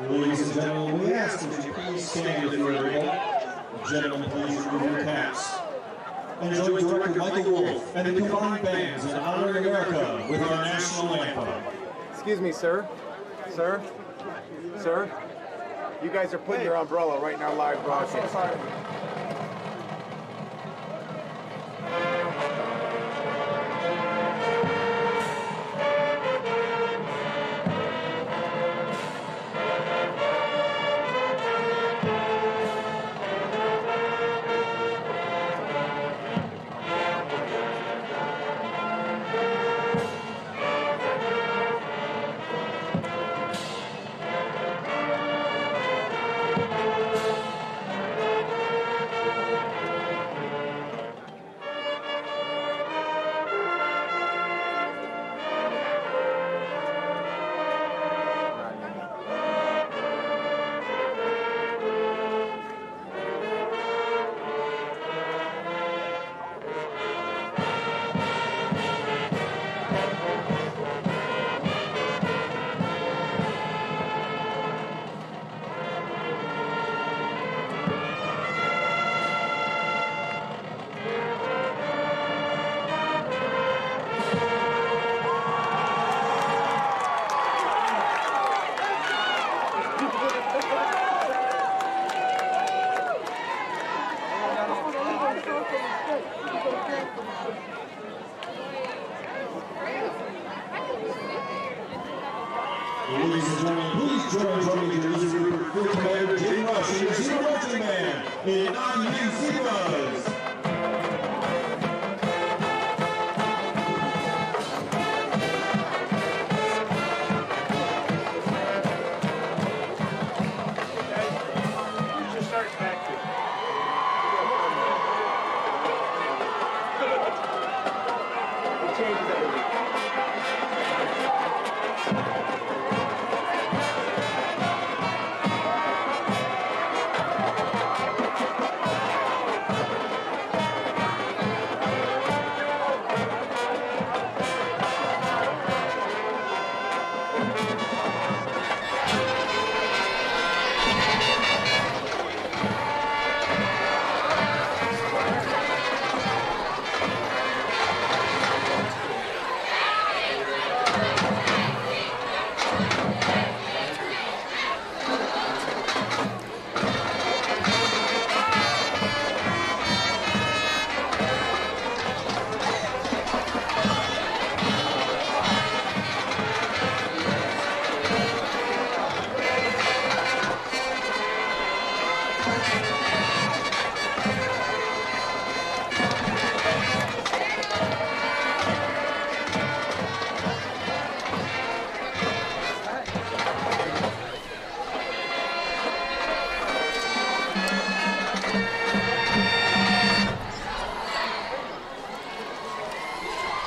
Ladies and gentlemen, we ask that you please stand if you're able. Gentlemen, please remove your caps. Enjoy Director Michael Wolf and the combined bands in honoring America with our national anthem. Excuse me, sir. Sir? Sir? You guys are putting your umbrella right in our live broadcast. Ladies and gentlemen, please join drum majors for Commander Jim Rush and Zero Marching Band in Agius Zebras.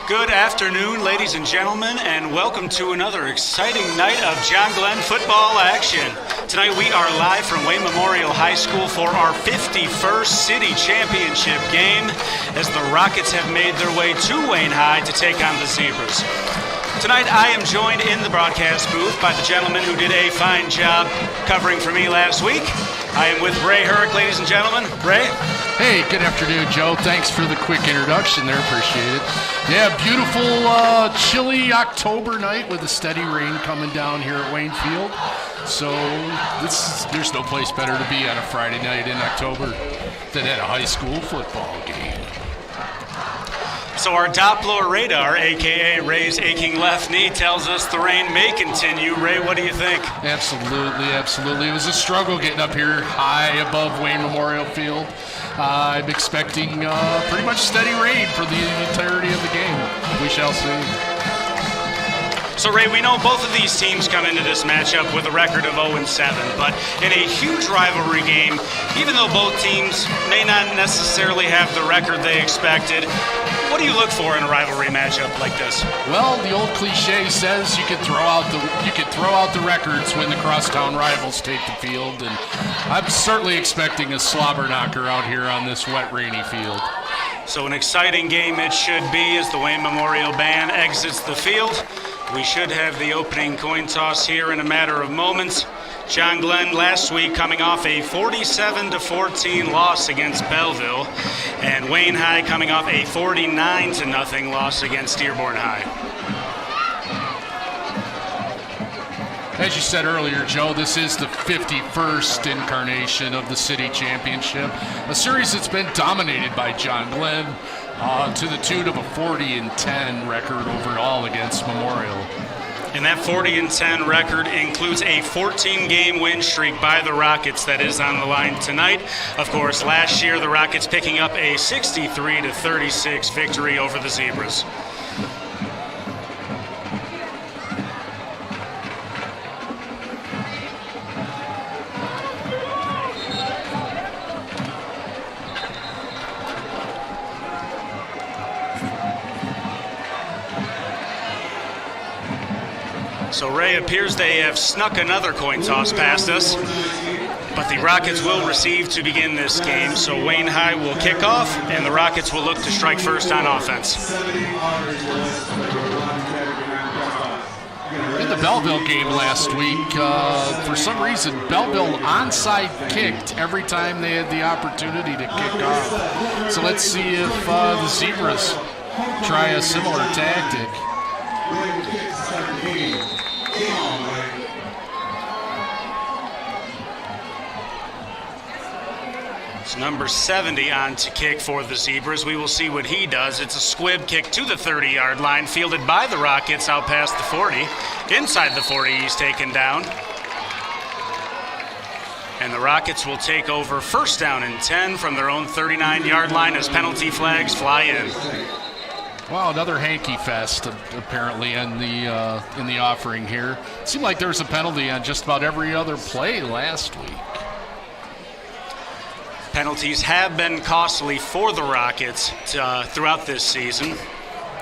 Good afternoon, ladies and gentlemen, and welcome to another exciting night of John Glenn football action. Tonight we are live from Wayne Memorial High School for our 51st City Championship game as the Rockets have made their way to Wayne High to take on the Zebras. Tonight I am joined in the broadcast booth by the gentleman who did a fine job covering for me last week. I am with Ray Herrick, ladies and gentlemen. Ray? Hey, good afternoon, Joe. Thanks for the quick introduction there. Appreciate it. Yeah, beautiful, chilly October night with a steady rain coming down here at Wayne Field. So there's no place better to be on a Friday night in October than at a high school football game. So our Doppler radar, a.k.a. Ray's aching left knee, tells us the rain may continue. Ray, what do you think? Absolutely, absolutely. It was a struggle getting up here high above Wayne Memorial Field. I'm expecting pretty much steady rain for the entirety of the game. We shall see. So, Ray, we know both of these teams come into this matchup with a record of 0-7, but in a huge rivalry game, even though both teams may not necessarily have the record they expected, what do you look for in a rivalry matchup like this? Well, the old cliche says you can throw out the records when the crosstown rivals take the field, and I'm certainly expecting a slobber knocker out here on this wet, rainy field. So an exciting game it should be as the Wayne Memorial Band exits the field. We should have the opening coin toss here in a matter of moments. John Glenn last week coming off a 47-14 loss against Belleville, and Wayne High coming off a 49-0 loss against Dearborn High. As you said earlier, Joe, this is the 51st incarnation of the city championship, a series that's been dominated by John Glenn to the tune of a 40-10 record overall against Memorial. And that 40-10 record includes a 14-game win streak by the Rockets that is on the line tonight. Of course, last year the Rockets picking up a 63-36 victory over the Zebras. So, Ray, appears they have snuck another coin toss past us, but the Rockets will receive to begin this game. So Wayne High will kick off, and the Rockets will look to strike first on offense. In the Belleville game last week, for some reason, Belleville onside kicked every time they had the opportunity to kick off. So let's see if the Zebras try a similar tactic. It's number 70 on to kick for the Zebras. We will see what he does. It's a squib kick to the 30-yard line, fielded by the Rockets out past the 40. Inside the 40, he's taken down. And the Rockets will take over first down and 10 from their own 39-yard line as penalty flags fly in. Wow, another hanky fest apparently in the offering here. It seemed like there was a penalty on just about every other play last week. Penalties have been costly for the Rockets throughout this season.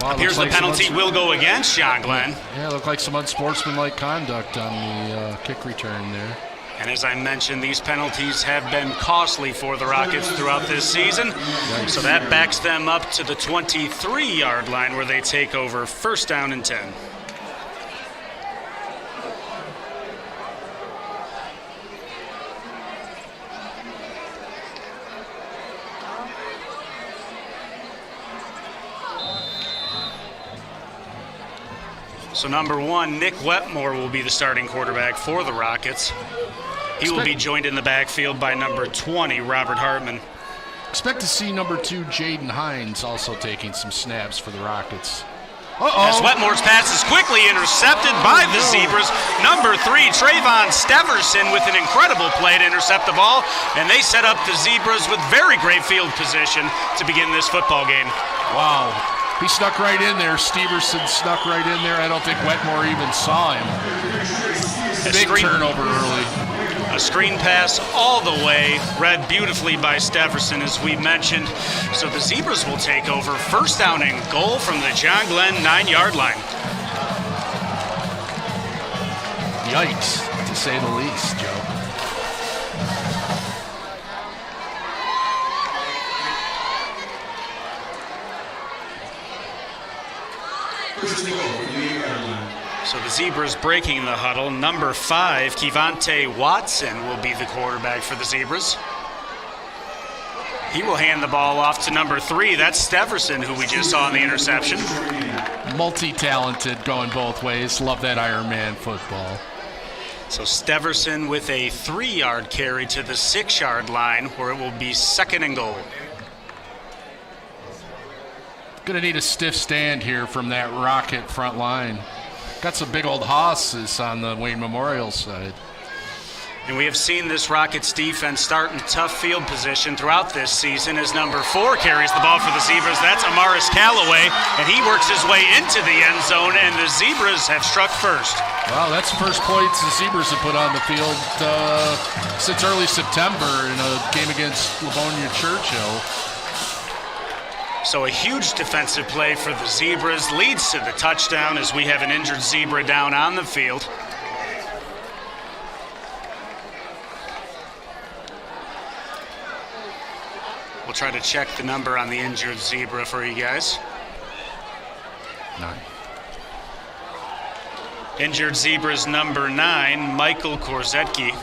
Well, appears like the penalty will go against John Glenn. Yeah, it looked like some unsportsmanlike conduct on the kick return there. And as I mentioned, these penalties have been costly for the Rockets throughout this season. Nice. So that backs them up to the 23-yard line where they take over first down and 10. So number 1, Nick Wetmore will be the starting quarterback for the Rockets. He will be joined in the backfield by number 20, Robert Hartman. Expect to see number 2, Jaden Hines, also taking some snaps for the Rockets. As Wetmore's pass is quickly intercepted by the Zebras. Number 3, Trayvon Steverson with an incredible play to intercept the ball. And they set up the Zebras with very great field position to begin this football game. Wow. He snuck right in there. Steverson snuck right in there. I don't think Wetmore even saw him. Big turnover early. A screen pass all the way, read beautifully by Steverson, as we mentioned. So the Zebras will take over first down and goal from the John Glenn 9-yard line. Yikes, to say the least, Joe. So the Zebras breaking the huddle. Number 5, Kevontae Watson will be the quarterback for the Zebras. He will hand the ball off to number 3. That's Steverson, who we just saw in the interception. Multi-talented, going both ways. Love that Iron Man football. So Steverson with a 3-yard carry to the 6-yard line, where it will be second and goal. Going to need a stiff stand here from that Rocket front line. Got some big old hosses on the Wayne Memorial side. And we have seen this Rockets defense start in tough field position throughout this season as number 4 carries the ball for the Zebras. That's Amaris Callaway, and he works his way into the end zone, and the Zebras have struck first. Well, that's the first points the Zebras have put on the field since early September in a game against Livonia Churchill. So a huge defensive play for the Zebras leads to the touchdown as we have an injured Zebra down on the field. We'll try to check the number on the injured Zebra for you guys. 9. Injured Zebra's number 9, Michael Korzetki.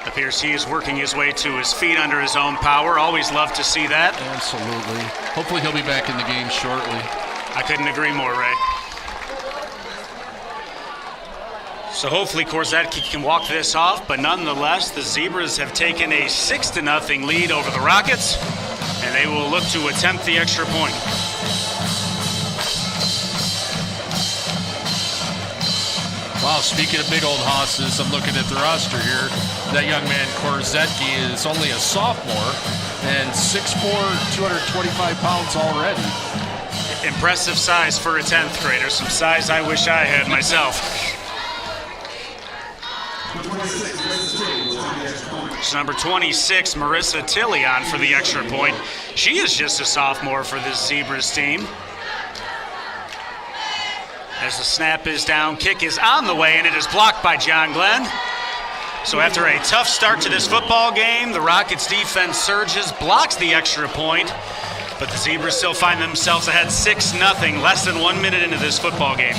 Appears he is working his way to his feet under his own power. Always love to see that. Absolutely. Hopefully he'll be back in the game shortly. I couldn't agree more, Ray. So hopefully Korzetki can walk this off, but nonetheless, the Zebras have taken a 6-0 lead over the Rockets, and they will look to attempt the extra point. Wow, speaking of big old hosses, I'm looking at the roster here. That young man, Korzetki, is only a sophomore and 6'4", 225 pounds already. Impressive size for a 10th grader, some size I wish I had myself. It's number 26, Marissa Tilley, on for the extra point. She is just a sophomore for this Zebras team. As the snap is down, kick is on the way, and it is blocked by John Glenn. So after a tough start to this football game, the Rockets defense surges, blocks the extra point, but the Zebras still find themselves ahead 6-0, less than 1 minute into this football game.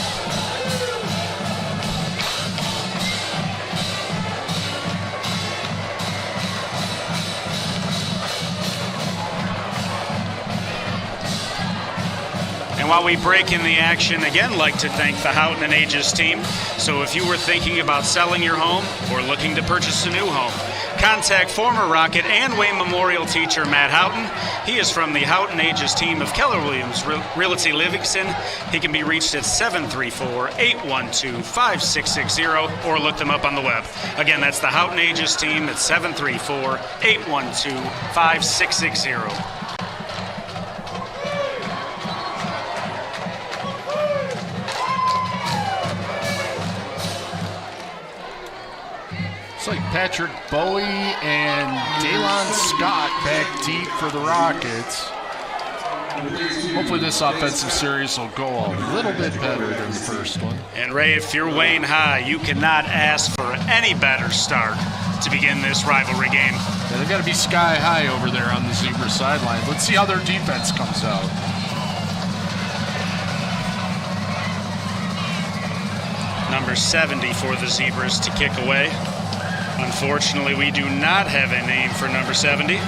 And while we break in the action, again, like to thank the Howton and Agius team. So if you were thinking about selling your home or looking to purchase a new home, contact former Rocket and Wayne Memorial teacher Matt Howton. He is from the Howton Agius team of Keller Williams Realty Livingston. He can be reached at 734-812-5660 or look them up on the web. Again, that's the Howton Agius team at 734-812-5660. It's like Patrick Bowie and Daylon Scott back deep for the Rockets. Hopefully this offensive series will go a little bit better than the first one. And Ray, if you're Wayne High, you cannot ask for any better start to begin this rivalry game. Yeah, they've got to be sky high over there on the Zebra sideline. Let's see how their defense comes out. Number 70 for the Zebras to kick away. Unfortunately, we do not have a name for number 70.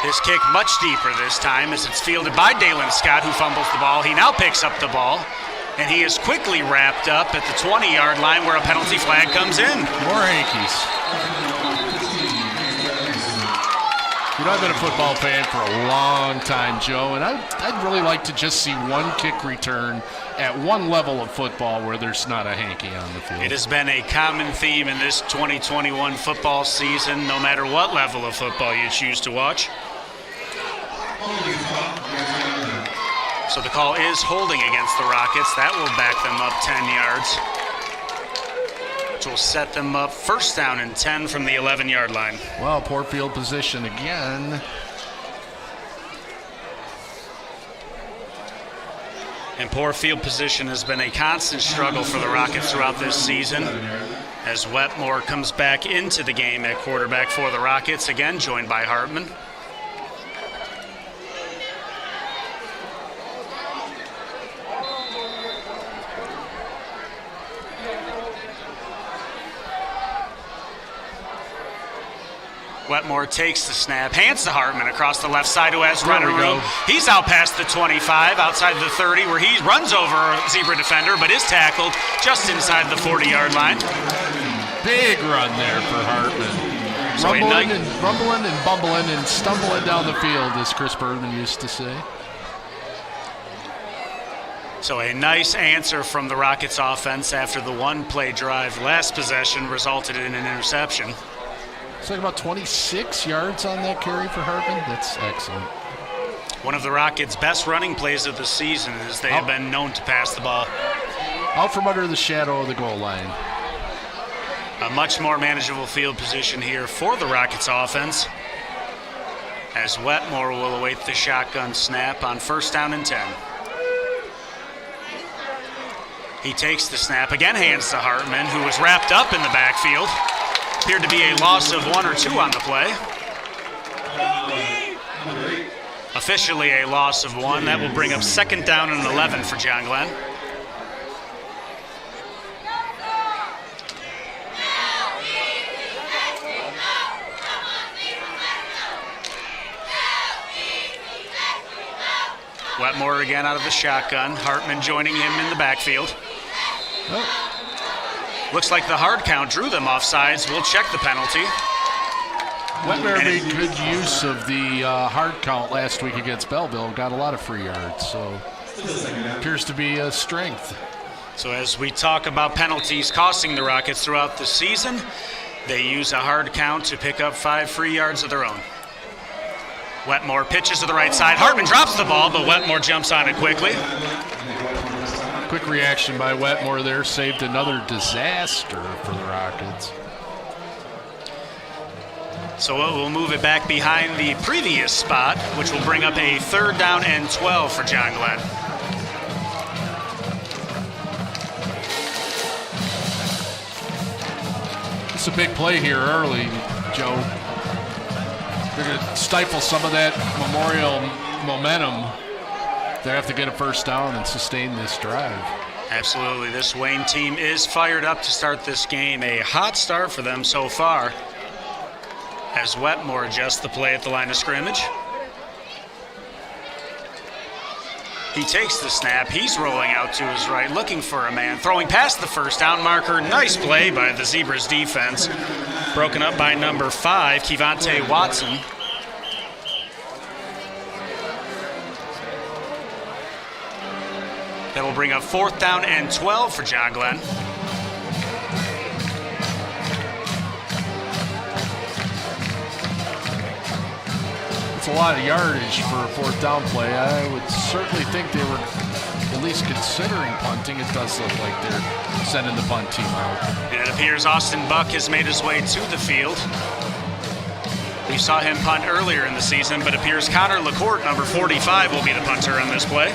His kick much deeper this time as it's fielded by Daylon Scott, who fumbles the ball. He now picks up the ball, and he is quickly wrapped up at the 20-yard line where a penalty flag comes in. More Hankies. You know, I've been a football fan for a long time, Joe, and I'd really like to just see one kick return at one level of football where there's not a hanky on the field. It has been a common theme in this 2021 football season, no matter what level of football you choose to watch. So the call is holding against the Rockets. That will back them up 10 yards, which will set them up first down and 10 from the 11-yard line. Well, poor field position again. And poor field position has been a constant struggle for the Rockets throughout this season, as Wetmore comes back into the game at quarterback for the Rockets, again joined by Hartman. Wetmore takes the snap, hands to Hartman across the left side, who has running room. He's out past the 25, outside the 30, where he runs over a Zebra defender, but is tackled just inside the 40-yard line. Big run there for Hartman. rumbling and bumbling and stumbling down the field, as Chris Berman used to say. So a nice answer from the Rockets offense after the one-play drive last possession resulted in an interception. It's like about 26 yards on that carry for Hartman. That's excellent. One of the Rockets' best running plays of the season, as they have been known to pass the ball. Out from under the shadow of the goal line. A much more manageable field position here for the Rockets offense, as Wetmore will await the shotgun snap on 1st down and 10. He takes the snap, again hands to Hartman, who was wrapped up in the backfield. Appeared to be a loss of 1 or 2 on the play. Officially a loss of 1. That will bring up 2nd down and 11 for John Glenn. Wetmore again out of the shotgun. Hartman joining him in the backfield. Looks like the hard count drew them off sides. We'll check the penalty. Wetmore made good use of the hard count last week against Belleville. Got a lot of free yards, so appears to be a strength. So as we talk about penalties costing the Rockets throughout the season, they use a hard count to pick up 5 free yards of their own. Wetmore pitches to the right side. Hartman drops the ball, but Wetmore jumps on it quickly. Quick reaction by Wetmore there saved another disaster for the Rockets. So we'll move it back behind the previous spot, which will bring up a 3rd down and 12 for John Glenn. It's a big play here early, Joe. They're going to stifle some of that Memorial momentum. They have to get a 1st down and sustain this drive. Absolutely. This Wayne team is fired up to start this game. A hot start for them so far, as Wetmore adjusts the play at the line of scrimmage. He takes the snap. He's rolling out to his right, looking for a man. Throwing past the 1st down marker. Nice play by the Zebras defense. Broken up by number 5, Kevontae Watson. That will bring up 4th down and 12 for John Glenn. It's a lot of yardage for a 4th down play. I would certainly think they were at least considering punting. It does look like they're sending the punt team out. And it appears Austin Buck has made his way to the field. We saw him punt earlier in the season, but appears Connor LaCourte, number 45, will be the punter on this play.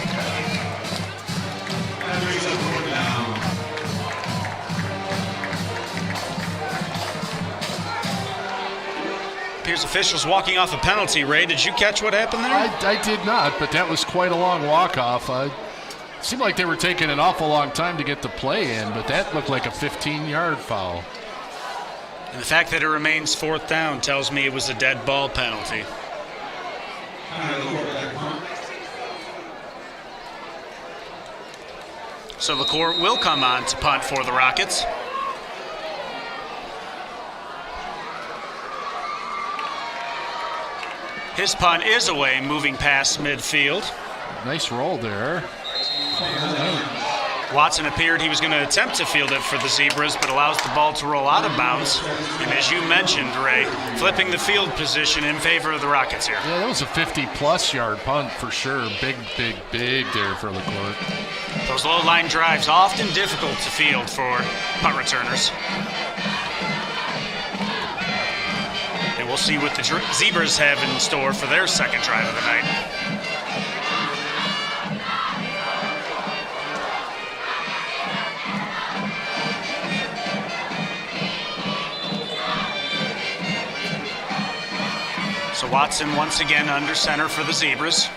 Here's officials walking off a penalty. Ray, did you catch what happened there? I did not, but that was quite a long walk-off. It seemed like they were taking an awful long time to get the play in, but that looked like a 15-yard foul. And the fact that it remains 4th down tells me it was a dead ball penalty. So LaCourte will come on to punt for the Rockets. His punt is away, moving past midfield. Nice roll there. Watson appeared he was going to attempt to field it for the Zebras, but allows the ball to roll out of bounds. And as you mentioned, Ray, flipping the field position in favor of the Rockets here. Yeah, that was a 50-plus yard punt for sure. Big there for LaCourte. Those low-line drives often difficult to field for punt returners. And we'll see what the Zebras have in store for their 2nd drive of the night. So Watson once again under center for the Zebras.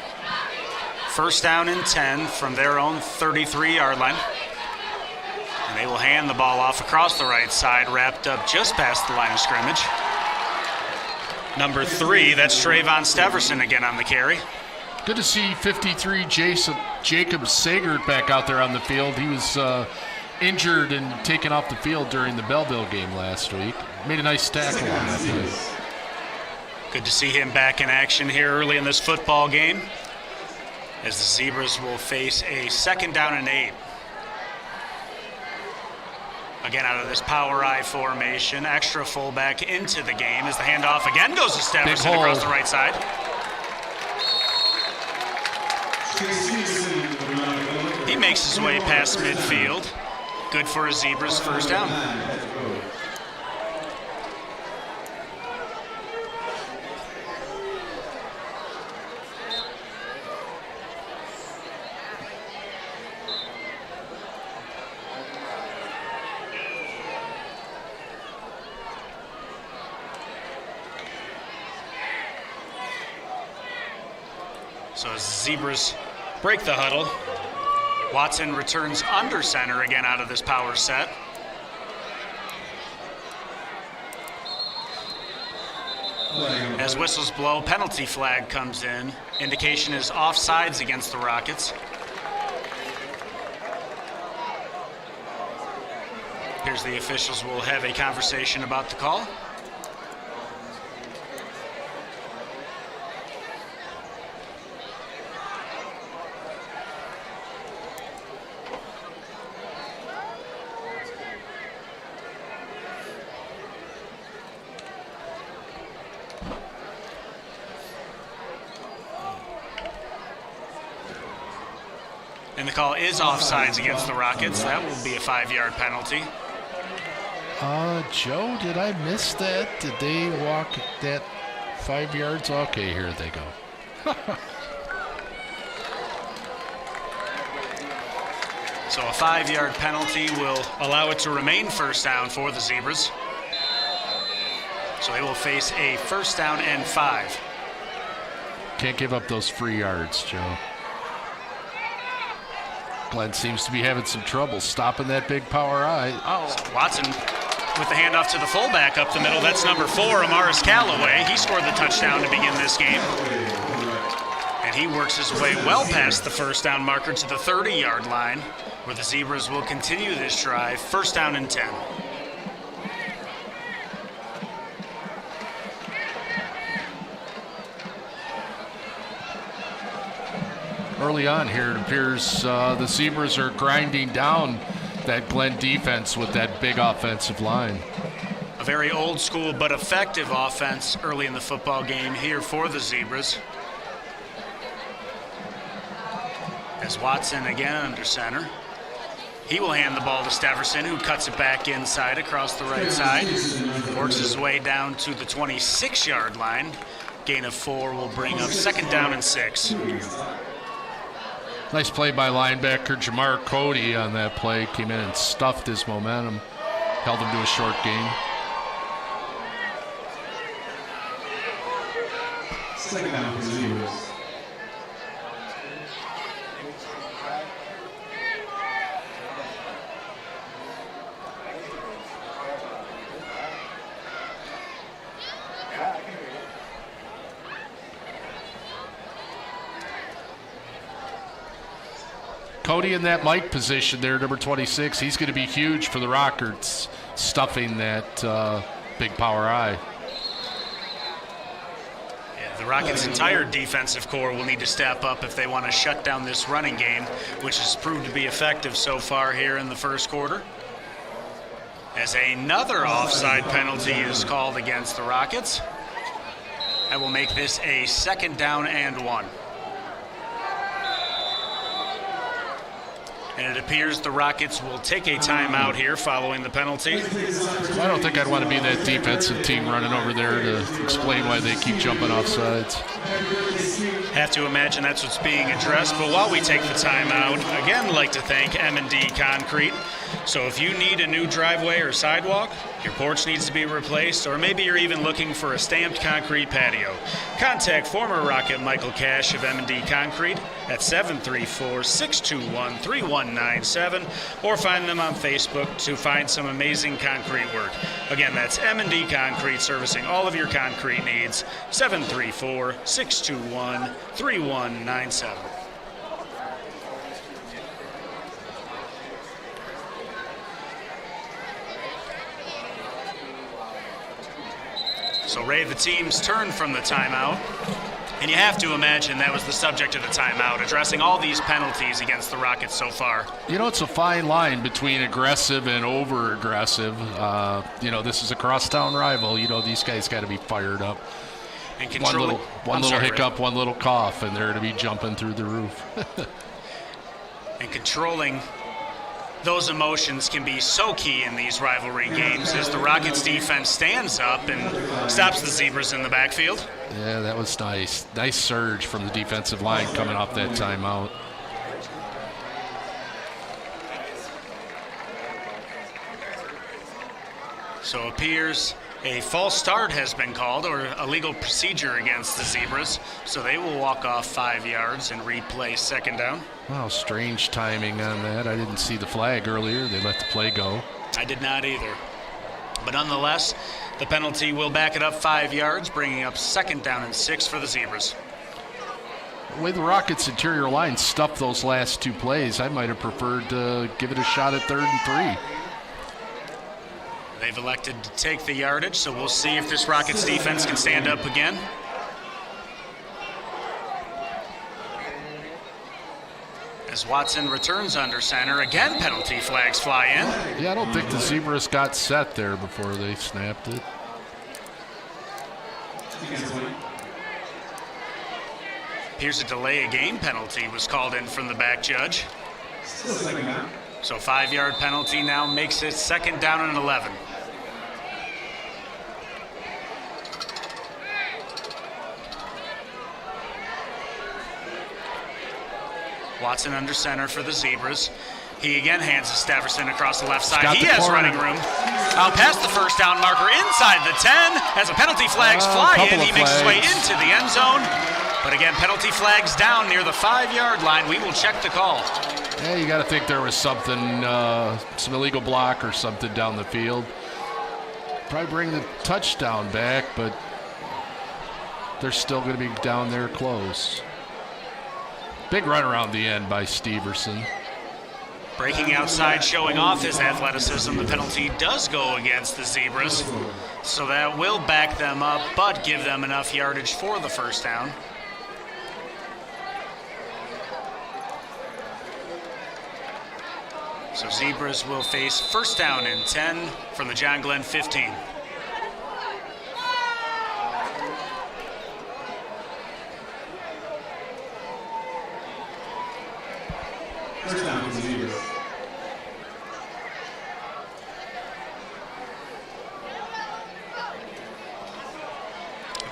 1st down and 10 from their own 33-yard line. And they will hand the ball off across the right side, wrapped up just past the line of scrimmage. Number 3, that's Trayvon Steverson again on the carry. Good to see 53 Jacob Sagert back out there on the field. He was injured and taken off the field during the Belleville game last week. Made a nice tackle on that play. Good to see him back in action here early in this football game, as the Zebras will face a 2nd down and 8. Again, out of this power I formation, extra fullback into the game as the handoff again goes to Stephenson across the right side. He makes his way past midfield. Good for a Zebras 1st down. So as the Zebras break the huddle, Watson returns under center again out of this power set. As whistles blow, penalty flag comes in. Indication is offsides against the Rockets. Here's the officials will have a conversation about the call. And the call is offsides against the Rockets. That will be a 5-yard penalty. Joe, did I miss that? Did they walk that 5 yards? Okay, here they go. So a 5-yard penalty will allow it to remain 1st down for the Zebras. So they will face a 1st down and 5. Can't give up those free yards, Joe. Glenn seems to be having some trouble stopping that big power I. Oh, Watson with the handoff to the fullback up the middle. That's number 4, Amaris Callaway. He scored the touchdown to begin this game. And he works his way well past the 1st down marker to the 30-yard line, where the Zebras will continue this drive, 1st down and 10. Early on here, it appears the Zebras are grinding down that Glenn defense with that big offensive line. A very old school but effective offense early in the football game here for the Zebras. As Watson again under center. He will hand the ball to Stephenson, who cuts it back inside across the right side. Works his way down to the 26-yard line. Gain of 4 will bring up 2nd down and 6. Nice play by linebacker Jamar Cody on that play. Came in and stuffed his momentum. Held him to a short gain. 2nd down for the Zebras. Cody in that Mike position there, number 26. He's going to be huge for the Rockets, stuffing that big power I. Yeah, the Rockets' entire defensive core will need to step up if they want to shut down this running game, which has proved to be effective so far here in the 1st quarter. As another offside penalty is called against the Rockets. That will make this a 2nd down and 1. And it appears the Rockets will take a timeout here following the penalty. I don't think I'd want to be that defensive team running over there to explain why they keep jumping off sides. Have to imagine that's what's being addressed. But while we take the timeout, again, I'd like to thank M&D Concrete. So if you need a new driveway or sidewalk, your porch needs to be replaced, or maybe you're even looking for a stamped concrete patio, contact former Rocket Michael Cash of M&D Concrete at 734-621-3197, or find them on Facebook to find some amazing concrete work. Again, that's M&D Concrete, servicing all of your concrete needs, 734-621-3197. So, Ray, the team's turned from the timeout, and you have to imagine that was the subject of the timeout, addressing all these penalties against the Rockets so far. You know, it's a fine line between aggressive and over-aggressive. This is a crosstown rival. You know, these guys got to be fired up. And One little hiccup, one little cough, and they're to be jumping through the roof. And controlling those emotions can be so key in these rivalry games as the Rockets defense stands up and stops the Zebras in the backfield. Yeah, that was nice. Nice surge from the defensive line coming off that timeout. So it appears a false start has been called, or a legal procedure against the Zebras. So they will walk off 5 yards and replay second down. Wow, strange timing on that. I didn't see the flag earlier. They let the play go. I did not either. But nonetheless, the penalty will back it up 5 yards, bringing up second down and 6 for the Zebras. The way the Rockets' interior line stuffed those last 2 plays, I might have preferred to give it a shot at 3rd and 3. They've elected to take the yardage, so we'll see if this Rockets defense can stand up again. As Watson returns under center, again penalty flags fly in. Yeah, I don't think the Zebras got set there before they snapped it. Here's a delay of game penalty was called in from the back judge. So 5-yard penalty now makes it second down and 11. Watson under center for the Zebras. He again hands to Stafferson across the left side. He has running room. Out past the first down marker inside the 10 as the penalty flags fly in. He makes his way into the end zone. But again, penalty flags down near the 5-yard line. We will check the call. Yeah, you got to think there was something, some illegal block or something down the field. Probably bring the touchdown back, but they're still going to be down there close. Big run around the end by Steverson. Breaking outside, showing off his athleticism. The penalty does go against the Zebras, so that will back them up, but give them enough yardage for the first down. So Zebras will face first down and 10 from the John Glenn 15. First down for the Zebras.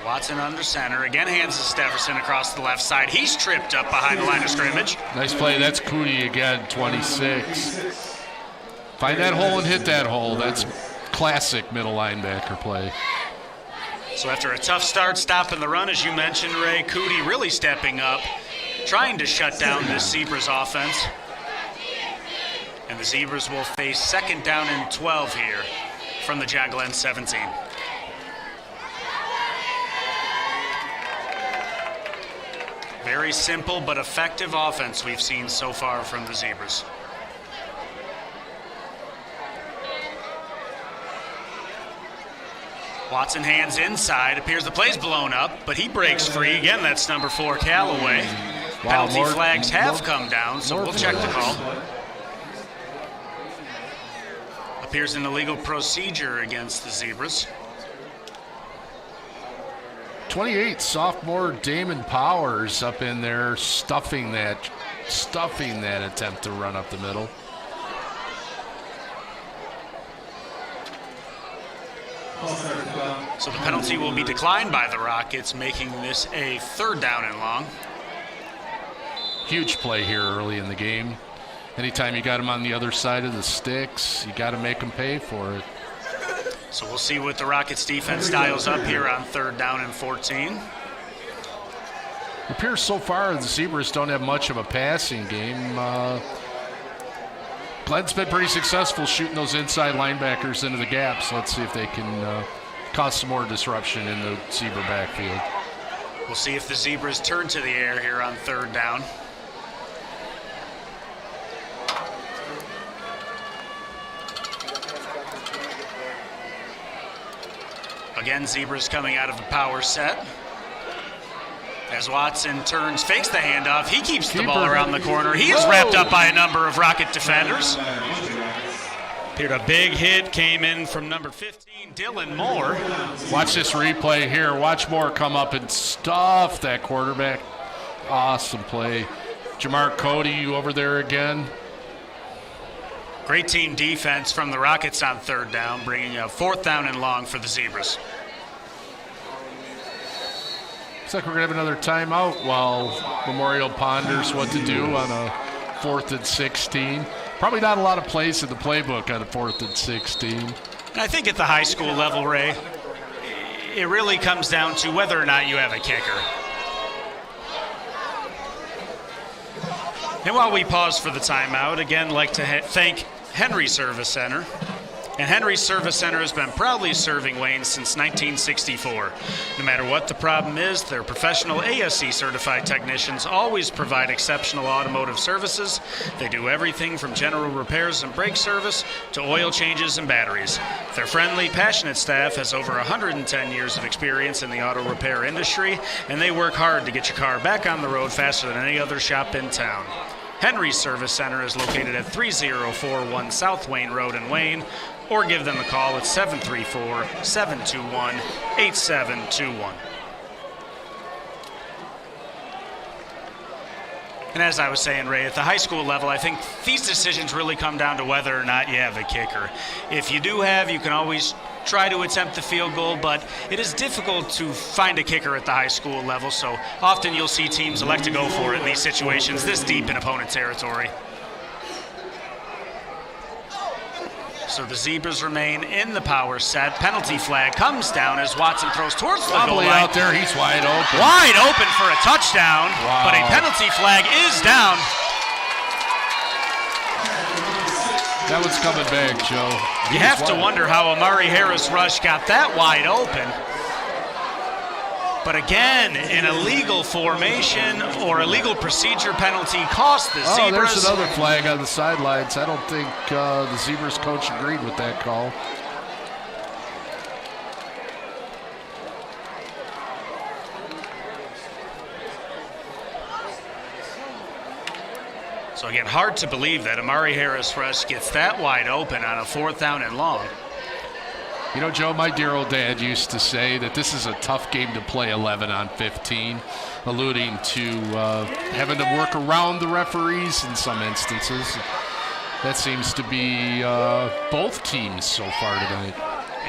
Watson under center. Again hands to Stefferson across the left side. He's tripped up behind the line of scrimmage. Nice play. That's Cootie again, 26. Find that hole and hit that hole. That's classic middle linebacker play. So after a tough start, stopping the run, as you mentioned, Ray, Cootie really stepping up, trying to shut down this Zebras offense. And the Zebras will face second down and 12 here from the John Glenn 17. Very simple but effective offense we've seen so far from the Zebras. Watson hands inside. Appears the play's blown up, but he breaks free. Again, that's number 4, Callaway. Wow, Penalty flags have come down, so we'll check the call. Appears an illegal procedure against the Zebras. 28, sophomore Damon Powers up in there stuffing that attempt to run up the middle. So the penalty will be declined by the Rockets, making this a third down and long. Huge play here early in the game. Anytime you got him on the other side of the sticks, you got to make him pay for it. So we'll see what the Rockets defense dials up here on third down and 14. It appears so far the Zebras don't have much of a passing game. Glenn's been pretty successful shooting those inside linebackers into the gaps. Let's see if they can cause some more disruption in the Zebra backfield. We'll see if the Zebras turn to the air here on third down. Again, Zebras coming out of the power set. As Watson turns, fakes the handoff. He keeps the ball around the corner. He is wrapped up by a number of Rocket defenders. Appeared a big hit, came in from number 15, Dylan Moore. Watch this replay here. Watch Moore come up and stuff that quarterback. Awesome play. Jamar Cody, you over there again? Great team defense from the Rockets on third down, bringing a 4th down and long for the Zebras. Looks like we're going to have another timeout while Memorial ponders what to do on a 4th and 16. Probably not a lot of plays in the playbook on a 4th and 16. And I think at the high school level, Ray, it really comes down to whether or not you have a kicker. And while we pause for the timeout, again, like to thank Henry Service Center. And Henry Service Center has been proudly serving Wayne since 1964. No matter what the problem is, their professional ASC certified technicians always provide exceptional automotive services. They do everything from general repairs and brake service to oil changes and batteries. Their friendly, passionate staff has over 110 years of experience in the auto repair industry, and they work hard to get your car back on the road faster than any other shop in town. Henry's Service Center is located at 3041 South Wayne Road in Wayne, or give them a call at 734-721-8721. And as I was saying, Ray, at the high school level, I think these decisions really come down to whether or not you have a kicker. If you do have, you can always try to attempt the field goal, but it is difficult to find a kicker at the high school level, so often you'll see teams elect to go for it in these situations this deep in opponent territory. So the Zebras remain in the power set. Penalty flag comes down as Watson throws towards the goal line. Out there, he's wide open. Wide open for a touchdown, wow. But a penalty flag is down. That one's coming back, Joe. You have to wonder how Amari Harris Rush got that wide open. But again, an illegal formation or illegal procedure penalty cost the Zebras. There's another flag on the sidelines. I don't think the Zebras coach agreed with that call. So again, hard to believe that Amari Harris Rush gets that wide open on a 4th down and long. You know, Joe, my dear old dad used to say that this is a tough game to play 11 on 15, alluding to having to work around the referees in some instances. That seems to be both teams so far tonight.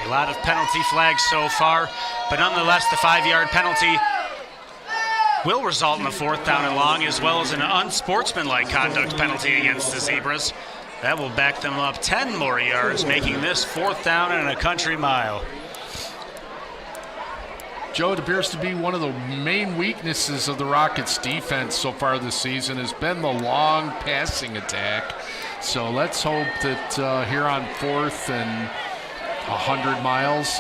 A lot of penalty flags so far, but nonetheless, the 5-yard penalty will result in a 4th down and long, as well as an unsportsmanlike conduct penalty against the Zebras. That will back them up 10 more yards, making this 4th down and a country mile. Joe, it appears to be one of the main weaknesses of the Rockets' defense so far this season has been the long passing attack. So let's hope that here on 4th and 100 miles,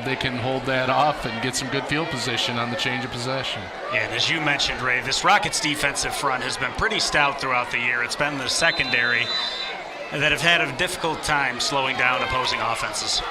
they can hold that off and get some good field position on the change of possession. Yeah, and as you mentioned, Ray, this Rockets defensive front has been pretty stout throughout the year. It's been the secondary that have had a difficult time slowing down opposing offenses.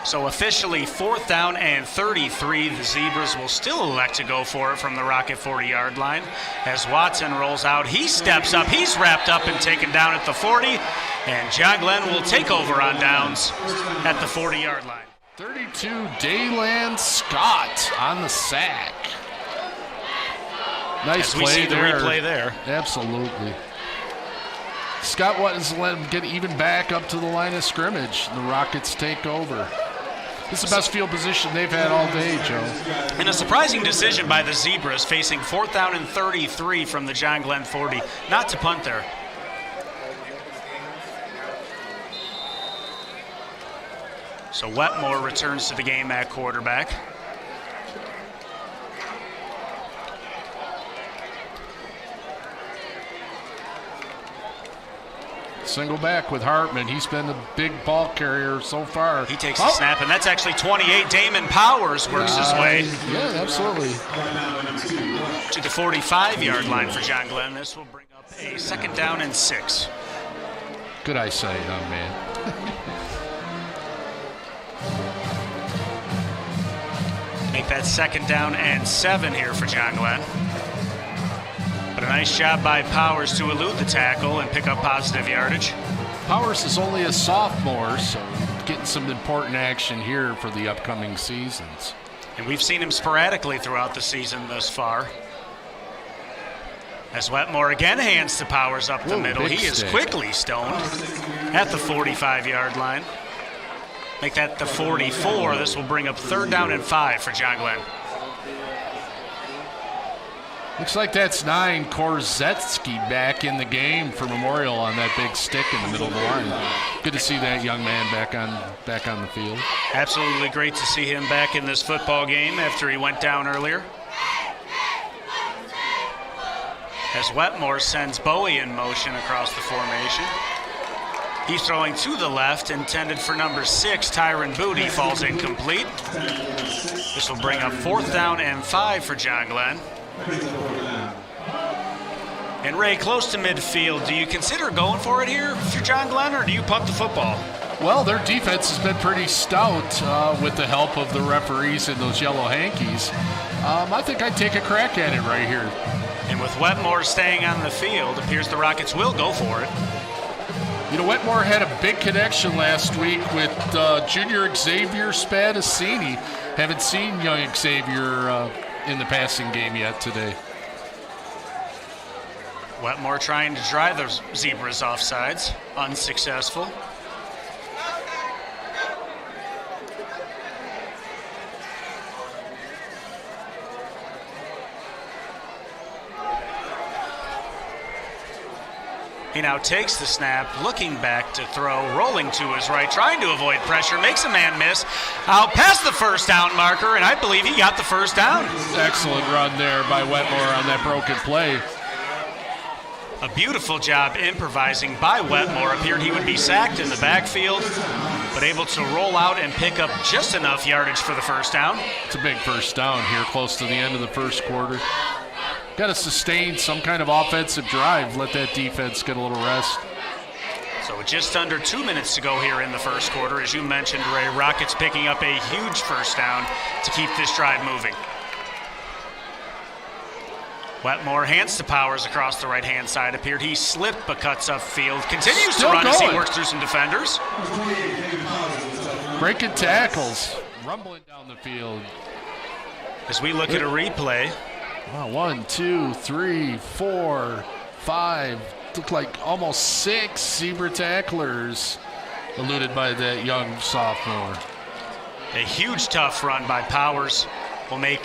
So officially 4th down and 33. The Zebras will still elect to go for it from the Rocket 40-yard line. As Watson rolls out, he steps up. He's wrapped up and taken down at the 40. And John Glenn will take over on downs at the 40-yard line. 32, Daylan Scott on the sack. Nice play. As we see the replay there. Absolutely. Scott was let him get even back up to the line of scrimmage. The Rockets take over. This is the best field position they've had all day, Joe. And a surprising decision by the Zebras, facing 4th down and 33 from the John Glenn 40, not to punt there. So Wetmore returns to the game at quarterback. Single back with Hartman. He's been the big ball carrier so far. He takes a snap, and that's actually 28. Damon Powers works his way. Yeah, absolutely. To the 45-yard line for John Glenn. This will bring up a 2nd down and 6. Good eyesight, young man. Make that 2nd down and 7 here for John Glenn. But a nice job by Powers to elude the tackle and pick up positive yardage. Powers is only a sophomore, so getting some important action here for the upcoming seasons. And we've seen him sporadically throughout the season thus far. As Wetmore again hands to Powers up the middle. He is quickly stoned at the 45-yard line. Make that the 44. This will bring up 3rd down and 5 for John Glenn. Looks like that's 9, Korzetsky back in the game for Memorial on that big stick in the middle of the line. Good to see that young man back on the field. Absolutely great to see him back in this football game after he went down earlier. As Wetmore sends Bowie in motion across the formation. He's throwing to the left, intended for number 6, Tyron Booty, falls incomplete. This will bring up 4th down and 5 for John Glenn. And Ray, close to midfield, do you consider going for it here if you're John Glenn, or do you punt the football? Well, their defense has been pretty stout with the help of the referees and those yellow hankies. I think I'd take a crack at it right here. And with Wetmore staying on the field, appears the Rockets will go for it. You know, Wetmore had a big connection last week with junior Xavier Spadacini. Haven't seen young Xavier in the passing game yet today. Wetmore trying to drive the Zebras offsides, unsuccessful. He now takes the snap, looking back to throw, rolling to his right, trying to avoid pressure, makes a man miss, out past the 1st down marker, and I believe he got the 1st down. Excellent run there by Wetmore on that broken play. A beautiful job improvising by Wetmore. Appeared he would be sacked in the backfield, but able to roll out and pick up just enough yardage for the 1st down. It's a big 1st down here, close to the end of the 1st quarter. Got to sustain some kind of offensive drive, let that defense get a little rest. So just under 2 minutes to go here in the 1st quarter. As you mentioned, Ray, Rockets picking up a huge 1st down to keep this drive moving. Wetmore hands to Powers across the right-hand side. Appeared he slipped but cuts upfield. Continues to run as he works through some defenders. Breaking tackles, rumbling down the field. As we look at a replay. Wow, 1, 2, 3, 4, 5. Looked like almost 6 Zebra tacklers eluded by that young sophomore. A huge tough run by Powers will make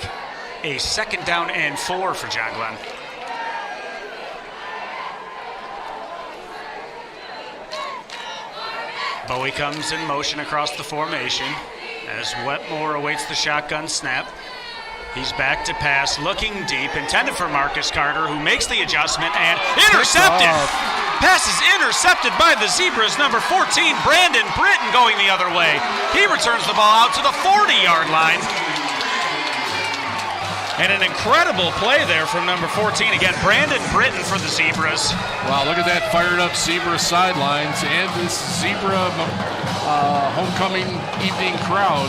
a 2nd down and 4 for John Glenn. Bowie comes in motion across the formation as Wetmore awaits the shotgun snap. He's back to pass, looking deep, intended for Marcus Carter, who makes the adjustment and intercepted. Pass is intercepted by the Zebras, number 14, Brandon Britton, going the other way. He returns the ball out to the 40-yard line. And an incredible play there from number 14. Again, Brandon Britton for the Zebras. Wow, look at that fired up Zebra sidelines and this Zebra homecoming evening crowd.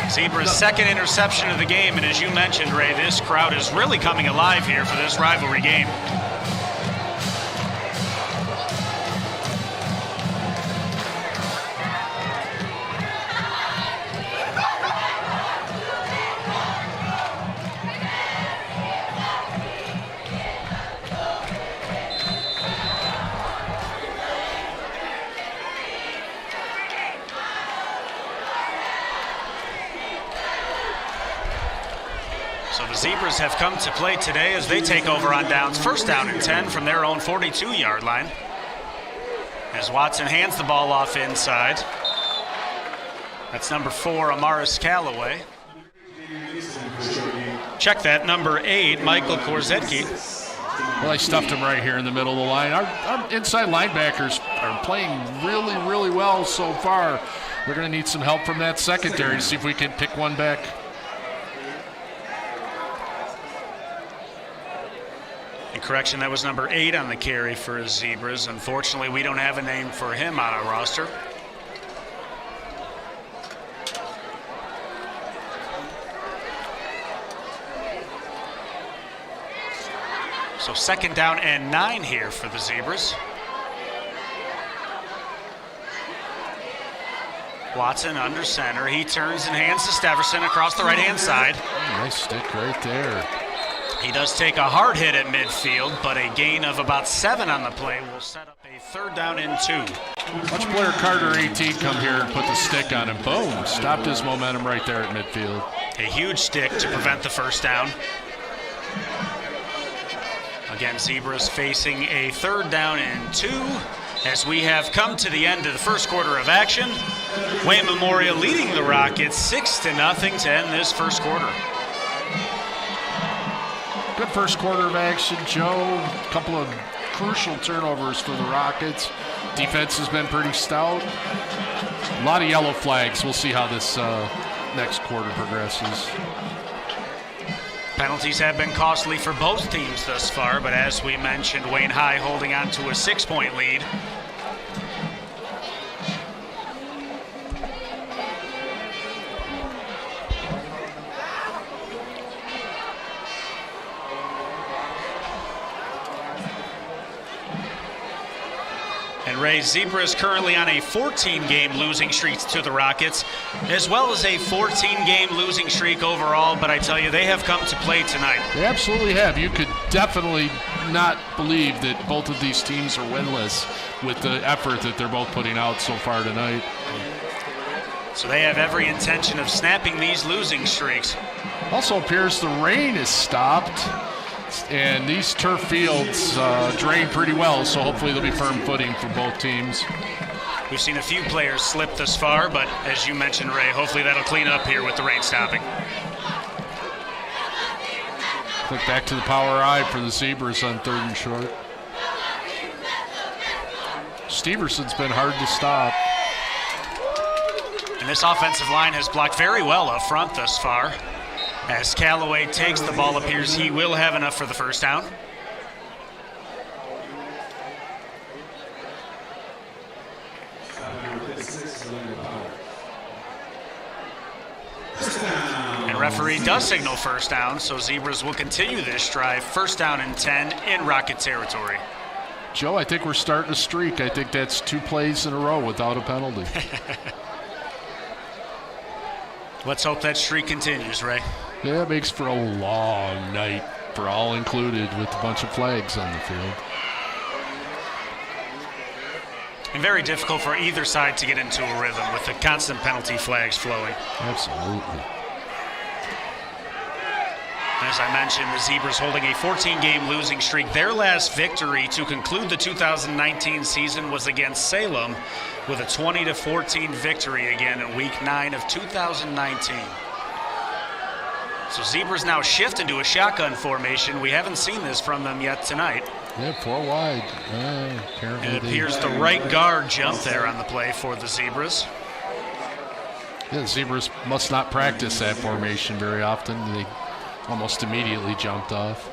Zebra's 2nd interception of the game, and as you mentioned, Ray, this crowd is really coming alive here for this rivalry game. So the Zebras have come to play today as they take over on downs. 1st down and 10 from their own 42-yard line. As Watson hands the ball off inside. That's number 4, Amaris Callaway. Check that, number 8, Michael Korzetsky. Well, I stuffed him right here in the middle of the line. Our inside linebackers are playing really, really well so far. We're going to need some help from that secondary to see if we can pick one back. And correction, that was number 8 on the carry for his Zebras. Unfortunately, we don't have a name for him on our roster. So 2nd down and 9 here for the Zebras. Watson under center. He turns and hands to Steverson across the right-hand side. Nice stick right there. He does take a hard hit at midfield, but a gain of about 7 on the play will set up a 3rd down and 2. Watch Blair Carter, 18, come here and put the stick on him. Boom, stopped his momentum right there at midfield. A huge stick to prevent the 1st down. Again, Zebras facing a 3rd down and 2 as we have come to the end of the 1st quarter of action. Wayne Memorial leading the Rockets 6-0 to end this 1st quarter. Good 1st quarter of action, Joe. A couple of crucial turnovers for the Rockets. Defense has been pretty stout. A lot of yellow flags. We'll see how this next quarter progresses. Penalties have been costly for both teams thus far, but as we mentioned, Wayne High holding on to a 6-point lead. And Ray, Zebras currently on a 14-game losing streak to the Rockets, as well as a 14-game losing streak overall, but I tell you, they have come to play tonight. They absolutely have. You could definitely not believe that both of these teams are winless with the effort that they're both putting out so far tonight. So they have every intention of snapping these losing streaks. Also appears the rain is stopped. And these turf fields drain pretty well, so hopefully they'll be firm footing for both teams. We've seen a few players slip thus far, but as you mentioned, Ray, hopefully that'll clean up here with the rain stopping. Click back to the power I for the Zebras on 3rd and short. Steverson's been hard to stop. And this offensive line has blocked very well up front thus far. As Callaway takes the ball, appears he will have enough for the 1st down. And referee does signal 1st down, so Zebras will continue this drive. 1st down and 10 in Rocket territory. Joe, I think we're starting a streak. I think that's 2 plays in a row without a penalty. Let's hope that streak continues, Ray. Yeah, it makes for a long night for all included with a bunch of flags on the field. And very difficult for either side to get into a rhythm with the constant penalty flags flowing. Absolutely. As I mentioned, the Zebras holding a 14-game losing streak. Their last victory to conclude the 2019 season was against Salem with a 20-14 victory again in Week 9 of 2019. So Zebras now shift into a shotgun formation. We haven't seen this from them yet tonight. Yeah, 4 wide. It appears the right guard jumped there on the play for the Zebras. Yeah, the Zebras must not practice that formation very often. They almost immediately jumped off.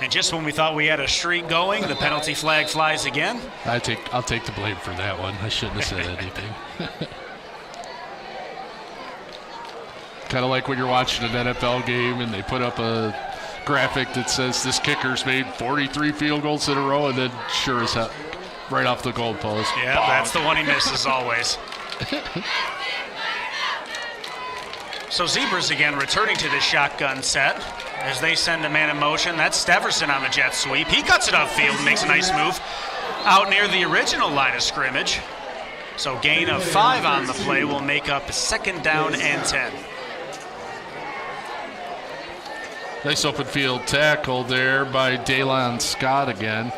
And just when we thought we had a streak going, the penalty flag flies again. I'll take the blame for that one. I shouldn't have said anything. Kind of like when you're watching an NFL game and they put up a graphic that says this kicker's made 43 field goals in a row, and then sure as hell, right off the goalpost. Yeah, that's the one he misses always. So Zebras again returning to the shotgun set as they send a man in motion. That's Steverson on the jet sweep. He cuts it upfield and makes a nice move out near the original line of scrimmage. So gain of 5 on the play will make up 2nd down and 10. Nice open field tackle there by Daylon Scott again.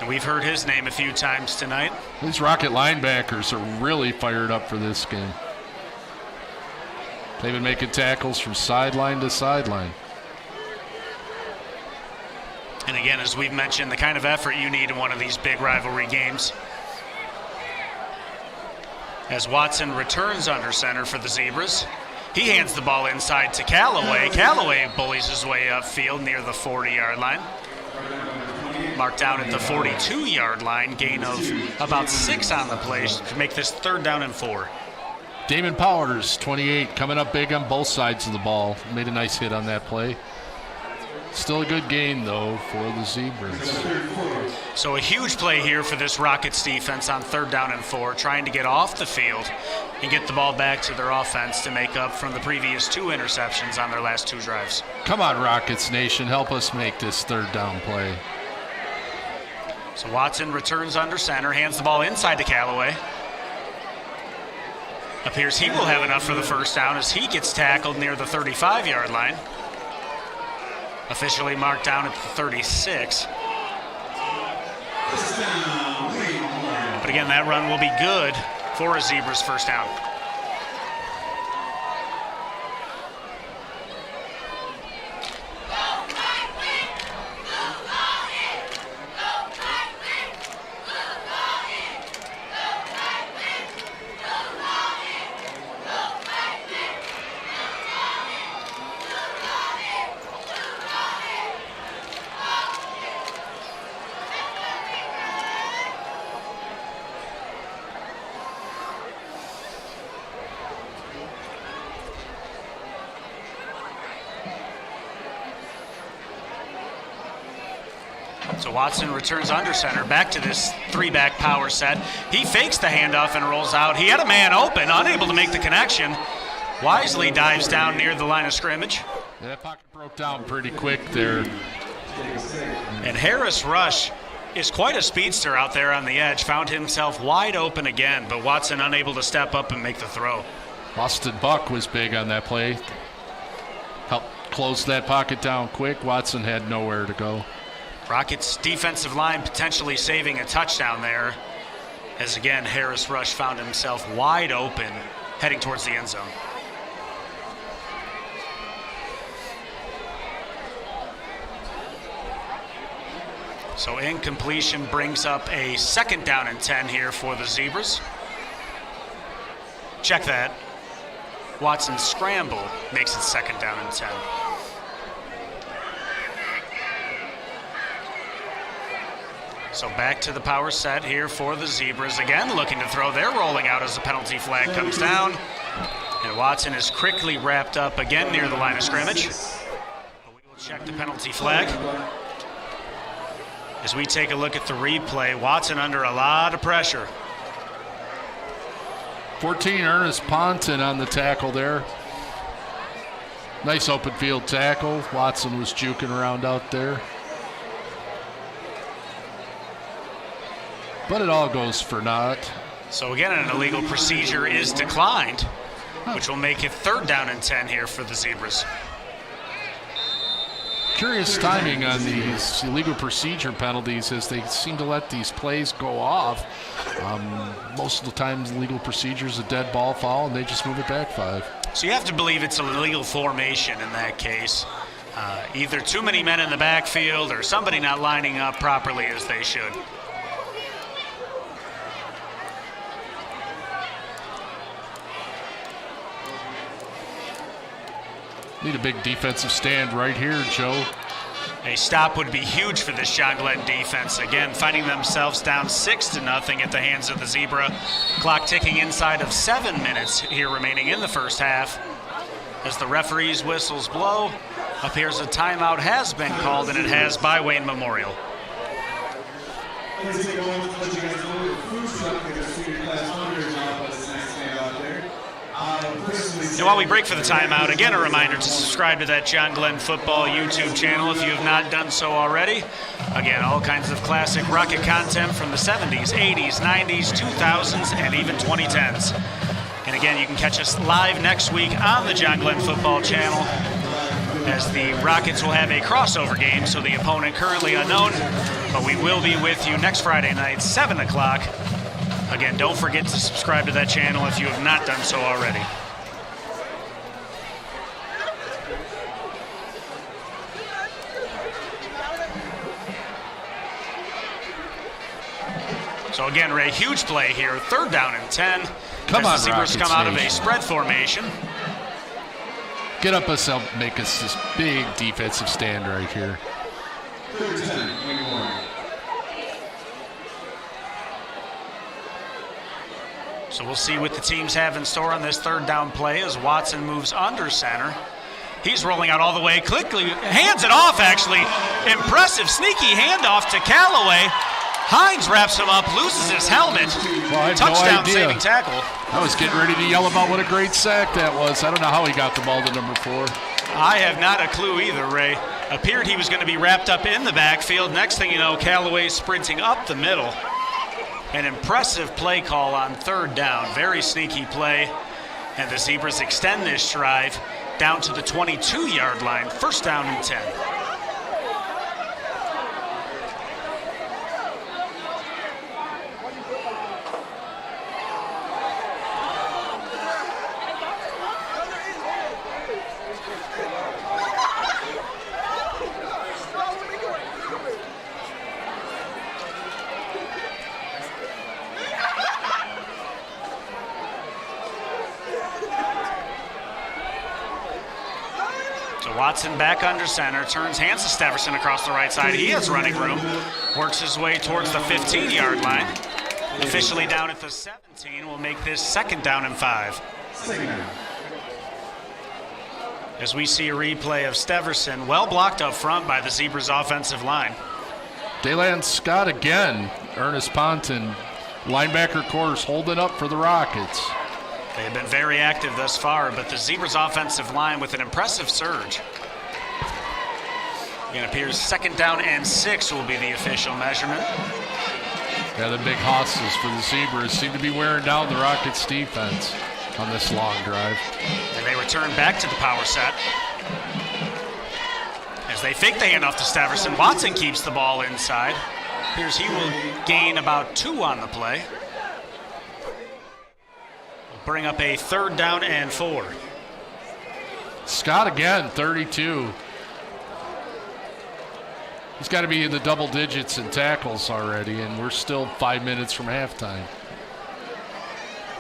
And we've heard his name a few times tonight. These Rocket linebackers are really fired up for this game. They've been making tackles from sideline to sideline. And again, as we've mentioned, the kind of effort you need in one of these big rivalry games. As Watson returns under center for the Zebras. He hands the ball inside to Callaway. Callaway bullies his way upfield near the 40-yard line. Marked down at the 42-yard line. Gain of about 6 on the play to make this 3rd down and 4. Damon Powers, 28, coming up big on both sides of the ball. Made a nice hit on that play. Still a good gain, though, for the Zebras. So a huge play here for this Rockets defense on 3rd down and 4, trying to get off the field and get the ball back to their offense to make up from the previous 2 interceptions on their last 2 drives. Come on, Rockets Nation. Help us make this 3rd down play. So Watson returns under center, hands the ball inside to Callaway. Appears he will have enough for the 1st down as he gets tackled near the 35-yard line. Officially marked down at the 36. But again, that run will be good for a Zebras 1st down. So Watson returns under center, back to this 3-back power set. He fakes the handoff and rolls out. He had a man open, unable to make the connection. Wisely dives down near the line of scrimmage. Yeah, that pocket broke down pretty quick there. And Harris Rush is quite a speedster out there on the edge. Found himself wide open again, but Watson unable to step up and make the throw. Austin Buck was big on that play. Helped close that pocket down quick. Watson had nowhere to go. Rockets defensive line potentially saving a touchdown there, as again Harris Rush found himself wide open heading towards the end zone. So incompletion brings up a 2nd down and 10 here for the Zebras. Check that. Watson's scramble makes it 2nd down and 10. So back to the power set here for the Zebras. Again, looking to throw. They're rolling out as the penalty flag comes down. And Watson is quickly wrapped up again near the line of scrimmage. But we will check the penalty flag. As we take a look at the replay, Watson under a lot of pressure. 14, Ernest Ponton on the tackle there. Nice open field tackle. Watson was juking around out there. But it all goes for naught. So again, an illegal procedure is declined, which will make it 3rd down and 10 here for the Zebras. Curious timing on these illegal procedure penalties as they seem to let these plays go off. Most of the time, illegal procedure is a dead ball foul, and they just move it back 5. So you have to believe it's an illegal formation in that case. Either too many men in the backfield or somebody not lining up properly as they should. Need a big defensive stand right here, Joe. A stop would be huge for this John Glenn defense. Again, finding themselves down 6-0 at the hands of the Zebra. Clock ticking inside of 7 minutes here remaining in the 1st half. As the referee's whistles blow, appears a timeout has been called, and it has by Wayne Memorial. And while we break for the timeout, again a reminder to subscribe to that John Glenn Football YouTube channel if you have not done so already. Again, all kinds of classic Rocket content from the 70s, 80s, 90s, 2000s, and even 2010s. And again, you can catch us live next week on the John Glenn Football channel, as the Rockets will have a crossover game, so the opponent currently unknown, but we will be with you next Friday night, 7 o'clock. Again, don't forget to subscribe to that channel if you have not done so already. So again, Ray, huge play here, 3rd down and 10. Come on, the Zebras Rockets come out of a Nation. spread formation. Get up us up, make us this big defensive stand right here. So we'll see what the teams have in store on this 3rd down play as Watson moves under center. He's rolling out all the way, quickly hands it off, actually. Impressive, sneaky handoff to Callaway. Hines wraps him up, loses his helmet. Well, I have Touchdown no idea. saving tackle. I was getting ready to yell about what a great sack that was. I don't know how he got the ball to number 4. I have not a clue either, Ray. Appeared he was going to be wrapped up in the backfield. Next thing you know, Callaway sprinting up the middle. An impressive play call on 3rd down. Very sneaky play. And the Zebras extend this drive down to the 22-yard line. 1st down and 10. Watson back under center, turns, hands to Steverson across the right side. He has running room, works his way towards the 15-yard line. Officially down at the 17, will make this 2nd down and 5. As we see a replay of Steverson, well blocked up front by the Zebras offensive line. Daylan Scott again, Ernest Ponton, linebacker course holding up for the Rockets. They have been very active thus far, but the Zebras offensive line with an impressive surge. It appears 2nd down and 6 will be the official measurement. Yeah, the big hosses for the Zebras seem to be wearing down the Rockets defense on this long drive. And they return back to the power set. As they fake the handoff to Steverson, Watson keeps the ball inside. Appears he will gain about 2 on the play. Bring up a 3rd down and 4. Scott again, 32. He's got to be in the double digits in tackles already, and we're still 5 minutes from halftime.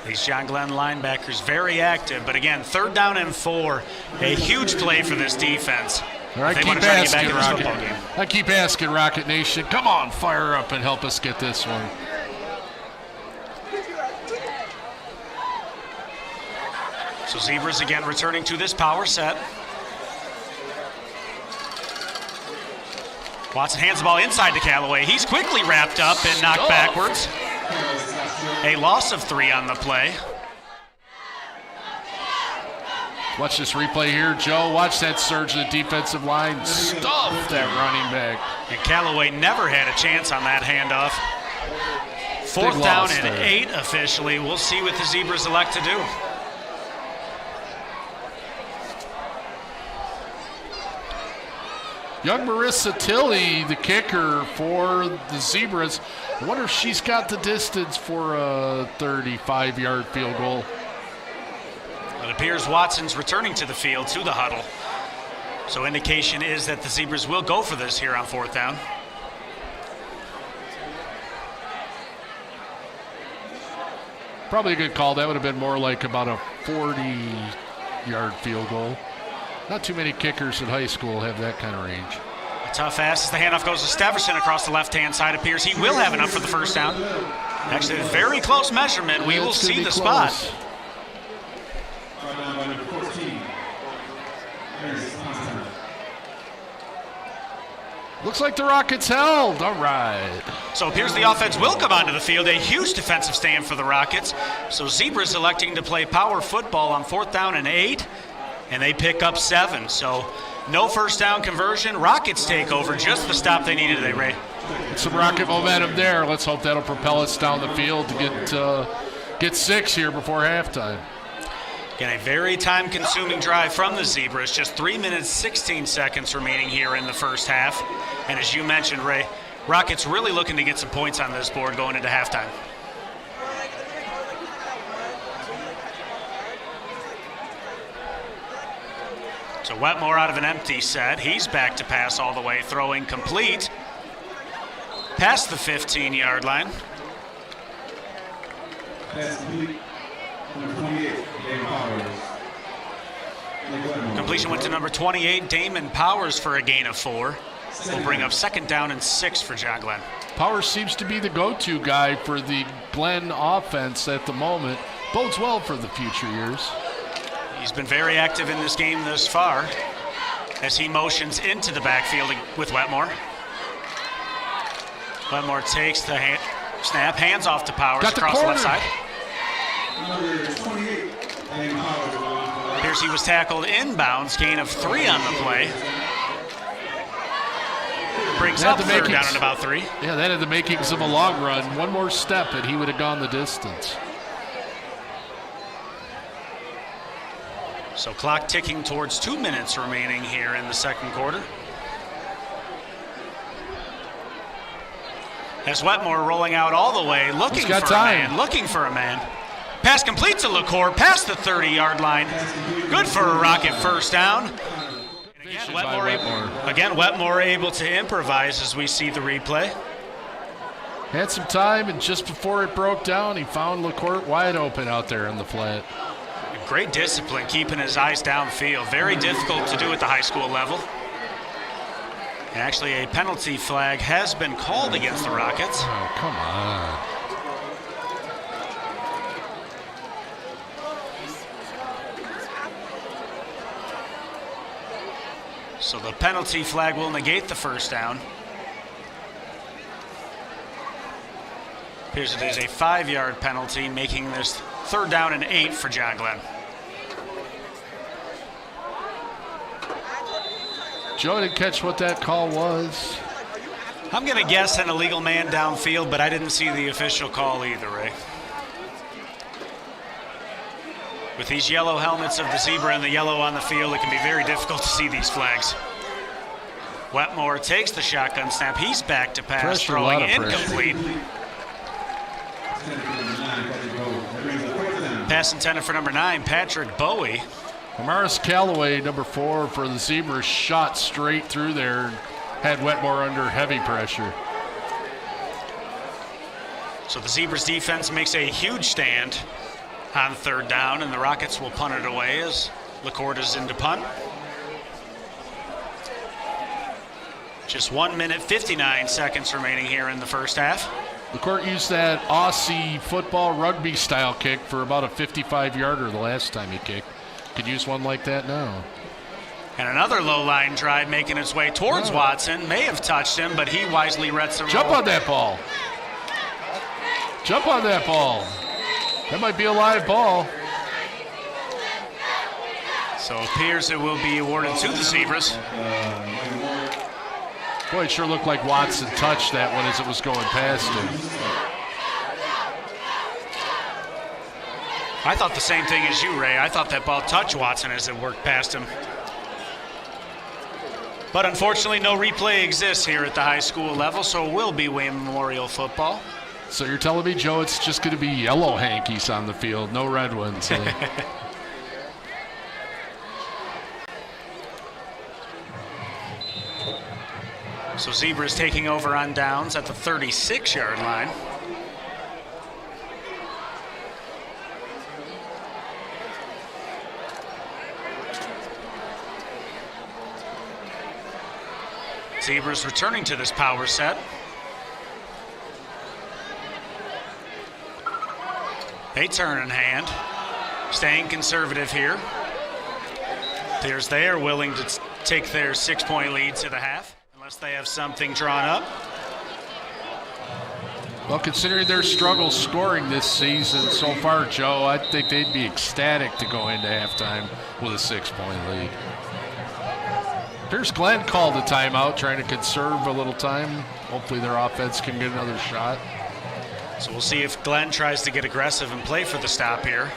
These John Glenn linebackers very active, but again, 3rd down and 4. A huge play for this defense. All right, they want to try to get back in this football game. I keep asking Rocket Nation, come on, fire up and help us get this one. So Zebras again returning to this power set. Watson hands the ball inside to Callaway. He's quickly wrapped up and knocked backwards. A loss of 3 on the play. Watch this replay here, Joe. Watch that surge of the defensive line. Stuff that running back. And Callaway never had a chance on that handoff. 4th down and 8 officially. We'll see what the Zebras elect to do. Young Marissa Tilley, the kicker for the Zebras. I wonder if she's got the distance for a 35-yard field goal. It appears Watson's returning to the field, to the huddle. So indication is that the Zebras will go for this here on 4th down. Probably a good call. That would have been more like about a 40-yard field goal. Not too many kickers in high school have that kind of range. A tough ass as the handoff goes to Steverson across the left-hand side. Appears he will have enough for the 1st down. Actually, a very close measurement. We will see the spot. Looks like the Rockets held. All right. So it appears the offense will come onto the field. A huge defensive stand for the Rockets. So Zebras electing to play power football on 4th down and 8. And they pick up 7. So no 1st down conversion. Rockets take over. Just the stop they needed today, Ray. Some Rocket momentum there. Let's hope that'll propel us down the field to get 6 here before halftime. Again, a very time-consuming drive from the Zebras. Just 3 minutes, 16 seconds remaining here in the 1st half. And as you mentioned, Ray, Rockets really looking to get some points on this board going into halftime. So Wetmore out of an empty set. He's back to pass all the way, throwing complete. Past the 15-yard line. Pass complete. Number 28, Damon Powers. Completion went to number 28, Damon Powers, for a gain of 4. Will bring up 2nd down and 6 for John Glenn. Powers seems to be the go-to guy for the Glenn offense at the moment. Bodes well for the future years. He's been very active in this game thus far. as he motions into the backfield with Wetmore. Wetmore takes the snap, hands off to Powers across the left side. Appears he was tackled inbounds, gain of 3 on the play. Brings up third down and about 3. Yeah, that had the makings of a long run. One more step and he would have gone the distance. So clock ticking towards 2 minutes remaining here in the second quarter. As Wetmore rolling out all the way, looking for a man. Pass complete to LaCour, past the 30-yard line. Good for a Rocket first down. Again, Wetmore able to improvise as we see the replay. Had some time, and just before it broke down, he found LaCour wide open out there in the flat. Great discipline, keeping his eyes downfield. Very difficult to do at the high school level. And actually, a penalty flag has been called against the Rockets. Oh, come on. So the penalty flag will negate the first down. Appears it is a 5-yard penalty, making this 3rd down and 8 for John Glenn. Joe didn't catch what that call was. I'm going to guess an illegal man downfield, but I didn't see the official call either, Ray. With these yellow helmets of the zebra and the yellow on the field, it can be very difficult to see these flags. Wetmore takes the shotgun snap. He's back to pass, throwing incomplete. Pass intended for number 9, Patrick Bowie. Amaris Callaway, number 4 for the Zebras, shot straight through there and had Wetmore under heavy pressure. So the Zebras defense makes a huge stand on 3rd down, and the Rockets will punt it away as LaCour is into punt. Just 1 minute, 59 seconds remaining here in the first half. LaCour used that Aussie football rugby style kick for about a 55-yarder the last time he kicked. Could use one like that now. And another low line drive making its way towards Watson. May have touched him, but he wisely reads the roll. Jump on that ball. Jump on that ball. That might be a live ball. So it appears it will be awarded to the Zebras. Boy, it sure looked like Watson touched that one as it was going past him. I thought the same thing as you, Ray. I thought that ball touched Watson as it worked past him. But unfortunately, no replay exists here at the high school level, so it will be Wayne Memorial football. So you're telling me, Joe, it's just going to be yellow hankies on the field, no red ones. So Zebras taking over on downs at the 36-yard line. Zebras returning to this power set. They turn in hand, staying conservative here. Appears they are willing to take their 6-point lead to the half, unless they have something drawn up. Well, considering their struggles scoring this season so far, Joe, I think they'd be ecstatic to go into halftime with a 6-point lead. Here's Glenn called a timeout, trying to conserve a little time. Hopefully their offense can get another shot. So we'll see if Glenn tries to get aggressive and play for the stop here.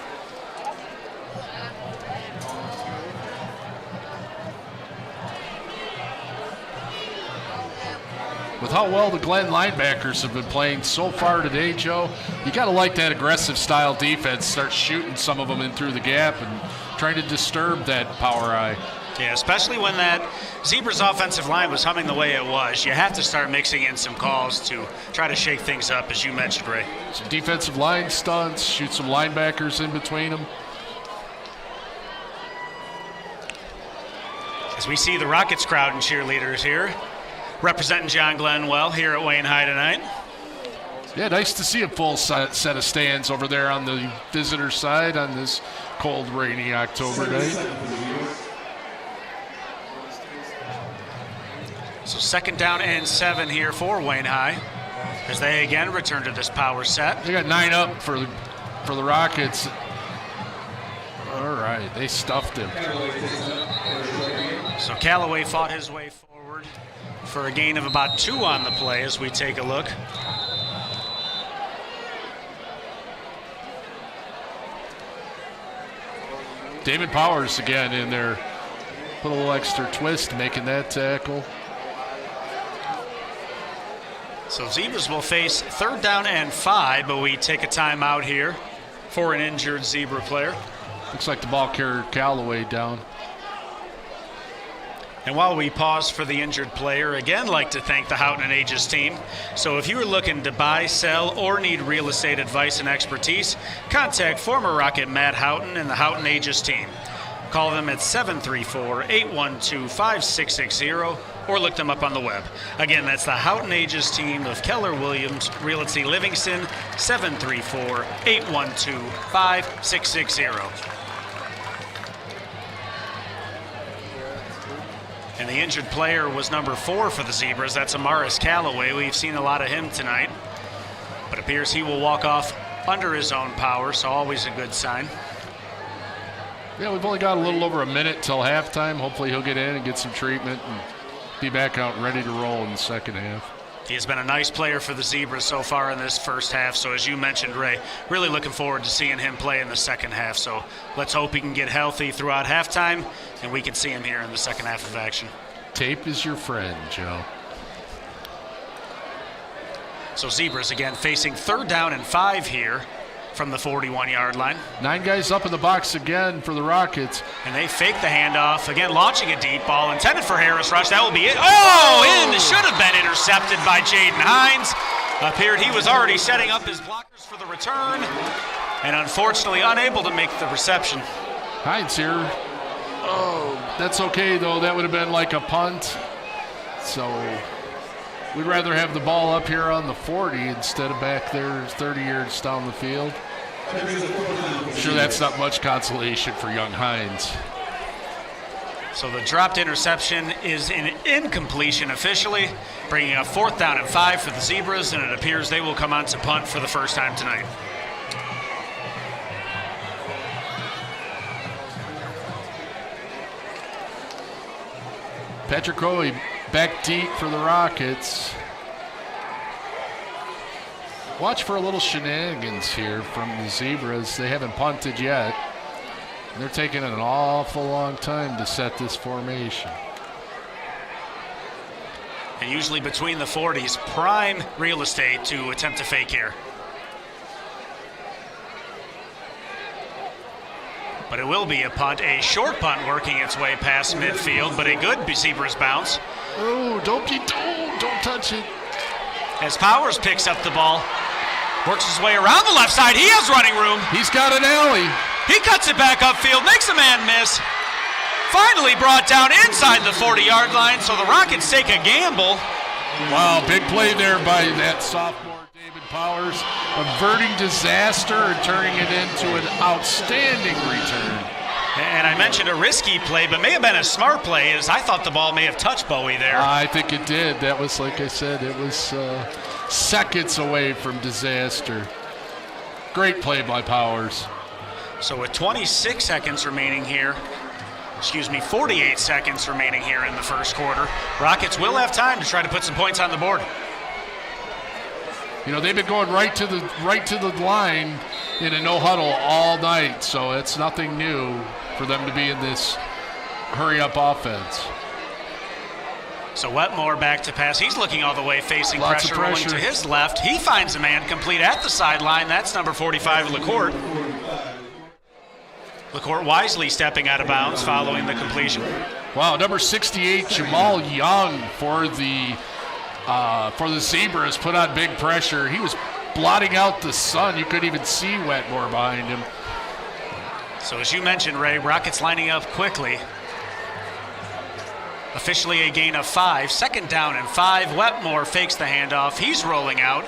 With how well the Glenn linebackers have been playing so far today, Joe, you got to like that aggressive style defense. Start shooting some of them in through the gap and trying to disturb that power eye. Yeah, especially when that Zebras offensive line was humming the way it was. You have to start mixing in some calls to try to shake things up, as you mentioned, Ray. Some defensive line stunts, shoot some linebackers in between them. As we see the Rockets crowd and cheerleaders here, representing John Glenn well here at Wayne High tonight. Yeah, nice to see a full set of stands over there on the visitor side on this cold, rainy October night. So 2nd down and 7 here for Wayne High as they again return to this power set. They got 9 up for the Rockets. All right, they stuffed him. So Callaway fought his way forward for a gain of about 2 on the play as we take a look. David Powers again in there. Put a little extra twist making that tackle. So Zebras will face 3rd down and 5, but we take a timeout here for an injured Zebra player. Looks like the ball carrier Callaway down. And while we pause for the injured player, again like to thank the Howton and Agius team. So if you are looking to buy, sell, or need real estate advice and expertise, contact former Rocket Matt Howton and the Howton Agius team. Call them at 734-812-5660 or look them up on the web. Again, that's the Howton Agius team of Keller Williams, Realty Livingston, 734-812-5660. And the injured player was number 4 for the Zebras. That's Amaris Callaway. We've seen a lot of him tonight, but appears he will walk off under his own power, so always a good sign. Yeah, we've only got a little over a minute till halftime. Hopefully he'll get in and get some treatment and be back out ready to roll in the second half. He has been a nice player for the Zebras so far in this first half. So as you mentioned, Ray, really looking forward to seeing him play in the second half. So let's hope he can get healthy throughout halftime and we can see him here in the second half of action. Tape is your friend, Joe. So Zebras again facing 3rd down and 5 here from the 41-yard line. 9 guys up in the box again for the Rockets. And they fake the handoff. Again, launching a deep ball intended for Harris Rush. That will be it. Oh, it should have been intercepted by Jaden Hines. Appeared he was already setting up his blockers for the return and unfortunately unable to make the reception. Hines here. Oh, that's okay, though. That would have been like a punt. So we'd rather have the ball up here on the 40 instead of back there 30 yards down the field. I'm sure that's not much consolation for young Hines. So the dropped interception is an incompletion officially, bringing up 4th down and 5 for the Zebras, and it appears they will come on to punt for the first time tonight. Patrick Crowley back deep for the Rockets. Watch for a little shenanigans here from the Zebras. They haven't punted yet. They're taking an awful long time to set this formation. And usually between the 40s, prime real estate to attempt to fake here. But it will be a punt, a short punt working its way past midfield, but a good Zebras bounce. Oh, don't touch it. As Powers picks up the ball, works his way around the left side. He has running room. He's got an alley. He cuts it back upfield, makes a man miss. Finally brought down inside the 40-yard line, so the Rockets take a gamble. Wow, big play there by that sophomore David Powers, averting disaster and turning it into an outstanding return. And I mentioned a risky play, but may have been a smart play, as I thought the ball may have touched Bowie there. I think it did. That was, like I said, it was seconds away from disaster. Great play by Powers. So with 26 seconds remaining here, 48 seconds remaining here in the first quarter, Rockets will have time to try to put some points on the board. You know, they've been going right to the line in a no huddle all night, so it's nothing new for them to be in this hurry-up offense. So Wetmore back to pass. He's looking all the way, facing Lots of pressure rolling to his left. He finds a man complete at the sideline. That's number 45, LaCourte. LaCourte wisely stepping out of bounds following the completion. Wow, number 68, Jamal Young for the Zebras put on big pressure. He was blotting out the sun. You couldn't even see Wetmore behind him. So as you mentioned, Ray, Rockets lining up quickly. Officially a gain of 5. 2nd down and 5. Wetmore fakes the handoff. He's rolling out,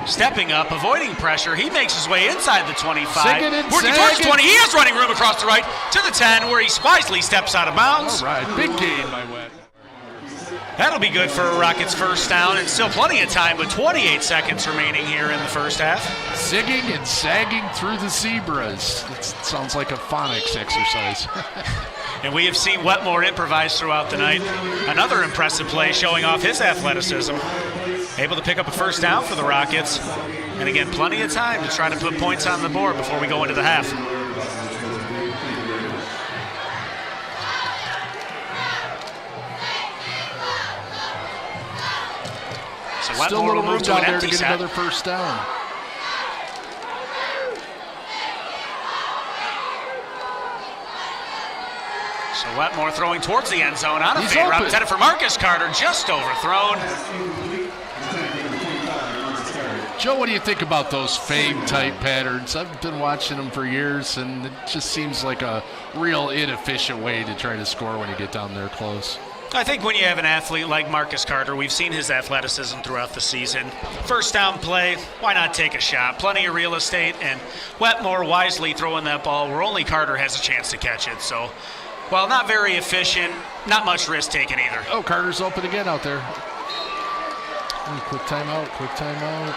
stepping up, avoiding pressure. He makes his way inside the 25. Working towards the 20. He has running room across the right to the 10, where he wisely steps out of bounds. All right, big gain by Wetmore. That'll be good for a Rockets first down, and still plenty of time with 28 seconds remaining here in the first half. Zigging and zagging through the zebras. It sounds like a phonics exercise. And we have seen Wetmore improvise throughout the night. Another impressive play showing off his athleticism. Able to pick up a first down for the Rockets. And again, plenty of time to try to put points on the board before we go into the half. So Still a Wetmore little will move room to down an there empty to get set. another first down. So Wetmore throwing towards the end zone on a He's fade route open. intended for Marcus Carter, just overthrown. Joe, what do you think about those fade-type patterns? I've been watching them for years, and it just seems like a real inefficient way to try to score when you get down there close. I think when you have an athlete like Marcus Carter, we've seen his athleticism throughout the season. First down play, why not take a shot? Plenty of real estate, and Wetmore wisely throwing that ball where only Carter has a chance to catch it. So, while not very efficient, not much risk taken either. Oh, Carter's open again out there. Quick timeout, quick timeout.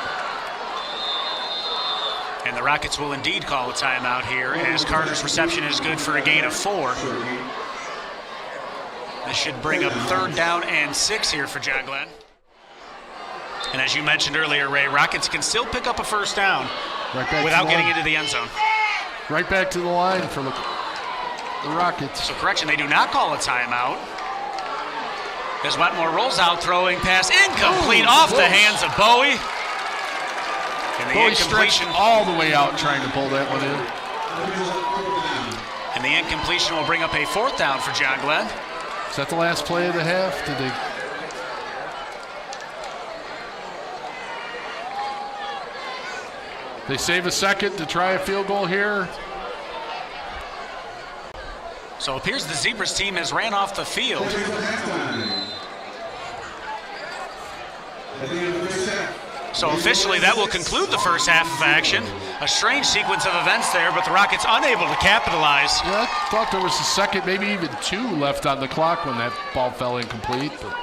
And the Rockets will indeed call a timeout here as Carter's reception is good for a gain of 4. This should bring up 3rd down and 6 here for John Glenn. And as you mentioned earlier, Ray, Rockets can still pick up a first down without getting into the end zone. Right back to the line for the Rockets. So correction, they do not call a timeout. As Wetmore rolls out, throwing pass incomplete off the hands of Bowie. And the Bowie incompletion stretched all the way out trying to pull that one in. And the incompletion will bring up a 4th down for John Glenn. Is that the last play of the half? They save a second to try a field goal here. So it appears the Zebras team has ran off the field. So officially that will conclude the first half of action. A strange sequence of events there, but the Rockets unable to capitalize. Yeah, I thought there was a second, maybe even 2 left on the clock when that ball fell incomplete. But.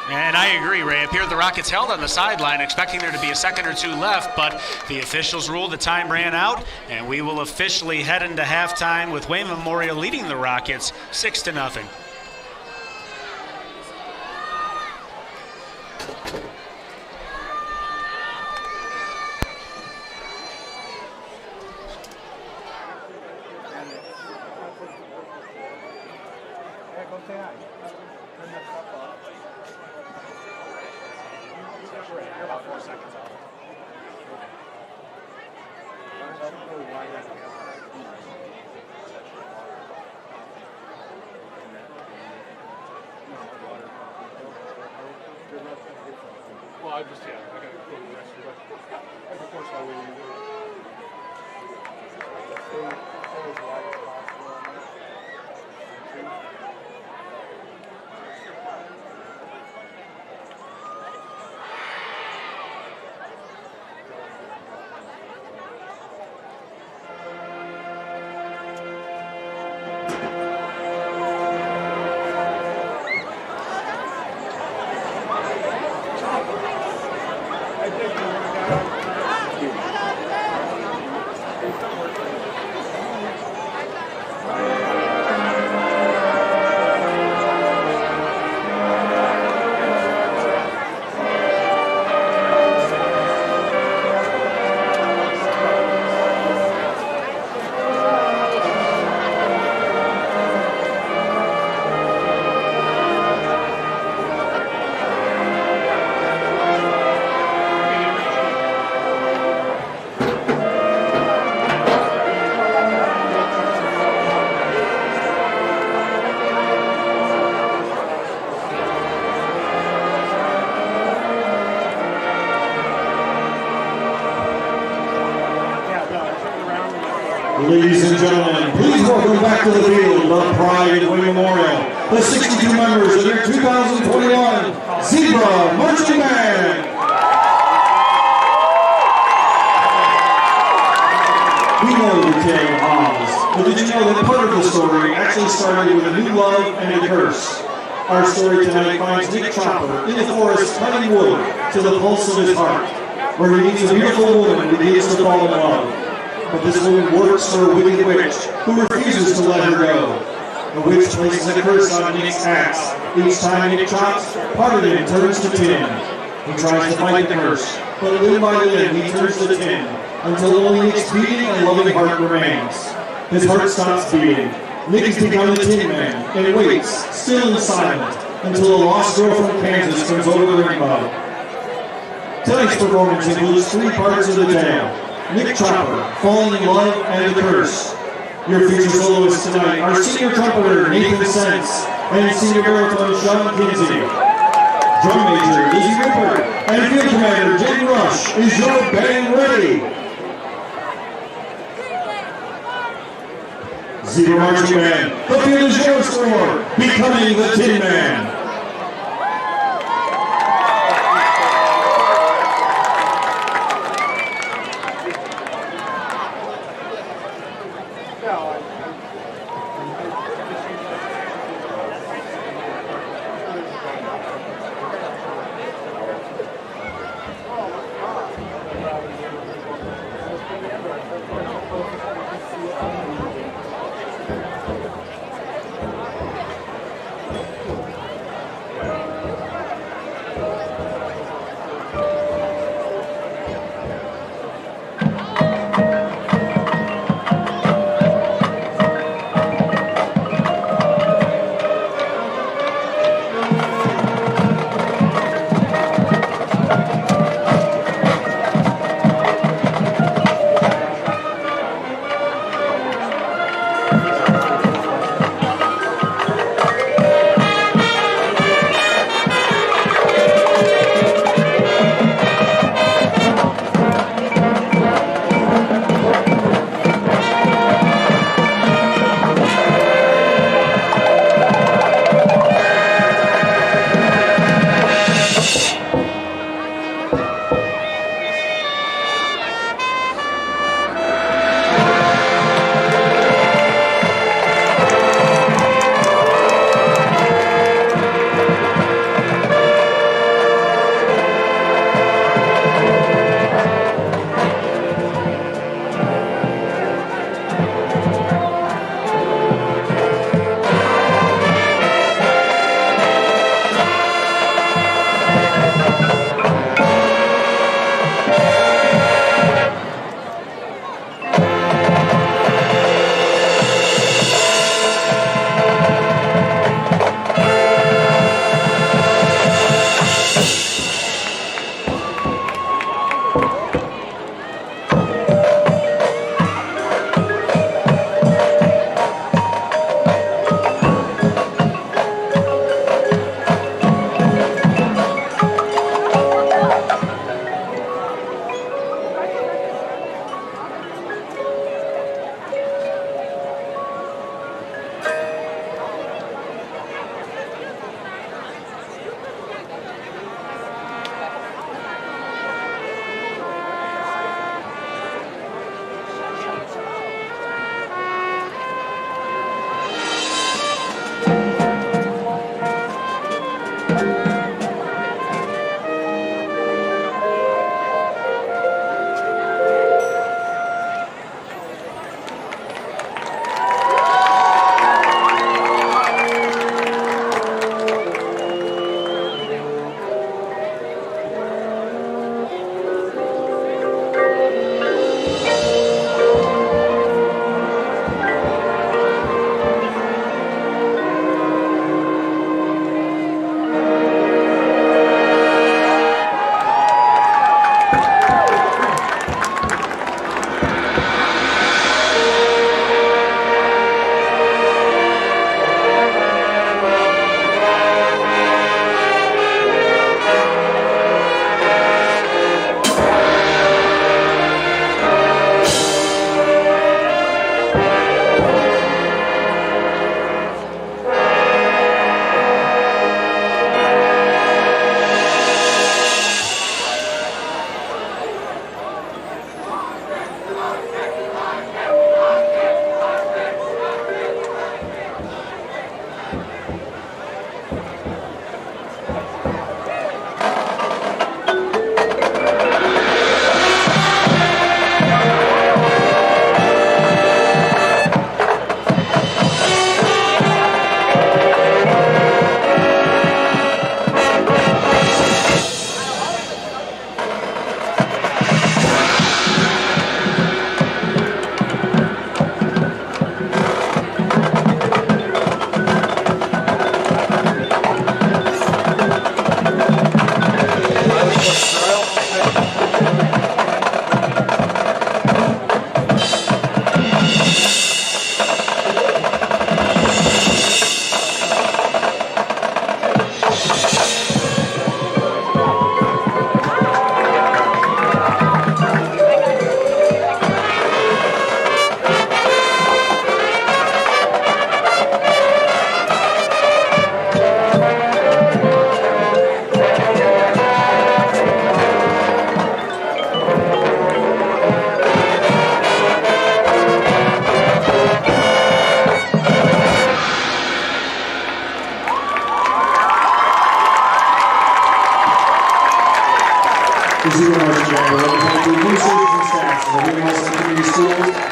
And I agree, Ray. It appeared the Rockets held on the sideline, expecting there to be a second or 2 left, but the officials ruled the time ran out, and we will officially head into halftime with Wayne Memorial leading the Rockets 6-0. Well, I just, I got to go to the restroom, but of course I will. Ladies and gentlemen, please welcome back to the field the pride of Wayne Memorial, the 62 members of their 2021 Zebra Marching Band. We know the tale of Oz, but did you know that part of the story actually started with a new love and a curse? Our story tonight finds Nick Chopper in the forest cutting wood to the pulse of his heart, where he meets a beautiful woman and begins to fall in love. But this woman works for a wicked witch who refuses to let her go. The witch places a curse on Nick's axe. Each time Nick chops, part of him turns to tin. He tries to fight the curse, but limb by limb he turns to tin, until only Nick's beating and loving heart remains. His heart stops beating. Nick has become the Tin Man and waits, still and silent, until a lost girl from Kansas comes over the rainbow. Tonight's performance includes 3 parts of the tale: Nick Chopper, falling in love, and the curse. Your featured soloists tonight are senior trumpeter Nathan Sense and senior baritone Sean Kinsey. Drum major Lizzie Ripper and field commander Jim Rush. Is your band ready? Zebra Marching Band, the field is yours for Becoming the Tin Man.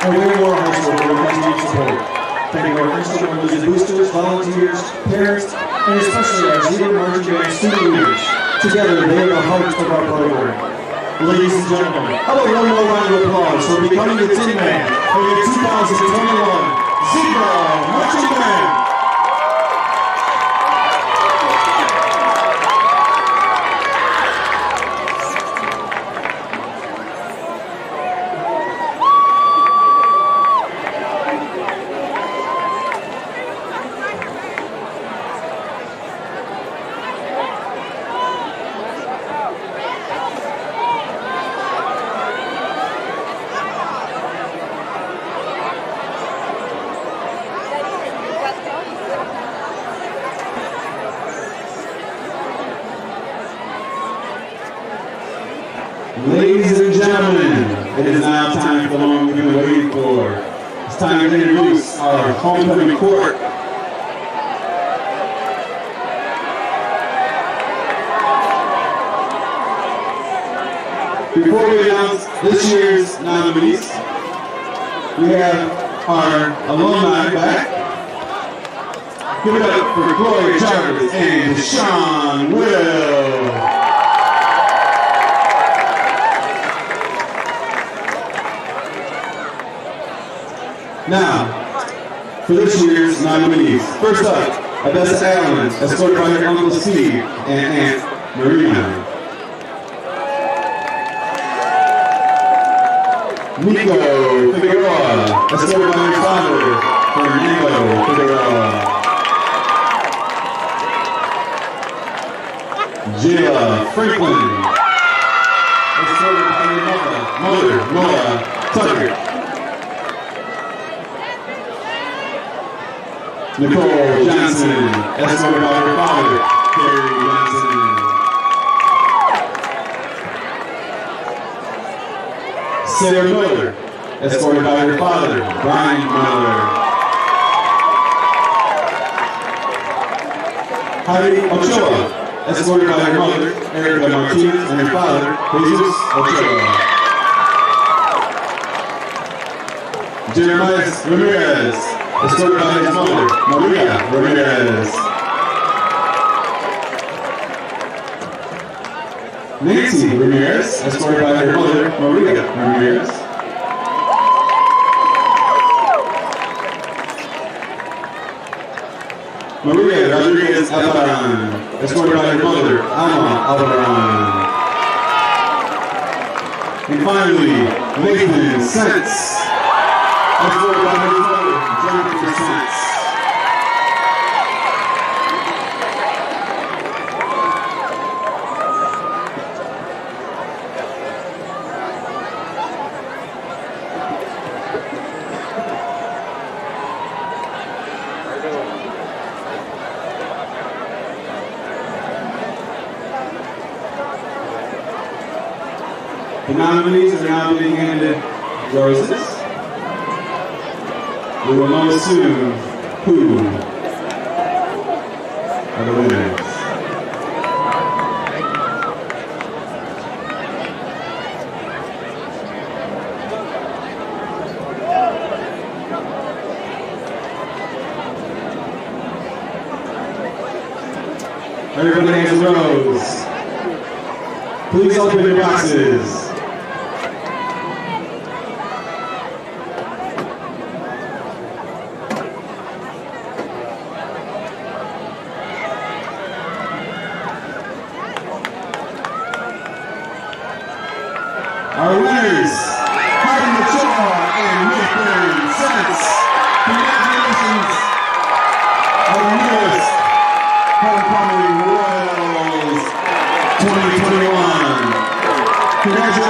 and Raymond High School for their continued support. Thanking our instrument members and boosters, volunteers, parents, and especially our Zebra Marching Band student leaders. Together, they are the heart of our program. Ladies and gentlemen, how about one more round of applause for becoming the Tin Man of the 2021 Zebra Marching Band. Ladies and gentlemen, it is now time for the long we've been waiting for. It's time to introduce our homecoming court. Before we announce this year's nominees, we have our alumni back. Give it up for Gloria Jarvis and Deshaun Will. Now, for this year's nominees. First up, Odessa Allen, escorted by her Uncle Steve and Aunt Marina. Nico Figueroa, escorted by her father, Fernando Figueroa. Jayla Franklin, escorted by her mother, Nora Tucker. Nicole Johnson, escorted by her father, Carrie Johnson. Sarah Miller, escorted by her father, Brian Miller. Heidi Ochoa, escorted by her mother, Erica Martinez, and her father, Jesus Ochoa. Jeremiah Ramirez, escorted by his mother, Maria Ramirez. Nancy Ramirez, escorted by her mother, Maria Ramirez. Maria Rodriguez Alvaran, escorted by her mother, Alma Alvaran. And finally, Nathan Sentz, escorted by his mother, Jennifer Sentz. The nominees are now being handed roses. We will know soon who are the winners. Everybody has a rose. Please open your boxes. Our winners, Howton and Nathan Sentz. Congratulations, our newest homecoming Royals 2021. Congratulations.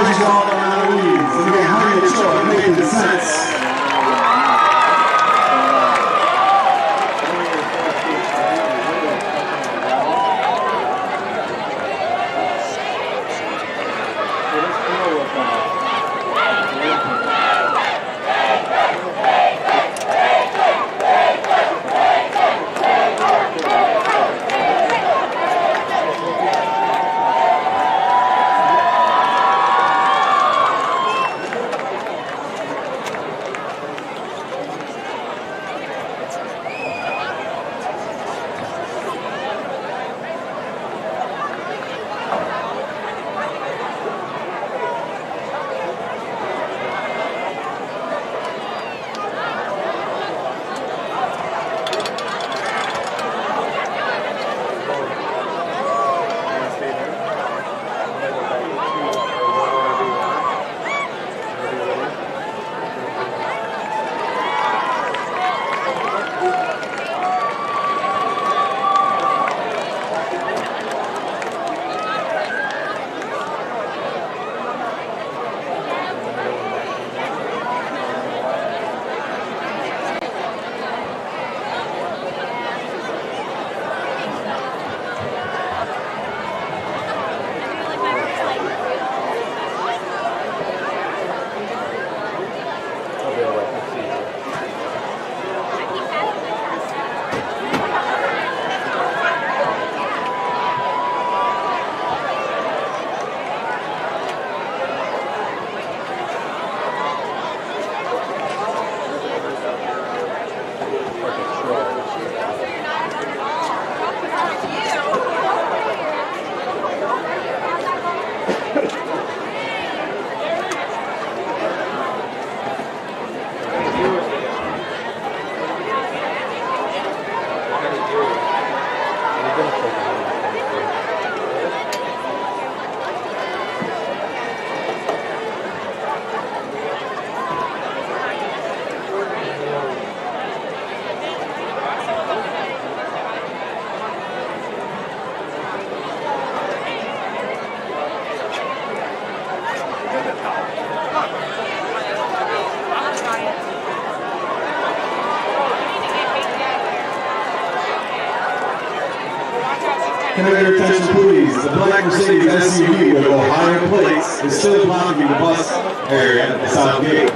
Can I get your attention, please? The black Mercedes SUV with Ohio plates is still blocking the bus area at the south gate.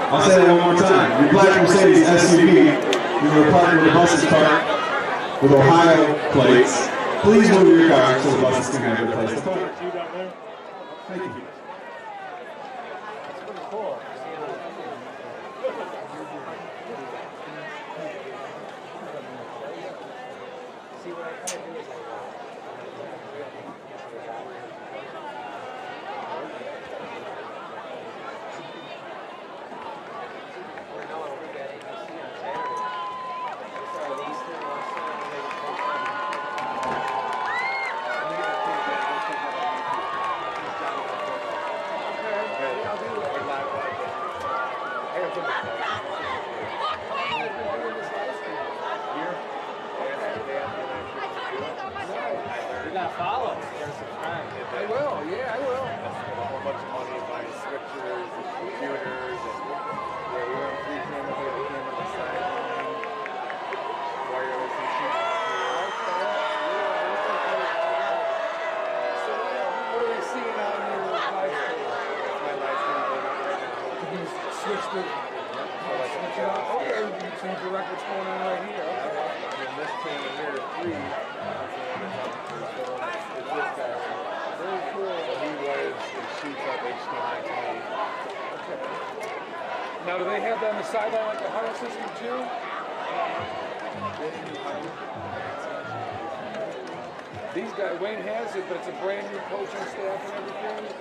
I'll say that one more time. Your black Mercedes SUV, you are parked where the buses park with Ohio plates. Please move your car so the buses can have their place to park. Thank you. Now, do they have that on the sideline like the Howton system too? These guys, Wayne has it, but it's a brand new coaching staff and everything.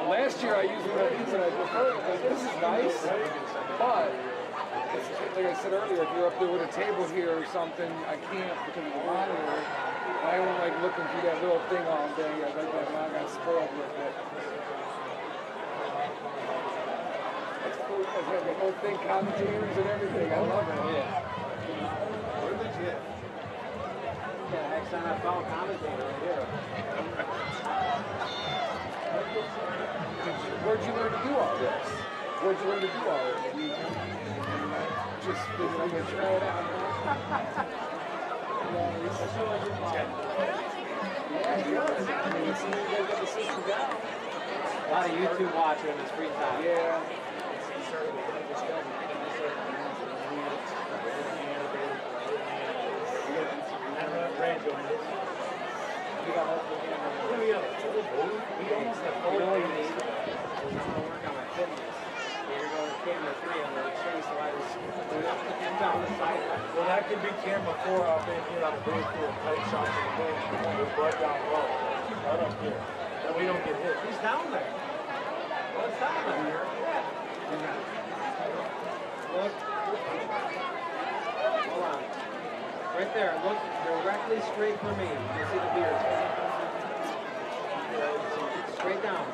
Last year I used one of these and I preferred it because this is nice, but like I said earlier, if you're up there with a table here or something, I can't because of the monitor. I don't like looking through that little thing all day. I like that I got spoiled with it. That's cool. You guys have the whole thing, commentators and everything. I love it. Yeah. We're legit. Yeah, ex-NFL commentator right here. Where'd you learn to do all this? Where'd you learn to do all this? Just figured I'm going to try it out. A lot of YouTube watching in his free time. Yeah. Well, that could be camera 4 up in here on the very cool tight shot of the game. We're right down low. Right up here. And we don't get hit. He's down there. Well, it's down there. Yeah. Look. Hold on. Right there. Look directly straight for me. You see the beard. Straight down.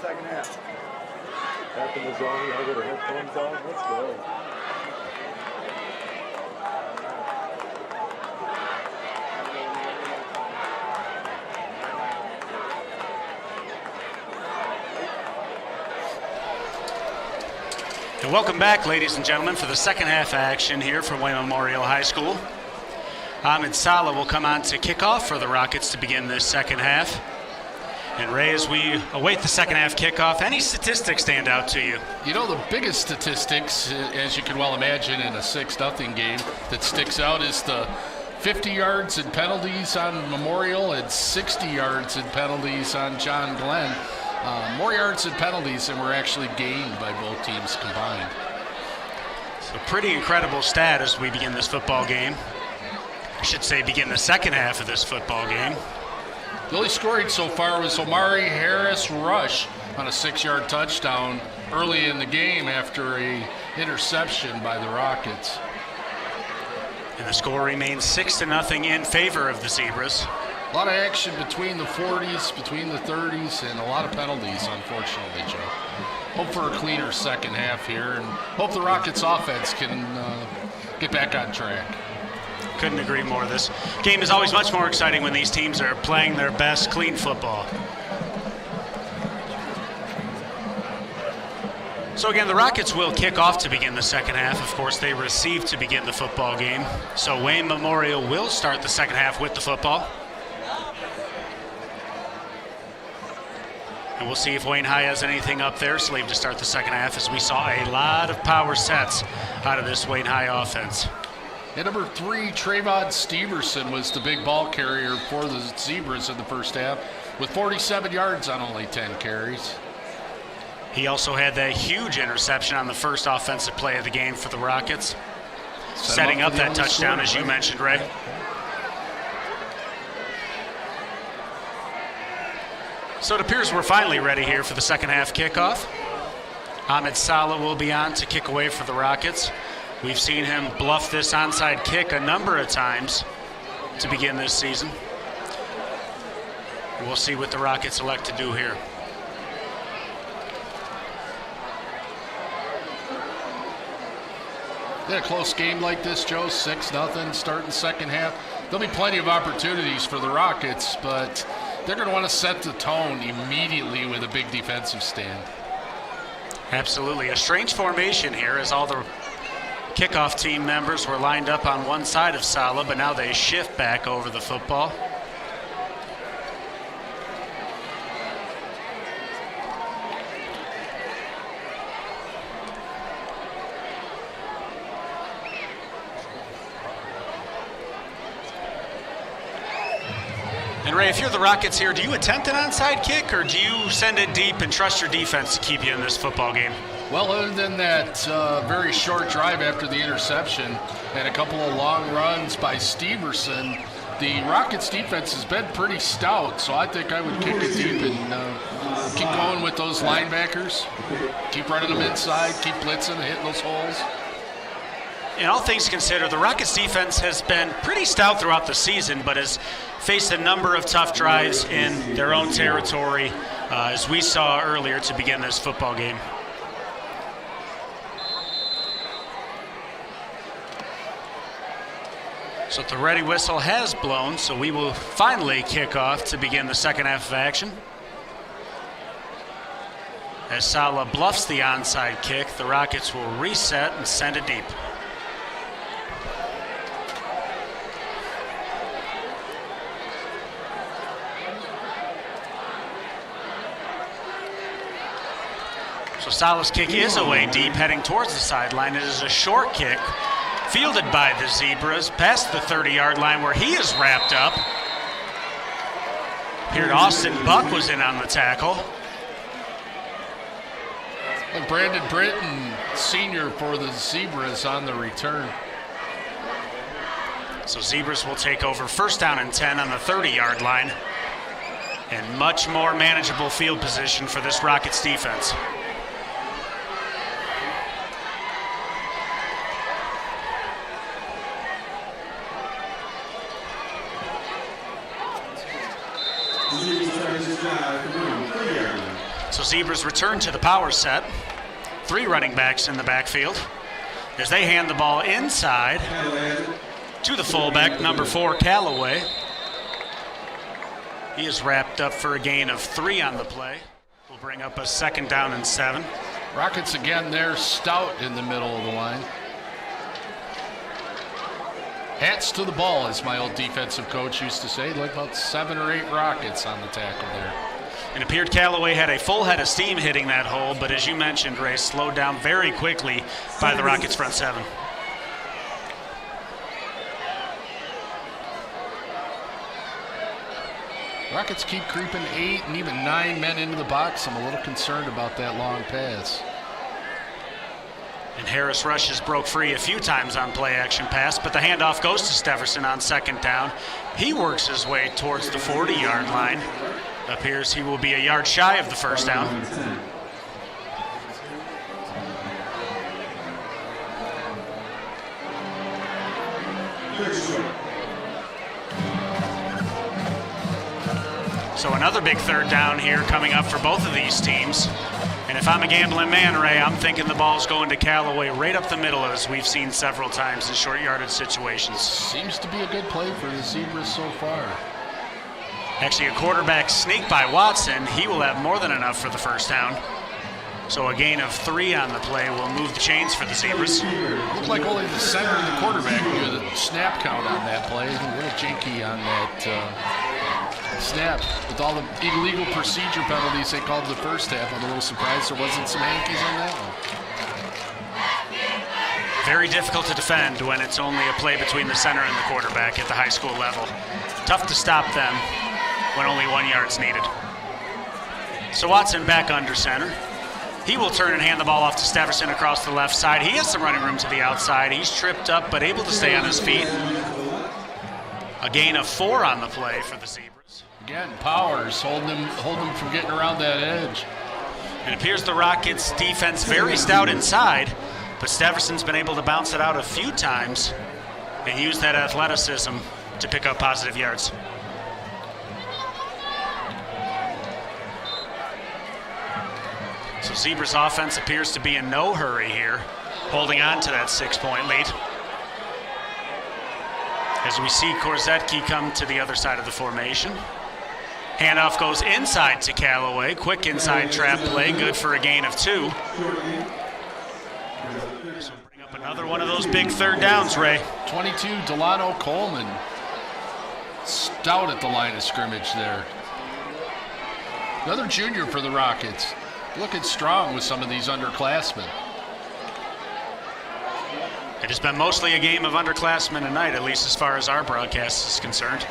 Second half. Back in the zone, y'all got our headphones on. Let's go. And welcome back, ladies and gentlemen, for the second half action here from Wayne Memorial High School. Ahmed Saleh will come on to kick off for the Rockets to begin this second half. And Ray, as we await the second half kickoff, any statistics stand out to you? You know, the biggest statistics, as you can well imagine in a 6-0 game, that sticks out is the 50 yards and penalties on Memorial and 60 yards and penalties on John Glenn. More yards and penalties than were actually gained by both teams combined. So pretty incredible stat as we begin this football game. I should say begin the second half of this football game. The only scoring so far was Omari Harris Rush on a 6-yard touchdown early in the game after a interception by the Rockets. And the score remains 6-0 in favor of the Zebras. A lot of action between the 40s, between the 30s, and a lot of penalties, unfortunately, Joe. Hope for a cleaner second half here, and hope the Rockets offense can get back on track. Couldn't agree more. This game is always much more exciting when these teams are playing their best clean football. So again, the Rockets will kick off to begin the second half. Of course, they receive to begin the football game. So Wayne Memorial will start the second half with the football. And we'll see if Wayne High has anything up their sleeve to start the second half, as we saw a lot of power sets out of this Wayne High offense. And number 3, Trayvon Steverson was the big ball carrier for the Zebras in the first half with 47 yards on only 10 carries. He also had that huge interception on the first offensive play of the game for the Rockets, setting up that touchdown, as you mentioned, Ray. So it appears we're finally ready here for the second half kickoff. Ahmed Saleh will be on to kick away for the Rockets. We've seen him bluff this onside kick a number of times to begin this season. We'll see what the Rockets elect to do here. In a close game like this, Joe, 6-0, starting second half. There'll be plenty of opportunities for the Rockets, but they're going to want to set the tone immediately with a big defensive stand. Absolutely. A strange formation here, as all the kickoff team members were lined up on one side of Saleh, but now they shift back over the football. And Ray, if you're the Rockets here, do you attempt an onside kick, or do you send it deep and trust your defense to keep you in this football game? Well, other than that very short drive after the interception and a couple of long runs by Steverson, the Rockets defense has been pretty stout, so I think I would kick it deep and keep going with those linebackers, keep running them inside, keep blitzing and hitting those holes. In all things considered, the Rockets defense has been pretty stout throughout the season, but has faced a number of tough drives in their own territory, as we saw earlier to begin this football game. So the ready whistle has blown, so we will finally kick off to begin the second half of action. As Saleh bluffs the onside kick, the Rockets will reset and send it deep. So Saleh's kick is away deep, heading towards the sideline. It is a short kick, fielded by the Zebras, past the 30-yard line where he is wrapped up. Here, Austin Buck was in on the tackle. And Brandon Britton, senior for the Zebras, on the return. So Zebras will take over first down and 10 on the 30-yard line. And much more manageable field position for this Rockets defense. So Zebras return to the power set. 3 running backs in the backfield as they hand the ball inside to the fullback, number 4, Callaway. He is wrapped up for a gain of 3 on the play. Will bring up a second down and 7. Rockets again, they're stout in the middle of the line. Hats to the ball, as my old defensive coach used to say. Like about 7 or 8 Rockets on the tackle there. It appeared Callaway had a full head of steam hitting that hole, but as you mentioned, Ray, slowed down very quickly by the Rockets' front seven. Rockets keep creeping 8 and even 9 men into the box. I'm a little concerned about that long pass. And Harris rushes broke free a few times on play action pass, but the handoff goes to Stefferson on second down. He works his way towards the 40-yard line. Appears he will be a yard shy of the first down. So another big third down here coming up for both of these teams. And if I'm a gambling man, Ray, I'm thinking the ball's going to Callaway right up the middle, as we've seen several times in short yardage situations. Seems to be a good play for the Zebras so far. Actually, a quarterback sneak by Watson. He will have more than enough for the first down. So a gain of 3 on the play will move the chains for the Zebras. Looked like only the center and the quarterback knew the snap count on that play. A little janky on that snap. With all the illegal procedure penalties they called the first half, I'm a little surprised there wasn't some hankies on that one. Very difficult to defend when it's only a play between the center and the quarterback at the high school level. Tough to stop them when only 1 yard's needed. So Watson back under center. He will turn and hand the ball off to Stefferson across the left side. He has some running room to the outside. He's tripped up but able to stay on his feet. A gain of 4 on the play for the Zebras. Again, Powers holding them from getting around that edge. It appears the Rockets defense very stout inside, but Stefferson's been able to bounce it out a few times and use that athleticism to pick up positive yards. So Zebras offense appears to be in no hurry here, holding on to that 6-point lead. As we see Korzetki come to the other side of the formation. Handoff goes inside to Callaway. Quick inside trap play, good for a gain of 2. So bring up another one of those big third downs, Ray. 22, Delano Coleman. Stout at the line of scrimmage there. Another junior for the Rockets. Looking strong with some of these underclassmen. It has been mostly a game of underclassmen tonight, at least as far as our broadcast is concerned.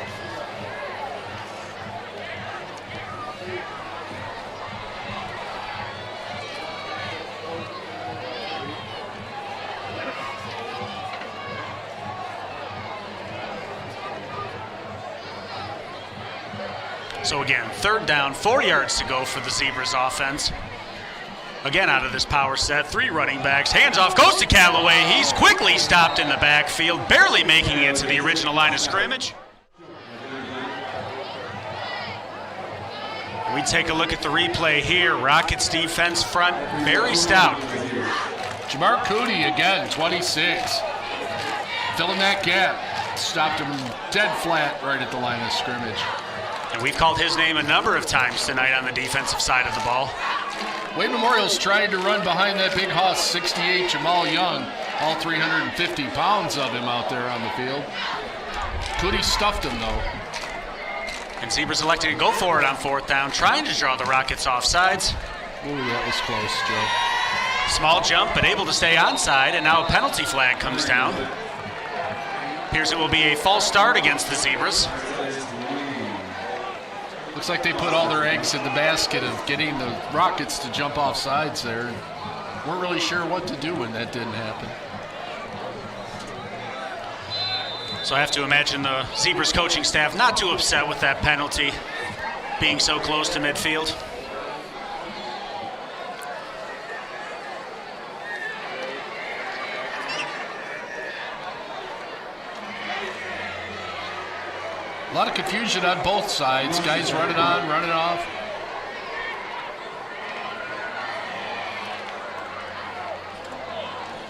So again, third down, 4 yards to go for the Zebras offense. Again, out of this power set, 3 running backs. Hands off, goes to Callaway. He's quickly stopped in the backfield, barely making it to the original line of scrimmage. We take a look at the replay here. Rockets defense front, very stout. Jamar Cootie again, 26. Filling that gap. Stopped him dead flat right at the line of scrimmage. And we've called his name a number of times tonight on the defensive side of the ball. Wade Memorial's trying to run behind that big hoss, 68 Jamal Young. All 350 pounds of him out there on the field. Cootie stuffed him, though. And Zebras elected to go for it on 4th down, trying to draw the Rockets off sides. Ooh, that was close, Joe. Small jump, but able to stay onside, and now a penalty flag comes down. Appears it will be a false start against the Zebras. Looks like they put all their eggs in the basket of getting the Rockets to jump off sides there. And weren't really sure what to do when that didn't happen. So I have to imagine the Zebras coaching staff not too upset with that penalty being so close to midfield. A lot of confusion on both sides. Guys running on, running off.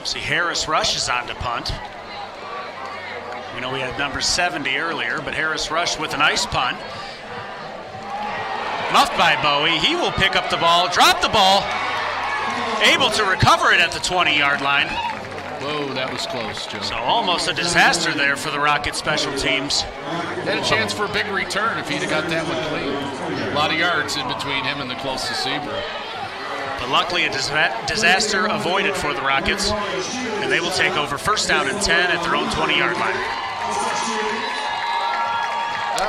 See Harris rushes on to punt. We know we had number 70 earlier, but Harris rushed with a nice punt. Muffed by Bowie. He will pick up the ball, drop the ball, able to recover it at the 20-yard line. Whoa, that was close, Joe. So almost a disaster there for the Rockets special teams. Had a chance for a big return if he'd have got that one clean. A lot of yards in between him and the closest zebra. But luckily, a disaster avoided for the Rockets, and they will take over first down and 10 at their own 20-yard line.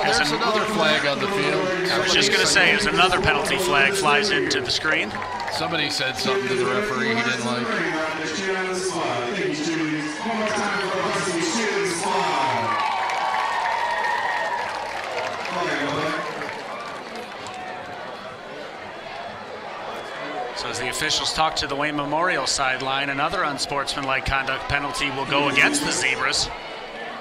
There's another flag on the field. I was just going to say, as another penalty flag flies into the screen. Somebody said something to the referee he didn't like. So as the officials talk to the Wayne Memorial sideline, another unsportsmanlike conduct penalty will go against the Zebras.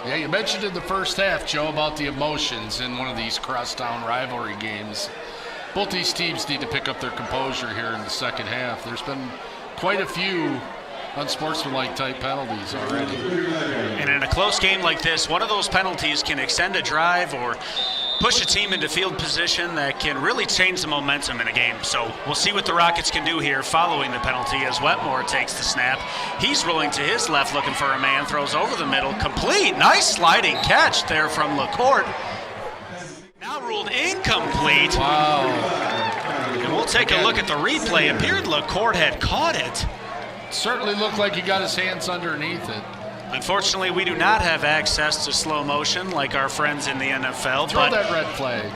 Yeah, you mentioned in the first half, Joe, about the emotions in one of these crosstown rivalry games. Both these teams need to pick up their composure here in the second half. There's been quite a few unsportsmanlike type penalties already. And in a close game like this, one of those penalties can extend a drive or push a team into field position that can really change the momentum in a game. So we'll see what the Rockets can do here following the penalty as Wetmore takes the snap. He's rolling to his left looking for a man, throws over the middle, complete. Nice sliding catch there from LaCourte. Now ruled incomplete. Wow. And we'll take a look at the replay. It appeared LaCourte had caught it. Certainly looked like he got his hands underneath it. Unfortunately, we do not have access to slow motion like our friends in the NFL. Throw that red flag.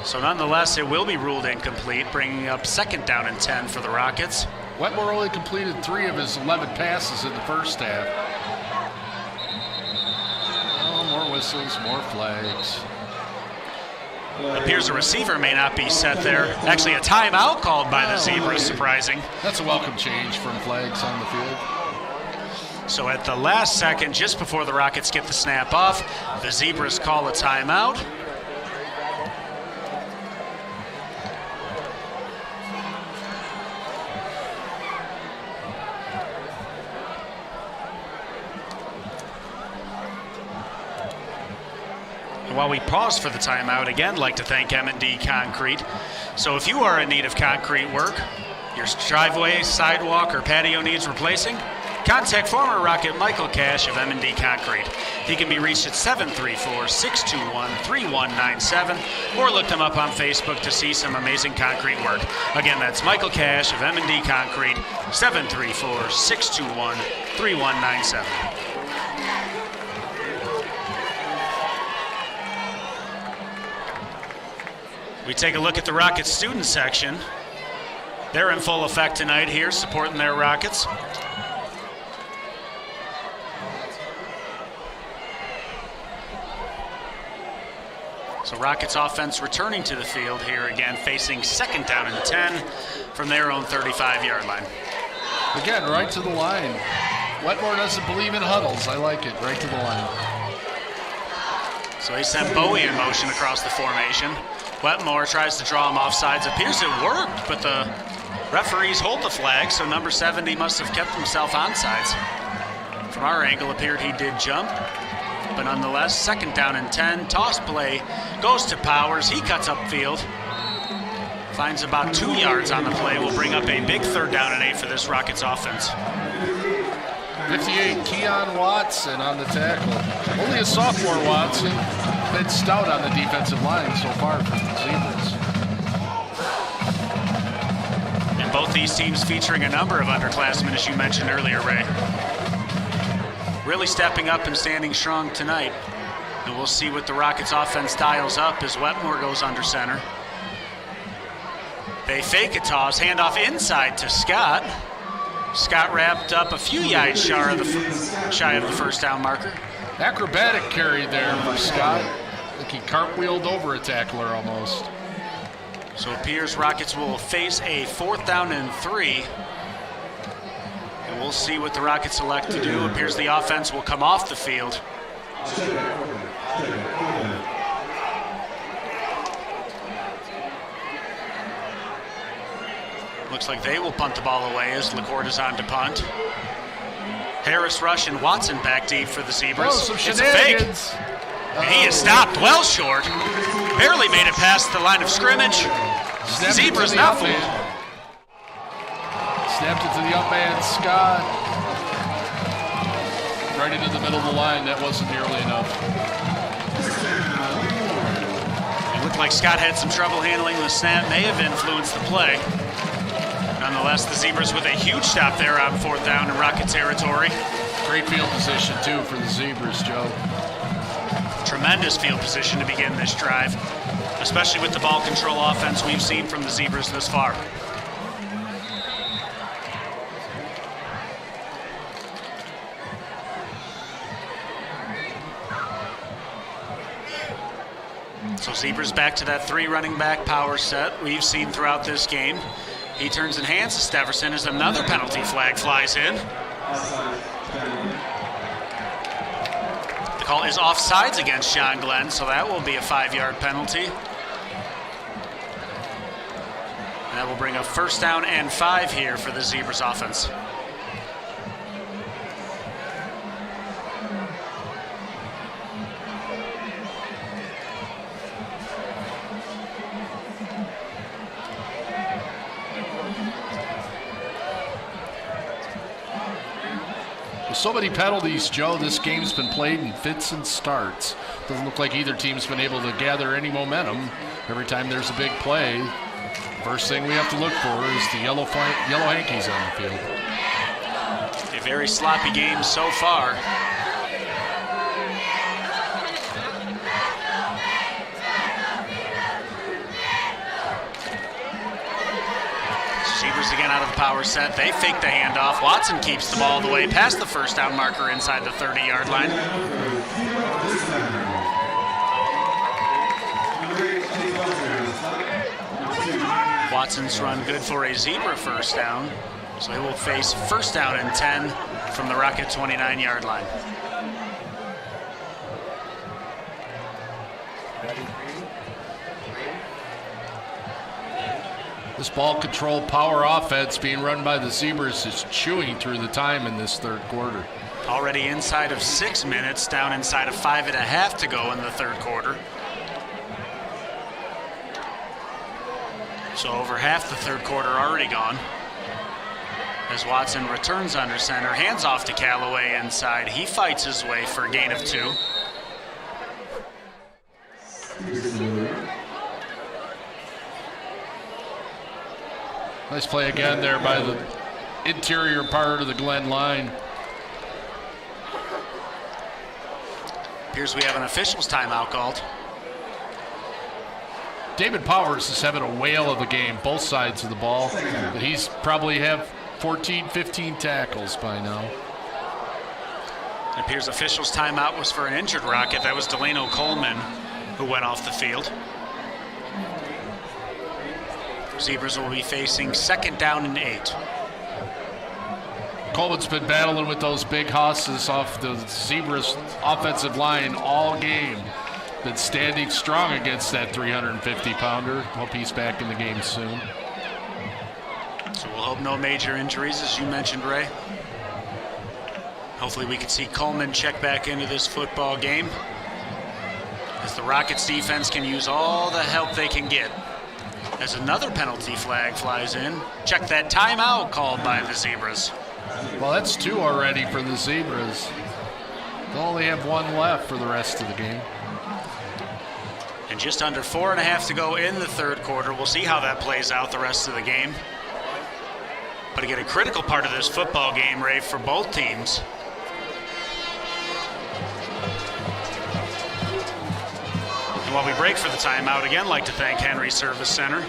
So nonetheless, it will be ruled incomplete, bringing up second down and 10 for the Rockets. Wetmore only completed 3 of his 11 passes in the first half. Oh, more whistles, more flags. Appears a receiver may not be set there. Actually, a timeout called by the Zebras, surprising. That's a welcome change from flags on the field. So at the last second, just before the Rockets get the snap off, the Zebras call a timeout. While we pause for the timeout, again, I'd like to thank M&D Concrete. So if you are in need of concrete work, your driveway, sidewalk, or patio needs replacing, contact former Rocket Michael Cash of M&D Concrete. He can be reached at 734-621-3197 or look them up on Facebook to see some amazing concrete work. Again, that's Michael Cash of M&D Concrete, 734-621-3197. We take a look at the Rockets student section. They're in full effect tonight here, supporting their Rockets. So Rockets offense returning to the field here again, facing second down and 10 from their own 35-yard line. Again, right to the line. Wetmore doesn't believe in huddles. I like it, right to the line. So he sent Bowie in motion across the formation. Wetmore tries to draw him offsides. Appears it worked, but the referees hold the flag, so number 70 must have kept himself onside. From our angle, appeared he did jump, but nonetheless, second down and 10. Toss play goes to Powers. He cuts upfield, finds about 2 yards on the play. Will bring up a big third down and 8 for this Rockets offense. 58, Keon Watson on the tackle. Only a sophomore Watson. Been stout on the defensive line so far for the Zebras. And both these teams featuring a number of underclassmen, as you mentioned earlier, Ray. Really stepping up and standing strong tonight. And we'll see what the Rockets offense dials up as Wetmore goes under center. They fake a toss, handoff inside to Scott. Scott wrapped up a few yards shy of the first down marker. Acrobatic carry there for Scott. I think he cartwheeled over a tackler almost. So it appears Rockets will face a fourth down and 3. And we'll see what the Rockets elect to do. It appears the offense will come off the field. Looks like they will punt the ball away as LaCourte is on to punt. Harris, Rush, and Watson back deep for the Zebras. Oh, it's a fake. And he is stopped well short. Barely made it past the line of scrimmage. Zebras now. Tapped it to the up man, Scott. Right into the middle of the line. That wasn't nearly enough. It looked like Scott had some trouble handling the snap. May have influenced the play. Nonetheless, the Zebras with a huge stop there on 4th down in Rocket territory. Great field position, too, for the Zebras, Joe. Tremendous field position to begin this drive, especially with the ball control offense we've seen from the Zebras this far. So Zebras back to that 3 running back power set we've seen throughout this game. He turns and hands to Steverson as another penalty flag flies in. The call is offsides against John Glenn, so that will be a 5-yard penalty. And that will bring up 1st down and 5 here for the Zebras offense. With so many penalties, Joe, this game's been played in fits and starts. Doesn't look like either team's been able to gather any momentum. Every time there's a big play, first thing we have to look for is the yellow hankies on the field. A very sloppy game so far. Zebras again out of the power set. They fake the handoff. Watson keeps the ball the way past the 1st down marker inside the 30-yard line. Watson's run good for a Zebra 1st down. So he will face 1st down and 10 from the Rocket 29-yard line. This ball control power offense being run by the Zebras is chewing through the time in this 3rd quarter. Already inside of 6 minutes, down inside of 5.5 to go in the 3rd quarter. So over half the 3rd quarter already gone. As Watson returns under center, hands off to Callaway inside. He fights his way for a gain of 2. Nice play again there by the interior part of the Glenn line. Appears we have an official's timeout called. David Powers is having a whale of a game, both sides of the ball. But he's probably have 14, 15 tackles by now. It appears official's timeout was for an injured Rocket. That was Delano Coleman who went off the field. Zebras will be facing 2nd down and 8. Coleman's been battling with those big hosses off the Zebras offensive line all game. Been standing strong against that 350-pounder. Hope he's back in the game soon. So we'll hope no major injuries, as you mentioned, Ray. Hopefully we can see Coleman check back into this football game, as the Rockets defense can use all the help they can get. As another penalty flag flies in. Check that timeout called by the Zebras. Well, that's 2 already for the Zebras. They'll only have 1 left for the rest of the game. And just under 4.5 to go in the 3rd quarter. We'll see how that plays out the rest of the game. But again, a critical part of this football game, Ray, for both teams. And while we break for the timeout, again, like to thank Henry Service Center.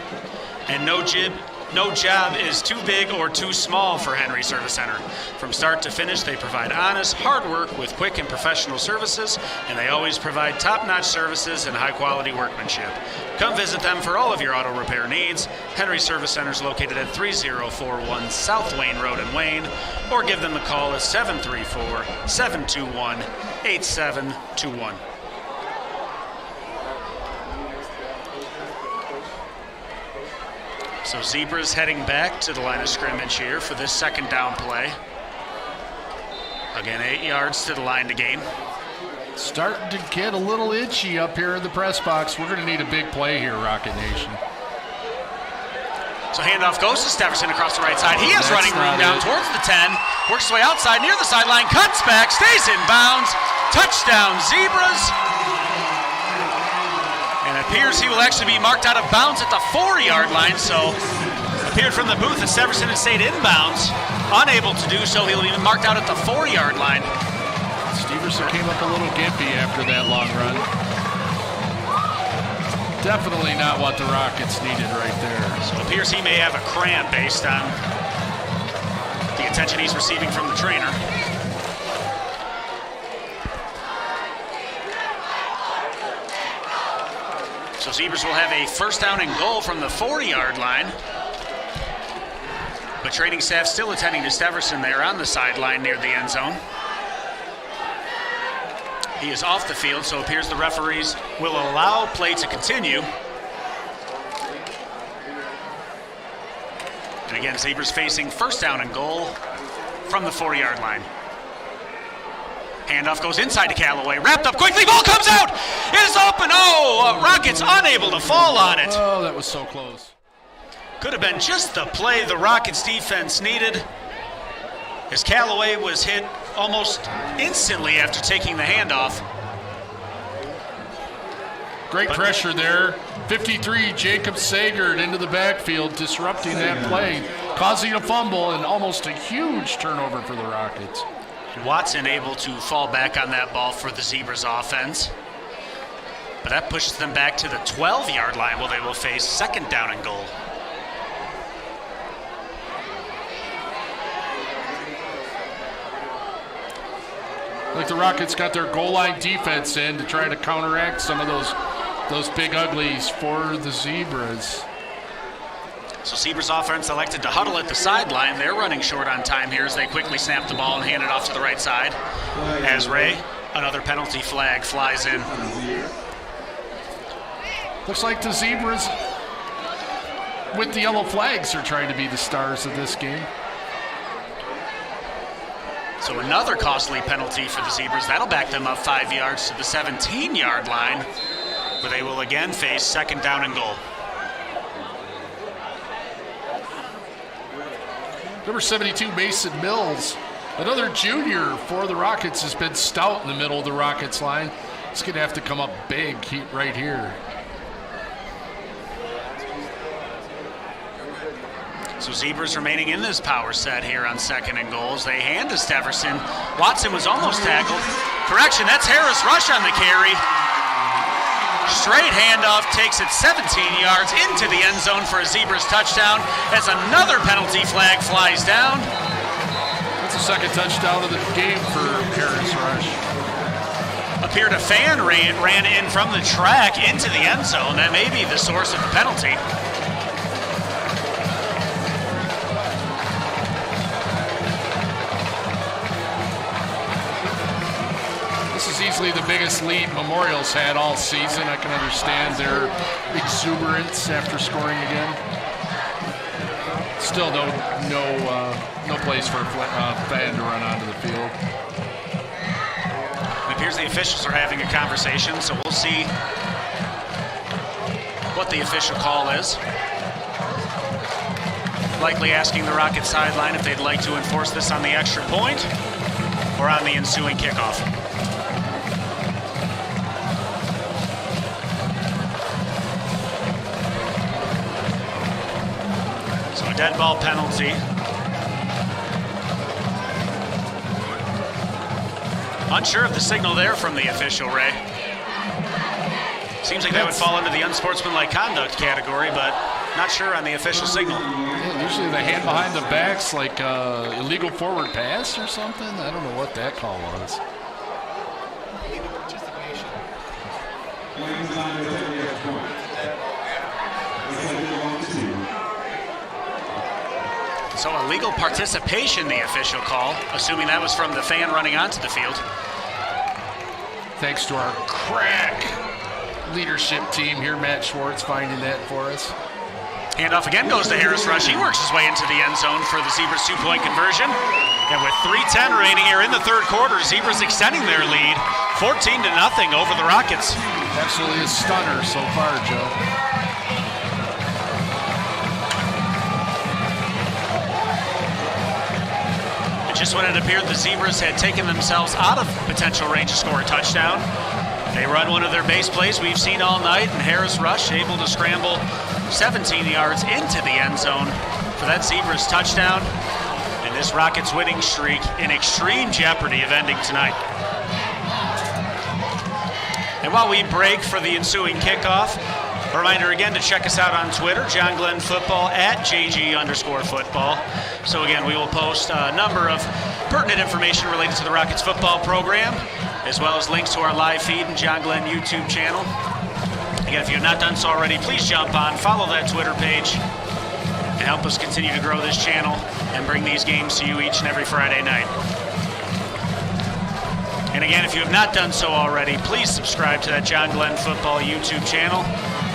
And no job is too big or too small for Henry Service Center. From start to finish, they provide honest, hard work with quick and professional services, and they always provide top-notch services and high-quality workmanship. Come visit them for all of your auto repair needs. Henry Service Center is located at 3041 South Wayne Road in Wayne, or give them a call at 734-721-8721. So Zebras heading back to the line of scrimmage here for this 2nd down play. Again, 8 yards to the line to gain. Starting to get a little itchy up here in the press box. We're going to need a big play here, Rocket Nation. So handoff goes to Stefferson across the right side. He has running room down towards the 10. Works his way outside near the sideline. Cuts back. Stays in bounds. Touchdown, Zebras. And it appears he will actually be marked out of bounds at the 4-yard line. So appeared from the booth that Stefferson had stayed inbounds. Unable to do so. He'll be marked out at the 4-yard line. Steverson came up a little gimpy after that long run. Definitely not what the Rockets needed right there. So it appears he may have a cramp based on the attention he's receiving from the trainer. So Zebras will have a first down and goal from the 4-yard line. But training staff still attending to Stefferson there on the sideline near the end zone. He is off the field, so it appears the referees will allow play to continue. And again, Zebras facing first down and goal from the 4-yard line. Handoff goes inside to Callaway. Wrapped up quickly. Ball comes out. It is open. Oh, Rockets unable to fall on it. Oh, that was so close. Could have been just the play the Rockets defense needed, as Callaway was hit almost instantly after taking the handoff. Great pressure there. 53, Jacob Sagert into the backfield, disrupting that play, causing a fumble and almost a huge turnover for the Rockets. Watson able to fall back on that ball for the Zebras offense. But that pushes them back to the 12-yard line where they will face second down and goal. Like the Rockets got their goal line defense in to try to counteract some of those big uglies for the Zebras. So Zebras offense elected to huddle at the sideline. They're running short on time here as they quickly snap the ball and hand it off to the right side. As Ray, another penalty flag flies in. Looks like the Zebras with the yellow flags are trying to be the stars of this game. So another costly penalty for the Zebras. That'll back them up 5 yards to the 17-yard line, where they will again face second down and goal. Number 72, Mason Mills, another junior for the Rockets, has been stout in the middle of the Rockets line. He's going to have to come up big right here. So Zebras remaining in this power set here on second and goals. They hand to Stefferson. Watson was almost tackled. Correction, that's Harris Rush on the carry. Straight handoff takes it 17 yards into the end zone for a Zebras touchdown as another penalty flag flies down. That's the second touchdown of the game for Harris Rush. Appeared a fan ran in from the track into the end zone. That may be the source of the penalty. This is easily the biggest lead Memorial's had all season. I can understand their exuberance after scoring again. Still no place for a fan to run onto the field. It appears the officials are having a conversation, so we'll see what the official call is. Likely asking the Rockets sideline if they'd like to enforce this on the extra point or on the ensuing kickoff. So a dead ball penalty. Unsure of the signal there from the official, Ray. Seems like that would fall into the unsportsmanlike conduct category, but not sure on the official signal. Yeah, usually the hand behind the back's like illegal forward pass or something. I don't know what that call was. So illegal participation, the official call, assuming that was from the fan running onto the field. Thanks to our crack leadership team here, Matt Schwartz finding that for us. Handoff again goes to Harris Rush. He works his way into the end zone for the Zebras 2-point conversion. And with 3:10 remaining here in the third quarter, Zebras extending their lead 14-0 over the Rockets. Absolutely a stunner so far, Joe. And just when it appeared the Zebras had taken themselves out of potential range to score a touchdown, they run one of their base plays we've seen all night, and Harris Rush able to scramble 17 yards into the end zone for that Zebras touchdown. And this Rockets winning streak in extreme jeopardy of ending tonight. And while we break for the ensuing kickoff, a reminder again to check us out on Twitter, John Glenn Football, @JG_football. So again, we will post a number of pertinent information related to the Rockets football program, as well as links to our live feed and John Glenn YouTube channel. Again, if you have not done so already, please jump on, follow that Twitter page, and help us continue to grow this channel and bring these games to you each and every Friday night. And again, if you have not done so already, please subscribe to that John Glenn Football YouTube channel.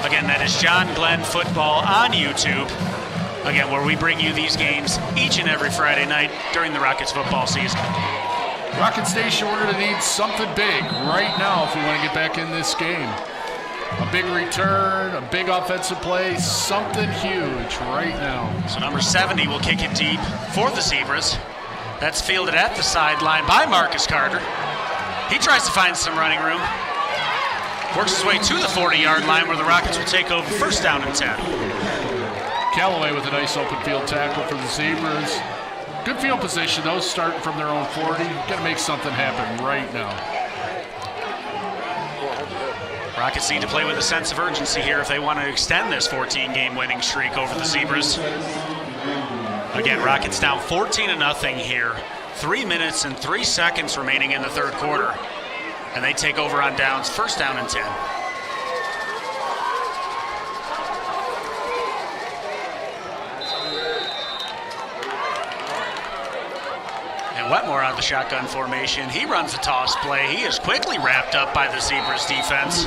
Again, that is John Glenn Football on YouTube. Again, where we bring you these games each and every Friday night during the Rockets football season. Rockets Nation, we're going to need something big right now if we want to get back in this game. A big return, a big offensive play, something huge right now. So number 70 will kick it deep for the Zebras. That's fielded at the sideline by Marcus Carter. He tries to find some running room. Works his way to the 40-yard line where the Rockets will take over first down and 10. Callaway with a nice open field tackle for the Zebras. Good field position, though, starting from their own 40. Got to make something happen right now. Rockets need to play with a sense of urgency here if they want to extend this 14-game winning streak over the Zebras. Again, Rockets down 14-0 here. 3 minutes and 3 seconds remaining in the third quarter. And they take over on downs, first down and 10. And Wetmore out of the shotgun formation. He runs a toss play. He is quickly wrapped up by the Zebras defense.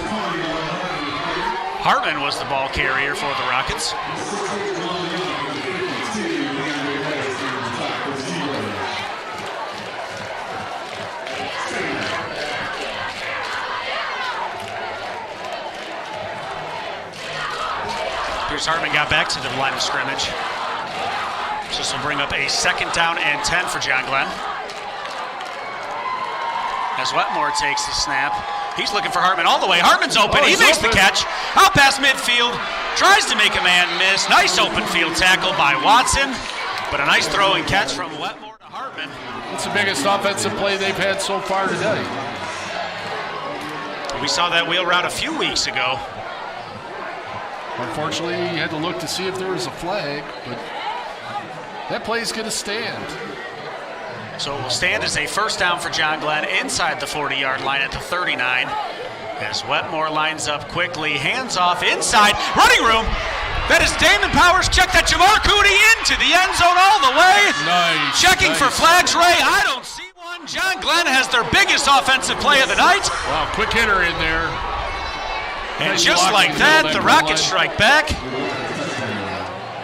Hartman was the ball carrier for the Rockets. Hartman got back to the line of scrimmage. So this will bring up a second down and 10 for John Glenn. As Wetmore takes the snap, he's looking for Hartman all the way. Hartman's open. He makes the catch. Out past midfield. Tries to make a man miss. Nice open field tackle by Watson. But a nice throw and catch from Wetmore to Hartman. It's the biggest offensive play they've had so far today. We saw that wheel route a few weeks ago. Unfortunately, you had to look to see if there was a flag, but that play is going to stand. So it will stand as a first down for John Glenn inside the 40-yard line at the 39. As Wetmore lines up quickly, hands off inside, running room. That is Damon Powers. Check that Jamar Cooney into the end zone all the way. Nice. Checking for flags, Ray. I don't see one. John Glenn has their biggest offensive play of the night. Wow, quick hitter in there. And nice just like that, the Rockets strike back.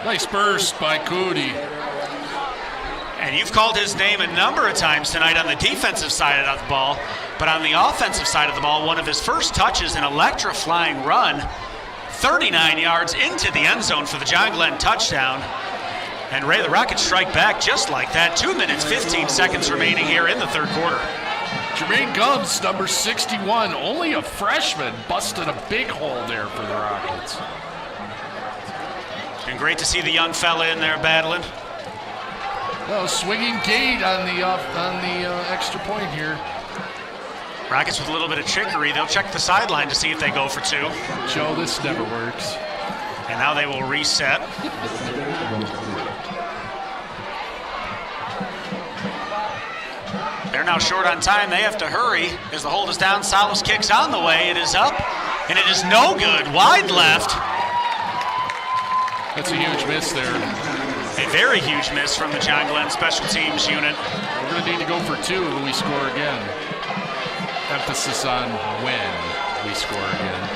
Nice burst by Cooney. And you've called his name a number of times tonight on the defensive side of the ball. But on the offensive side of the ball, one of his first touches, an electrifying run, 39 yards into the end zone for the John Glenn touchdown. And Ray, the Rockets strike back just like that. 2 minutes, 15 seconds remaining here in the third quarter. Jermaine Gubbs, number 61, only a freshman, busted a big hole there for the Rockets. It's been great to see the young fella in there battling. Well, swinging gate on the extra point here. Rockets with a little bit of trickery. They'll check the sideline to see if they go for two. Joe, this never works. And now they will reset. They're now short on time. They have to hurry as the hold is down. Salas kicks on the way. It is up, and it is no good. Wide left. That's a huge miss there. A very huge miss from the John Glenn special teams unit. We're going to need to go for two when we score again. Emphasis on when we score again.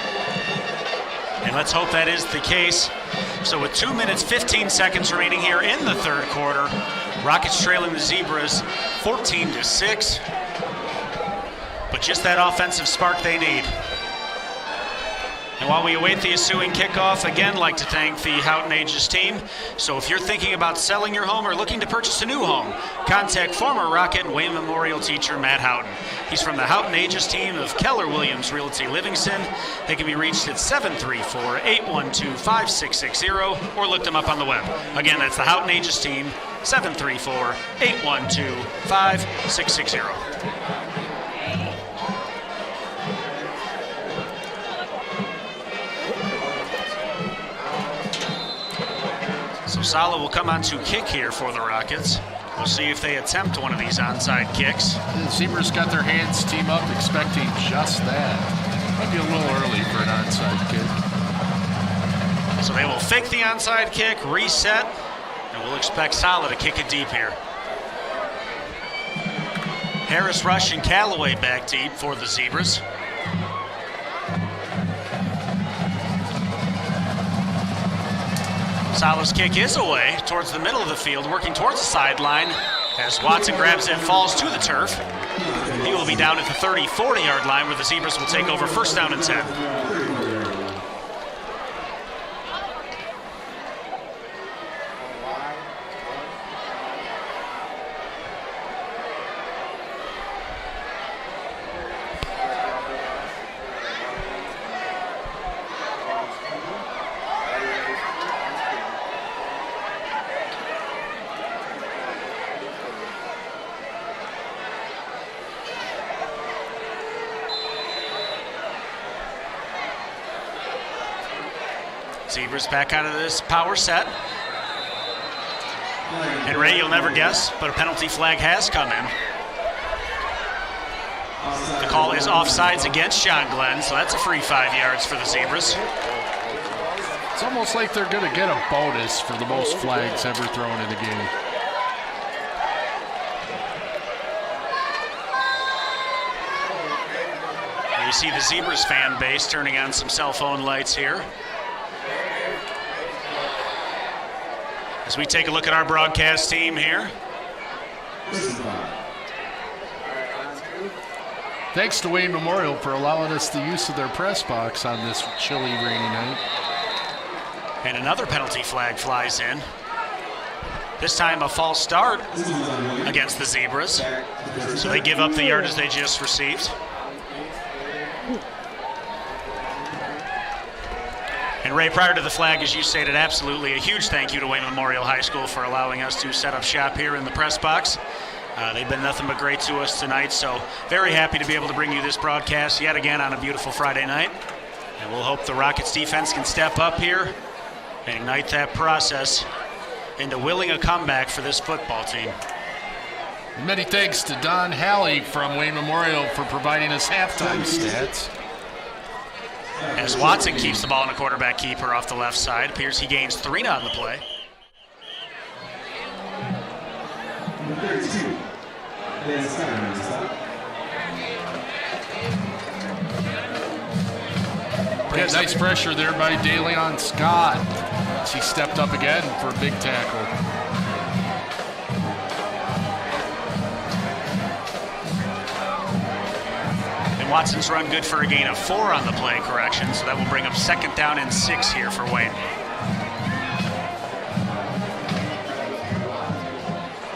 And let's hope that is the case. So with 2 minutes, 15 seconds remaining here in the third quarter, Rockets trailing the Zebras 14-6. But just that offensive spark they need. And while we await the ensuing kickoff, again, like to thank the Howton Agius team. So if you're thinking about selling your home or looking to purchase a new home, contact former Rocket and Wayne Memorial teacher Matt Howton. He's from the Howton Agius team of Keller Williams Realty Livingston. They can be reached at 734-812-5660 or look them up on the web. Again, that's the Howton Agius team, 734-812-5660. So Sala will come on to kick here for the Rockets. We'll see if they attempt one of these onside kicks. The Zebras got their hands team up, expecting just that. Might be a little early for an onside kick. So they will fake the onside kick, reset, and we'll expect Sala to kick it deep here. Harris, Rush, and Callaway back deep for the Zebras. Sala's kick is away towards the middle of the field, working towards the sideline as Watson grabs it, falls to the turf. He will be down at the 30-40 yard line where the Zebras will take over first down and 10. Zebras back out of this power set. And Ray, you'll never guess, but a penalty flag has come in. The call is offsides against John Glenn, so that's a free 5 yards for the Zebras. It's almost like they're going to get a bonus for the most flags ever thrown in the game. And you see the Zebras fan base turning on some cell phone lights here. As we take a look at our broadcast team here. Thanks to Wayne Memorial for allowing us the use of their press box on this chilly, rainy night. And another penalty flag flies in. This time a false start against the Zebras. So they give up the yardage they just received. And Ray, prior to the flag, as you stated, absolutely a huge thank you to Wayne Memorial High School for allowing us to set up shop here in the press box. They've been nothing but great to us tonight, so very happy to be able to bring you this broadcast yet again on a beautiful Friday night. And we'll hope the Rockets defense can step up here and ignite that process into willing a comeback for this football team. Many thanks to Don Halley from Wayne Memorial for providing us halftime stats. As Watson keeps the ball in a quarterback keeper off the left side. Appears he gains 3 on the play. Nice pressure there by DeLeon Scott. He stepped up again for a big tackle. Watson's run good for a gain of 4 on the play, correction, so that will bring up second down and 6 here for Wayne.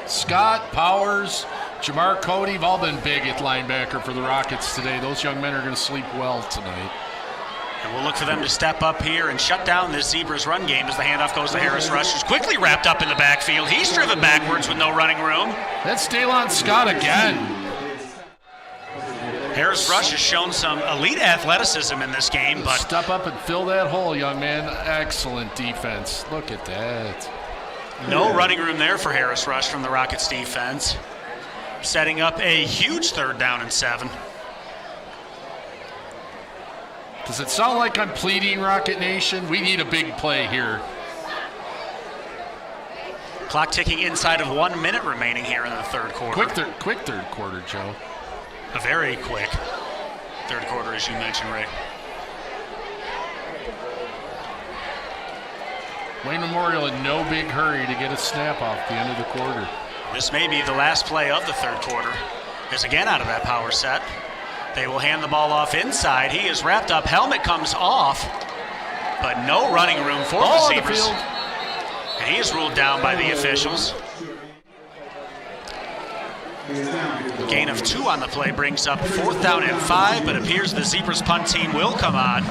Scott, Powers, Jamar Cody have all been big at linebacker for the Rockets today. Those young men are going to sleep well tonight. And we'll look for them to step up here and shut down this Zebras run game as the handoff goes to Harris Rush, who's quickly wrapped up in the backfield. He's driven backwards with no running room. That's DeLeon Scott again. Harris Rush has shown some elite athleticism in this game, but step up and fill that hole, young man. Excellent defense. Look at that. No running room there for Harris Rush from the Rockets defense. Setting up a huge third down and 7. Does it sound like I'm pleading, Rocket Nation? We need a big play here. Clock ticking inside of 1 minute remaining here in the third quarter. Quick third quarter, Joe. A very quick third quarter, as you mentioned, Ray. Wayne Memorial in no big hurry to get a snap off the end of the quarter. This may be the last play of the third quarter. As again out of that power set, They will hand the ball off inside. He is wrapped up. Helmet comes off, but no running room for the Zebras. And he is ruled down by the officials. Gain of 2 on the play brings up 4th down and 5, but appears the Zebras punt team will come on.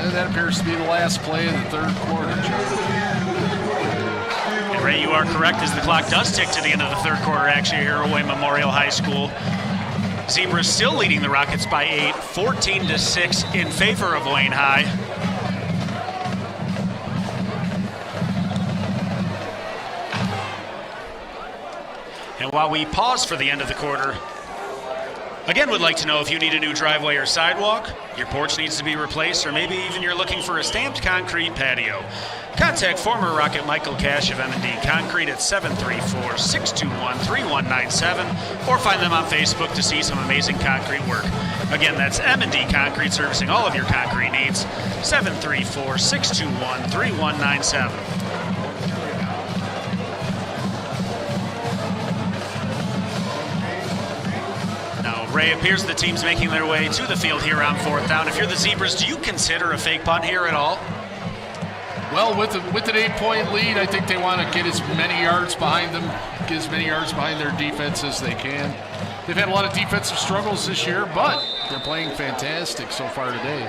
And that appears to be the last play of the 3rd quarter, Joe. And Ray, you are correct, as the clock does tick to the end of the 3rd quarter actually here at Wayne Memorial High School. Zebras still leading the Rockets by 8, 14-6 in favor of Wayne High. And while we pause for the end of the quarter, again, would like to know if you need a new driveway or sidewalk, your porch needs to be replaced, or maybe even you're looking for a stamped concrete patio. Contact former Rocket Michael Cash of M&D Concrete at 734-621-3197, or find them on Facebook to see some amazing concrete work. Again, that's M&D Concrete, servicing all of your concrete needs, 734-621-3197. Ray, appears the team's making their way to the field here on 4th down. If you're the Zebras, do you consider a fake punt here at all? Well, with an 8-point lead, I think they want to get as many yards behind them, get as many yards behind their defense as they can. They've had a lot of defensive struggles this year, but they're playing fantastic so far today.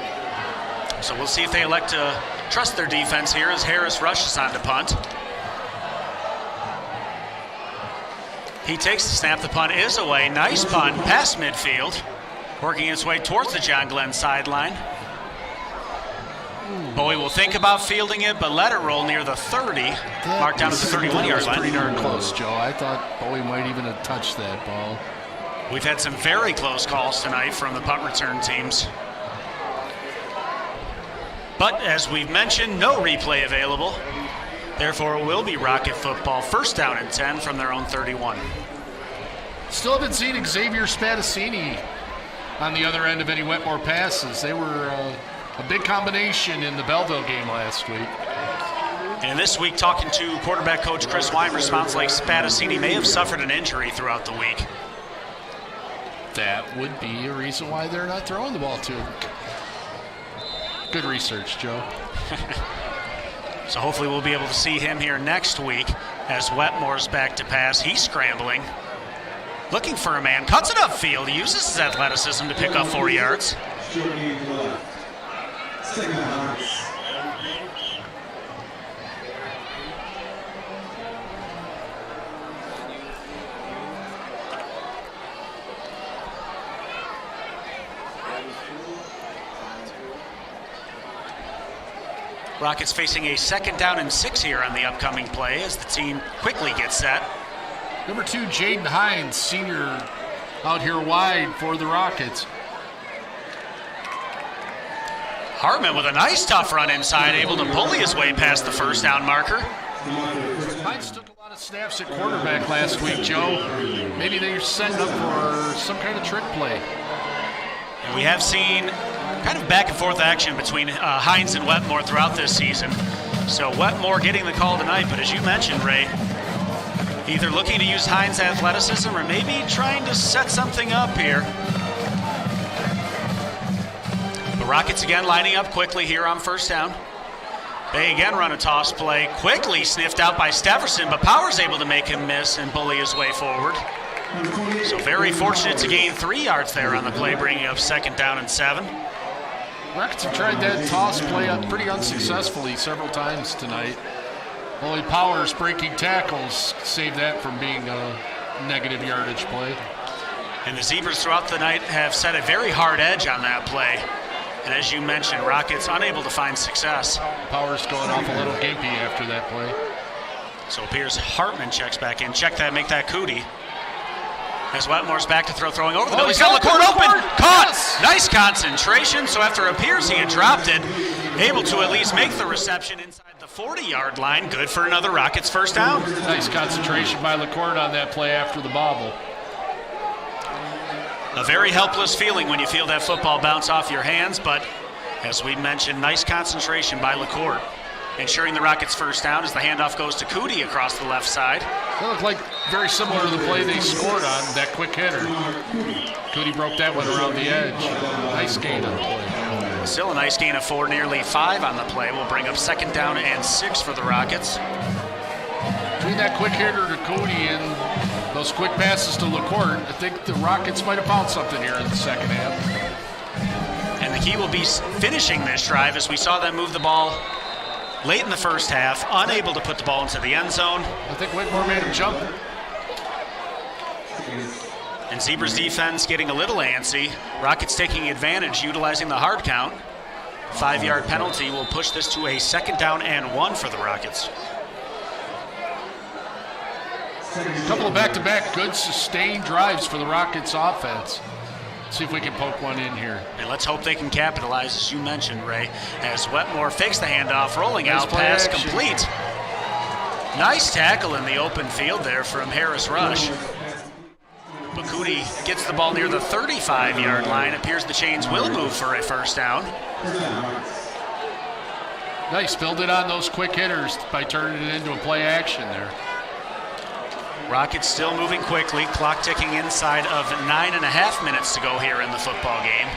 So we'll see if they elect to trust their defense here as Harris rushes on to punt. He takes the snap. The punt is away. Nice punt past midfield, working its way towards the John Glenn sideline. Bowie will think about fielding it, but let it roll near the 30, marked down at the 31-yard line. Pretty darn close, Joe. I thought Bowie might even have touched that ball. We've had some very close calls tonight from the punt return teams. But as we've mentioned, no replay available. Therefore, it will be Rocket football, 1st down and 10 from their own 31. Still haven't seen Xavier Spadaccini on the other end of any Wetmore passes. They were a big combination in the Belleville game last week. And this week, talking to quarterback coach Chris Weimer, sounds like Spadaccini may have suffered an injury throughout the week. That would be a reason why they're not throwing the ball to him. Good research, Joe. So hopefully we'll be able to see him here next week as Wetmore's back to pass. He's scrambling, looking for a man, cuts it upfield. He uses his athleticism to pick up 4 yards. Rockets facing a 2nd down and 6 here on the upcoming play as the team quickly gets set. Number 2, Jaden Hines, senior, out here wide for the Rockets. Hartman with a nice tough run inside, able to bully his way past the 1st down marker. Hines took a lot of snaps at quarterback last week, Joe. Maybe they're setting up for some kind of trick play. And we have seen kind of back and forth action between Hines and Wetmore throughout this season. So Wetmore getting the call tonight, but as you mentioned, Ray, either looking to use Hines' athleticism or maybe trying to set something up here. The Rockets again lining up quickly here on 1st down. They again run a toss play, quickly sniffed out by Stefferson, but Power's able to make him miss and bully his way forward. So very fortunate to gain 3 yards there on the play, bringing up 2nd down and 7. Rockets have tried that toss play pretty unsuccessfully several times tonight. Only Powers breaking tackles saved that from being a negative yardage play. And the Zebras throughout the night have set a very hard edge on that play. And as you mentioned, Rockets unable to find success. Powers going off a little gimpy after that play. So it appears Hartman checks back in. Check that, make that cootie. As Wetmore's back to throwing over the middle. He's got LaCourt open. Caught. Yes. Nice concentration. So after it appears he had dropped it, able to at least make the reception inside the 40-yard line. Good for another Rockets 1st down. Nice concentration by LaCourt on that play after the bobble. A very helpless feeling when you feel that football bounce off your hands, but as we mentioned, nice concentration by LaCourt. ensuring the Rockets' first down as the handoff goes to Cootie across the left side. That looked like very similar to the play they scored on, that quick hitter. Cootie broke that one around the edge. Nice gain on the play. Still a nice gain of 4, nearly 5 on the play. Will bring up 2nd down and 6 for the Rockets. Between that quick hitter to Cootie and those quick passes to LaCourte, I think the Rockets might have found something here in the second half. And the key will be finishing this drive, as we saw them move the ball late in the first half, unable to put the ball into the end zone. I think Whitmore made him jump. And Zebra's defense getting a little antsy. Rockets taking advantage, utilizing the hard count. 5-yard penalty will push this to a 2nd down and 1 for the Rockets. A couple of back-to-back good sustained drives for the Rockets offense. See if we can poke one in here. And let's hope they can capitalize, as you mentioned, Ray, as Wetmore fakes the handoff, rolling Nice out, play pass action. complete. Nice tackle in the open field there from Harris Rush. Cootie gets the ball near the 35-yard line. Appears the chains will move for a first down. Nice, build it on those quick hitters by turning it into a play action there. Rockets still moving quickly. Clock ticking inside of 9.5 minutes to go here in the football game.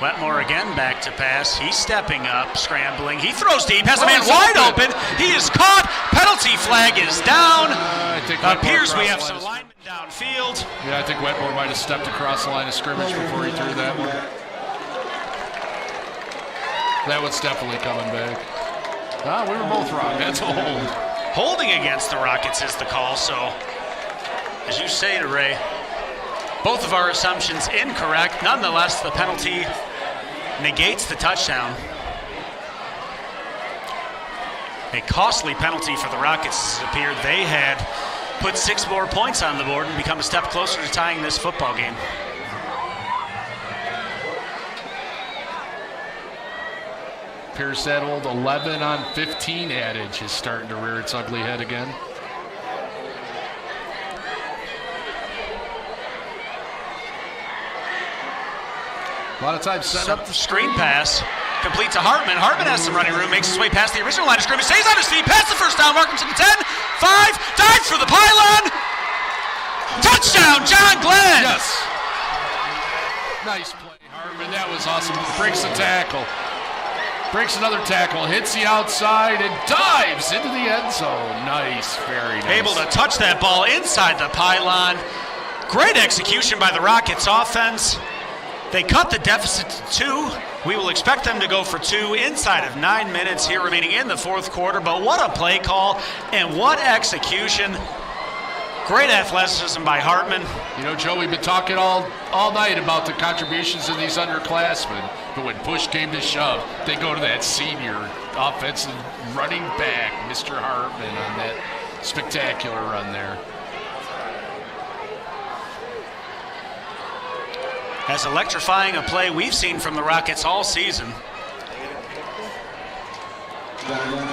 Wetmore again back to pass. He's stepping up, scrambling. He throws deep, has a man wide open. He is caught. Penalty flag is down. I think Appears we have some linemen downfield. Yeah, I think Wetmore might have stepped across the line of scrimmage before he threw that one. That one's definitely coming back. Ah, we were both wrong. That's a hold. Holding against the Rockets is the call, so as you say, Ray, both of our assumptions incorrect. Nonetheless, the penalty negates the touchdown. A costly penalty for the Rockets. It appeared they had put 6 more points on the board and become a step closer to tying this football game. Appears that old 11 on 15 adage is starting to rear its ugly head again. A lot of times set up the Screen pass, complete to Hartman. Hartman has some running room, makes his way past the original line of scrimmage, stays on his feet, past the first down, mark him to the 10, 5, dives for the pylon. Touchdown, John Glenn! Yes. Nice play, Hartman. That was awesome. Breaks the tackle. Breaks another tackle, hits the outside, and dives into the end zone. Nice, very nice. Able to touch that ball inside the pylon. Great execution by the Rockets offense. They cut the deficit to 2. We will expect them to go for 2 inside of 9 minutes here remaining in the fourth quarter. But what a play call and what execution. Great athleticism by Hartman. You know, Joe, we've been talking all night about the contributions of these underclassmen, but when push came to shove, they go to that senior offensive running back, Mr. Hartman, on that spectacular run there. As electrifying a play we've seen from the Rockets all season.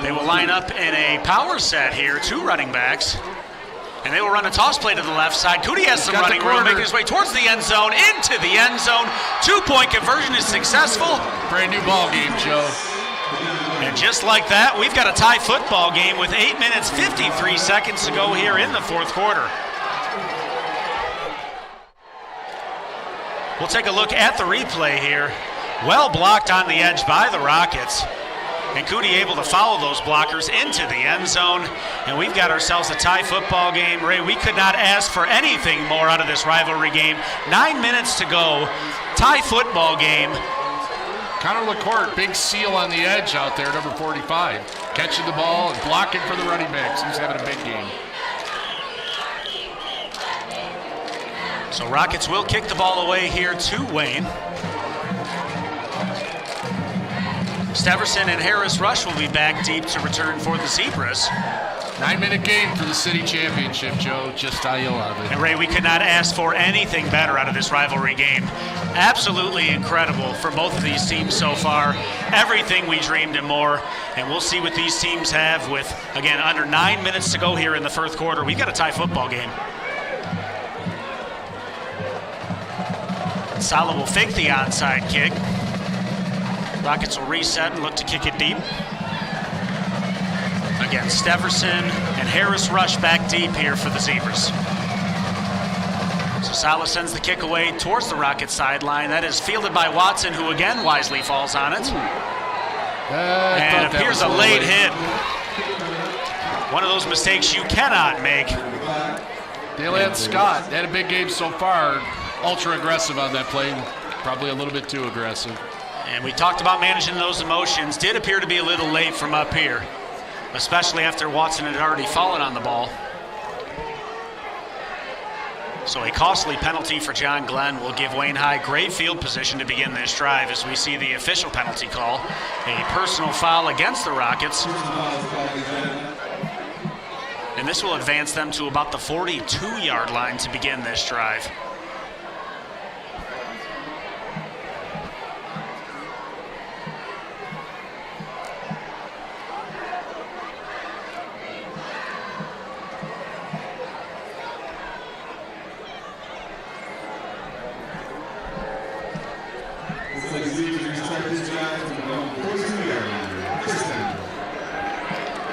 They will line up in a power set here, 2 running backs. And they will run a toss play to the left side. Cootie has some running room, making his way towards the end zone, into the end zone. 2-point conversion is successful. Brand new ball game, Joe. And just like that, we've got a tie football game with 8 minutes, 53 seconds to go here in the fourth quarter. We'll take a look at the replay here. Well blocked on the edge by the Rockets. And Cootie able to follow those blockers into the end zone. And we've got ourselves a tie football game. Ray, we could not ask for anything more out of this rivalry game. 9 minutes to go. Tie football game. Connor LaCourte, big seal on the edge out there, number 45. Catching the ball and blocking for the running backs. He's having a big game. So Rockets will kick the ball away here to Wayne. Steverson and Harris Rush will be back deep to return for the Zebras. 9-minute game for the city championship, Joe. Just how you love it. And Ray, we could not ask for anything better out of this rivalry game. Absolutely incredible for both of these teams so far. Everything we dreamed and more. And we'll see what these teams have with, again, under 9 minutes to go here in the fourth quarter. We've got a tie football game. Sala will fake the onside kick. Rockets will reset and look to kick it deep. Again, Steverson and Harris rush back deep here for the Zebras. So Salas sends the kick away towards the Rockets sideline. That is fielded by Watson, who again wisely falls on it. And appears a late hit. One of those mistakes you cannot make. Daylan Scott had a big game so far. Ultra aggressive on that play. Probably a little bit too aggressive. And we talked about managing those emotions. Did appear to be a little late from up here, especially after Watson had already fallen on the ball. So a costly penalty for John Glenn will give Wayne High great field position to begin this drive as we see the official penalty call. A personal foul against the Rockets. And this will advance them to about the 42-yard line to begin this drive.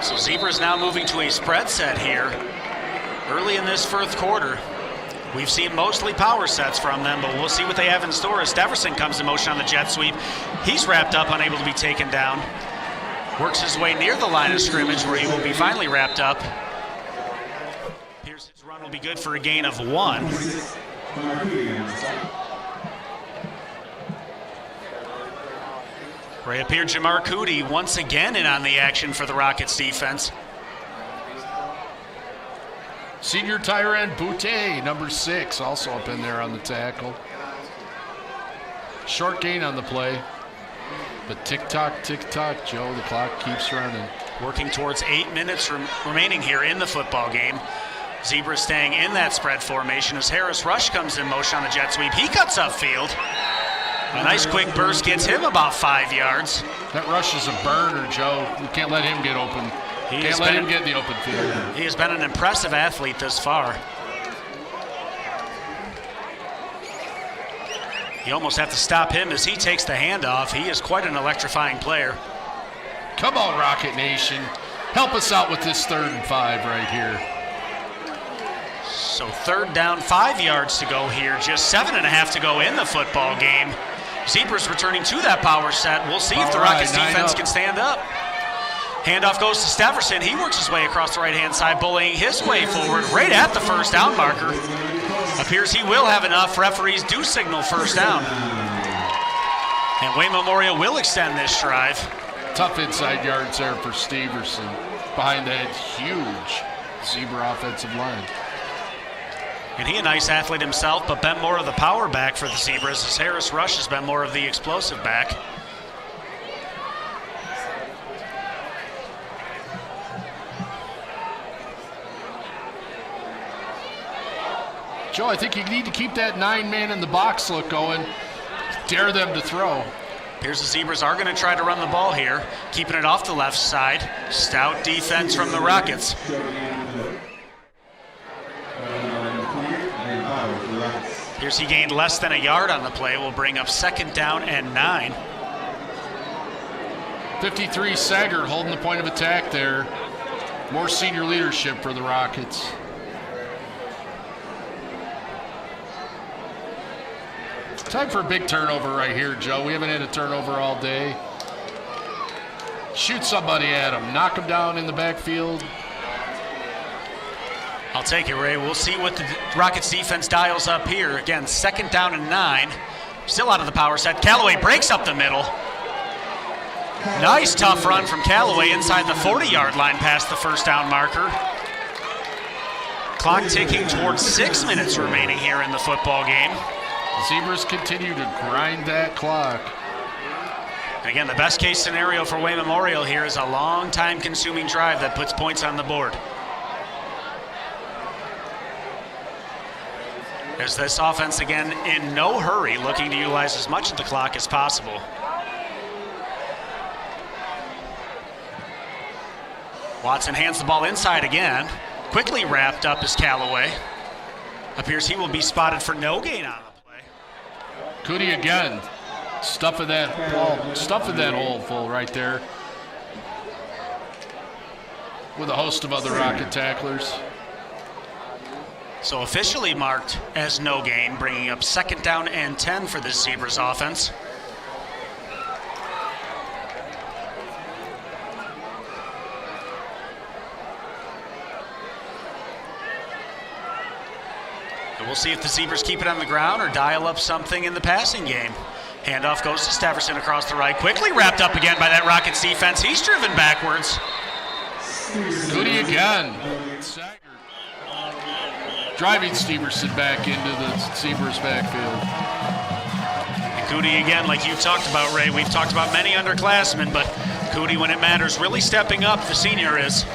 So Zebras now moving to a spread set here. Early in this fourth quarter, we've seen mostly power sets from them, but we'll see what they have in store as Steverson comes in motion on the jet sweep. He's wrapped up, unable to be taken down. Works his way near the line of scrimmage where he will be finally wrapped up. Here's his run will be good for a gain of 1. Reappeared Jamar Cootie once again in on the action for the Rockets defense. Senior tight end Boutte, number 6, also up in there on the tackle. Short gain on the play. But tick-tock, Joe, the clock keeps running. Working towards 8 minutes remaining here in the football game. Zebras staying in that spread formation as Harris Rush comes in motion on the jet sweep. He cuts upfield. A nice quick burst gets him about 5 yards. That Rush is a burner, Joe. You can't let him get open. Can't let him get in the open field. He has been an impressive athlete this far. You almost have to stop him as he takes the handoff. He is quite an electrifying player. Come on, Rocket Nation. Help us out with this 3rd and 5 right here. So 3rd down, 5 yards to go here. Just 7.5 to go in the football game. Zebras returning to that power set. We'll see if the Rockets defense can stand up. Handoff goes to Steverson. He works his way across the right-hand side, bullying his way forward right at the first down marker. Appears he will have enough. Referees do signal first down. And Wayne Memorial will extend this drive. Tough inside yards there for Steverson behind that huge Zebra offensive line. And he a nice athlete himself, but been more of the power back for the Zebras as Harris Rush has been more of the explosive back. Joe, I think you need to keep that 9-man in the box look going. Dare them to throw. Here's the Zebras are going to try to run the ball here, keeping it off the left side. Stout defense from the Rockets. Here's he gained less than a yard on the play. Will bring up 2nd down and 9. 53 Saggart holding the point of attack there. More senior leadership for the Rockets. Time for a big turnover right here, Joe. We haven't had a turnover all day. Shoot somebody at him. Knock him down in the backfield. I'll take it, Ray. We'll see what the Rockets defense dials up here. Again, 2nd down and 9. Still out of the power set. Callaway breaks up the middle. Nice tough run from Callaway inside the 40-yard line past the first down marker. Clock ticking towards 6 minutes remaining here in the football game. Zebras continue to grind that clock. And again, the best case scenario for Wayne Memorial here is a long time consuming drive that puts points on the board. As this offense, again, in no hurry, looking to utilize as much of the clock as possible. Watson hands the ball inside again. Quickly wrapped up is Callaway. Appears he will be spotted for no gain on the play. Cootie again. Stuffing that hole full right there. with a host of other Rocket tacklers. So officially marked as no gain, bringing up 2nd down and 10 for this Zebras offense. And we'll see if the Zebras keep it on the ground or dial up something in the passing game. Handoff goes to Staverson across the right. Quickly wrapped up again by that Rockets defense. He's driven backwards. Goody again. Driving Steverson back into the Zebras backfield. Goody again, like you talked about, Ray. We've talked about many underclassmen, but Goody, when it matters, really stepping up, the senior is.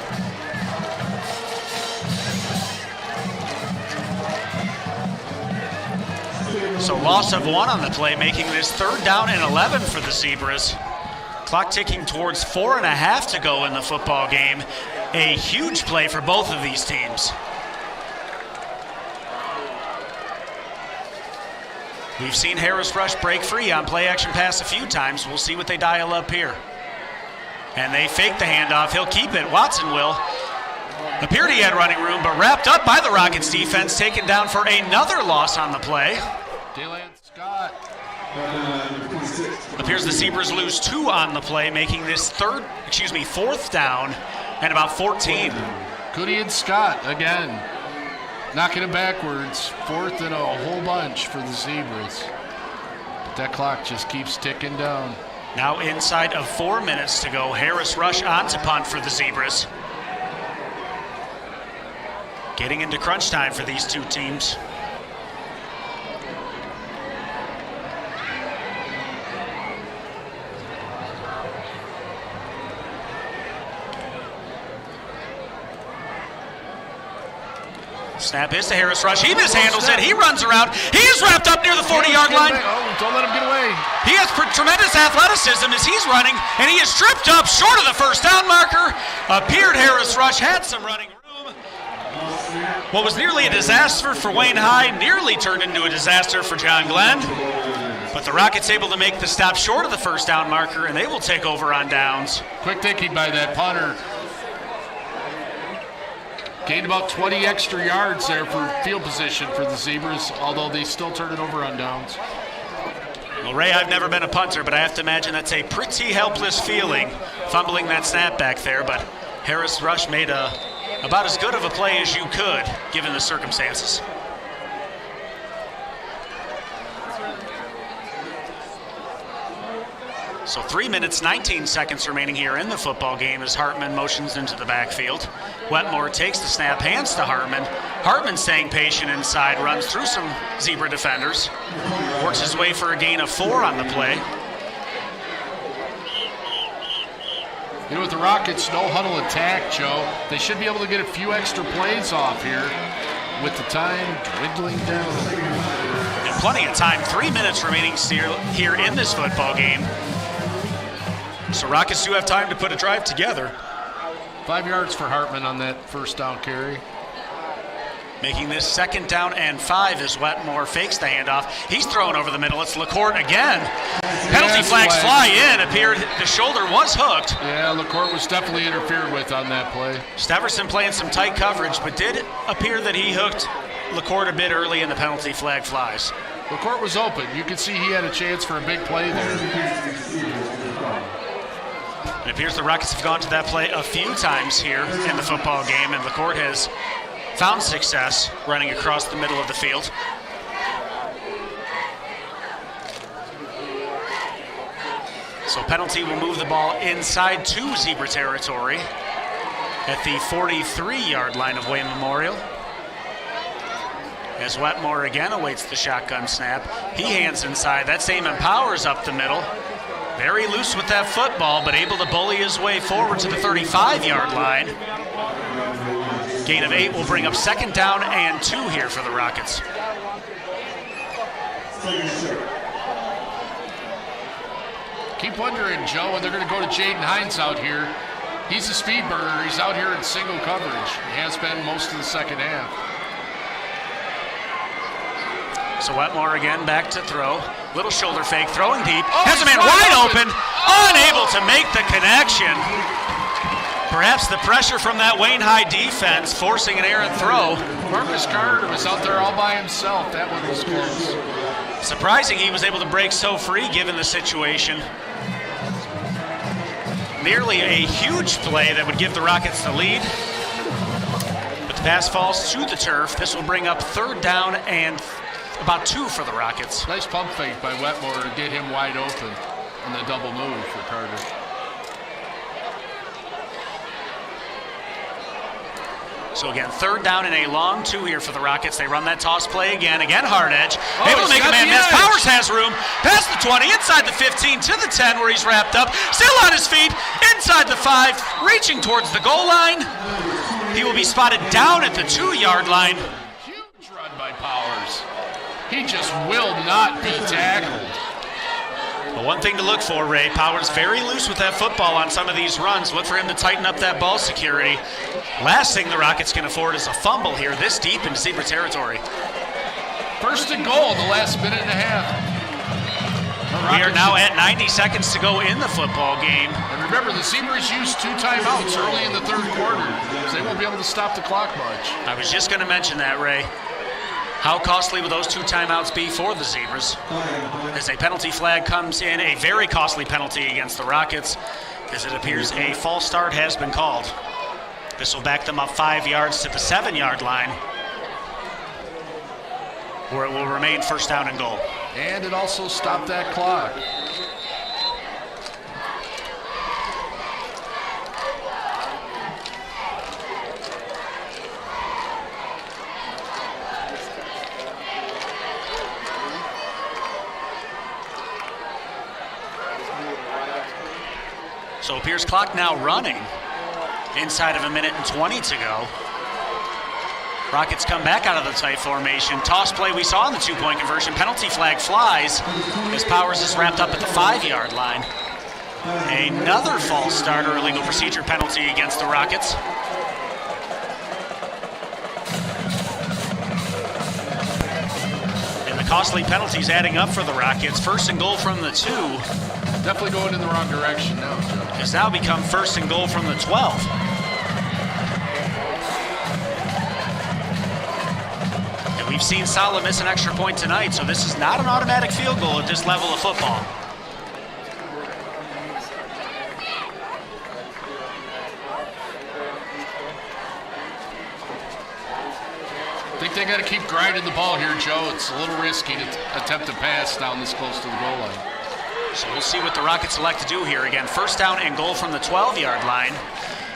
So loss of 1 on the play, making this 3rd down and 11 for the Zebras. Clock ticking towards 4.5 to go in the football game. A huge play for both of these teams. We've seen Harris Rush break free on play action pass a few times. We'll see what they dial up here. And they fake the handoff. He'll keep it. Watson will. Appeared he had running room, but wrapped up by the Rockets defense, taken down for another loss on the play. Dylan Scott. Appears the Zebras lose 2 on the play, making this 4th down and about 14. Goody and Scott again. Knocking it backwards. 4th and a whole bunch for the Zebras. But that clock just keeps ticking down. Now inside of 4 minutes to go. Harris Rush on to punt for the Zebras. Getting into crunch time for these two teams. Snap is to Harris Rush. He mishandles it. He runs around. He is wrapped up near the 40-yard line. Oh, don't let him get away. He has tremendous athleticism as he's running, and he is stripped up short of the 1st down marker. Appeared Harris Rush, had some running room. What was nearly a disaster for Wayne High nearly turned into a disaster for John Glenn. But the Rockets able to make the stop short of the 1st down marker, and they will take over on downs. Quick thinking by that punter. Gained about 20 extra yards there for field position for the Zebras, although they still turn it over on downs. Well, Ray, I've never been a punter, but I have to imagine that's a pretty helpless feeling, fumbling that snap back there. But Harris Rush made about as good of a play as you could, given the circumstances. So 3 minutes, 19 seconds remaining here in the football game as Hartman motions into the backfield. Wetmore takes the snap, hands to Hartman. Hartman staying patient inside, runs through some Zebra defenders. Works his way for a gain of 4 on the play. You know, with the Rockets' no-huddle attack, Joe, they should be able to get a few extra plays off here with the time dwindling down. And plenty of time, 3 minutes remaining here in this football game. So Rockets do have time to put a drive together. 5 yards for Hartman on that 1st down carry. Making this 2nd down and 5 as Wetmore fakes the handoff. He's thrown over the middle. It's LaCourte again. Penalty flags fly in. Appeared the shoulder was hooked. Yeah, LaCourte was definitely interfered with on that play. Staverson playing some tight coverage, but did appear that he hooked LaCourte a bit early and the penalty flag flies. LaCourte was open. You could see he had a chance for a big play there. It appears the Rockets have gone to that play a few times here in the football game, and LaCourte has found success running across the middle of the field. So penalty will move the ball inside to Zebra territory at the 43-yard line of Wayne Memorial. As Wetmore again awaits the shotgun snap. He hands inside. That same empowers up the middle. Very loose with that football, but able to bully his way forward to the 35-yard line. Gain of 8 will bring up 2nd down and 2 here for the Rockets. Keep wondering, Joe, when they're going to go to Jaden Hines out here. He's a speed burner. He's out here in single coverage. He has been most of the 2nd half. So Wetmore again back to throw. Little shoulder fake, throwing deep. Has a man wide open, unable to make the connection. Perhaps the pressure from that Wayne High defense forcing an errant throw. Marcus Carter was out there all by himself. That one was close. Surprising he was able to break so free given the situation. Nearly a huge play that would give the Rockets the lead. But the pass falls to the turf. This will bring up 3rd down and about 2 for the Rockets. Nice pump fake by Wetmore to get him wide open on the double move for Carter. So again, 3rd down and a long 2 here for the Rockets. They run that toss play again hard edge. Oh, able to make a man miss. edge. Powers has room. Past the 20, inside the 15, to the 10 where he's wrapped up. Still on his feet, inside the 5, reaching towards the goal line. He will be spotted down at the 2-yard line. Huge run by Powers. He just will not be tackled. But one thing to look for, Ray, Powers very loose with that football on some of these runs. Look for him to tighten up that ball security. Last thing the Rockets can afford is a fumble here this deep into Zebra territory. 1st and goal in the last minute and a half. We are now at 90 seconds to go in the football game. And remember, the Zebras used 2 timeouts early in the 3rd quarter, so they won't be able to stop the clock much. I was just going to mention that, Ray. How costly will those 2 timeouts be for the Zebras? As a penalty flag comes in, a very costly penalty against the Rockets, as it appears a false start has been called. This will back them up 5 yards to the 7-yard line, where it will remain 1st down and goal. And it also stopped that clock. So appears clock now running inside of 1:20 to go. Rockets come back out of the tight formation. Toss play we saw in the 2-point conversion. Penalty flag flies as Powers is wrapped up at the 5-yard line. Another false start or illegal procedure penalty against the Rockets. And the costly penalties adding up for the Rockets. 1st and goal from the 2. Definitely going in the wrong direction now, Joe. Has now become 1st and goal from the 12. And we've seen Sala miss an extra point tonight, so this is not an automatic field goal at this level of football. I think they got to keep grinding the ball here, Joe. It's a little risky to attempt to pass down this close to the goal line. So we'll see what the Rockets elect to do here. Again, 1st down and goal from the 12-yard line.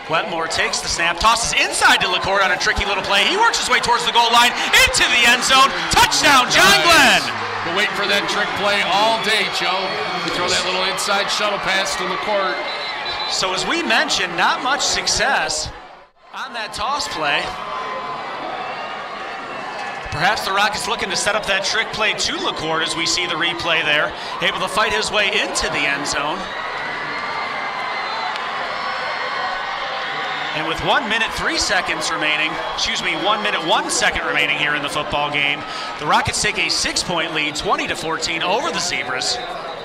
Wetmore takes the snap, tosses inside to LaCourt on a tricky little play. He works his way towards the goal line, into the end zone. Touchdown, John Glenn! Been waiting for that trick play all day, Joe. You throw that little inside shuttle pass to LaCourt. So as we mentioned, not much success on that toss play. Perhaps the Rockets looking to set up that trick play to LaCourt as we see the replay there. Able to fight his way into the end zone. And with 1 minute 3 seconds remaining, 1 minute 1 second remaining here in the football game, the Rockets take a 6-point lead, 20-14 over the Zebras.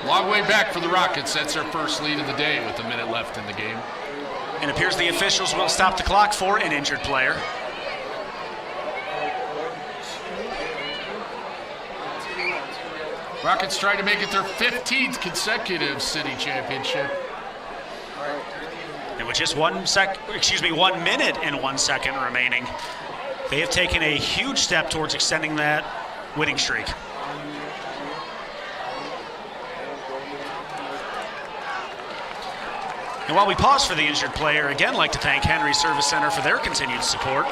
Long way back for the Rockets. That's their first lead of the day with a minute left in the game. And it appears the officials will stop the clock for an injured player. Rockets trying to make it their 15th consecutive city championship. And with just 1 minute and 1 second remaining, they have taken a huge step towards extending that winning streak. And while we pause for the injured player, again, like to thank Henry Service Center for their continued support.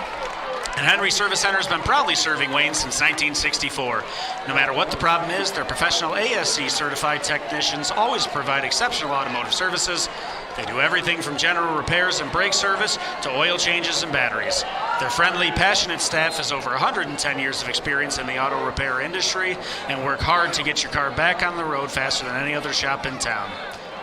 And Henry Service Center has been proudly serving Wayne since 1964. No matter what the problem is, their professional ASC certified technicians always provide exceptional automotive services. They do everything from general repairs and brake service to oil changes and batteries. Their friendly, passionate staff has over 110 years of experience in the auto repair industry and work hard to get your car back on the road faster than any other shop in town.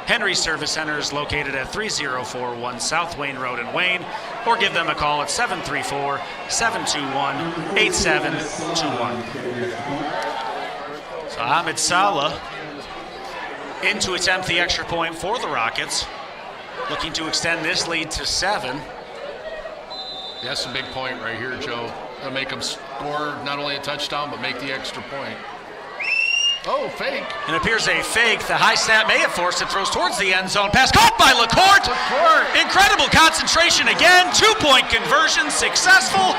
Henry Service Center is located at 3041 South Wayne Road in Wayne, or give them a call at 734-721-8721. So Ahmed Saleh in to attempt the extra point for the Rockets. looking to extend this lead to 7. That's a big point right here, Joe. That'll make them score not only a touchdown, but make the extra point. Oh, fake. It appears a fake. The high snap may have forced it. Throws towards the end zone. Pass caught by LaCourte. Incredible concentration again. 2-point conversion successful.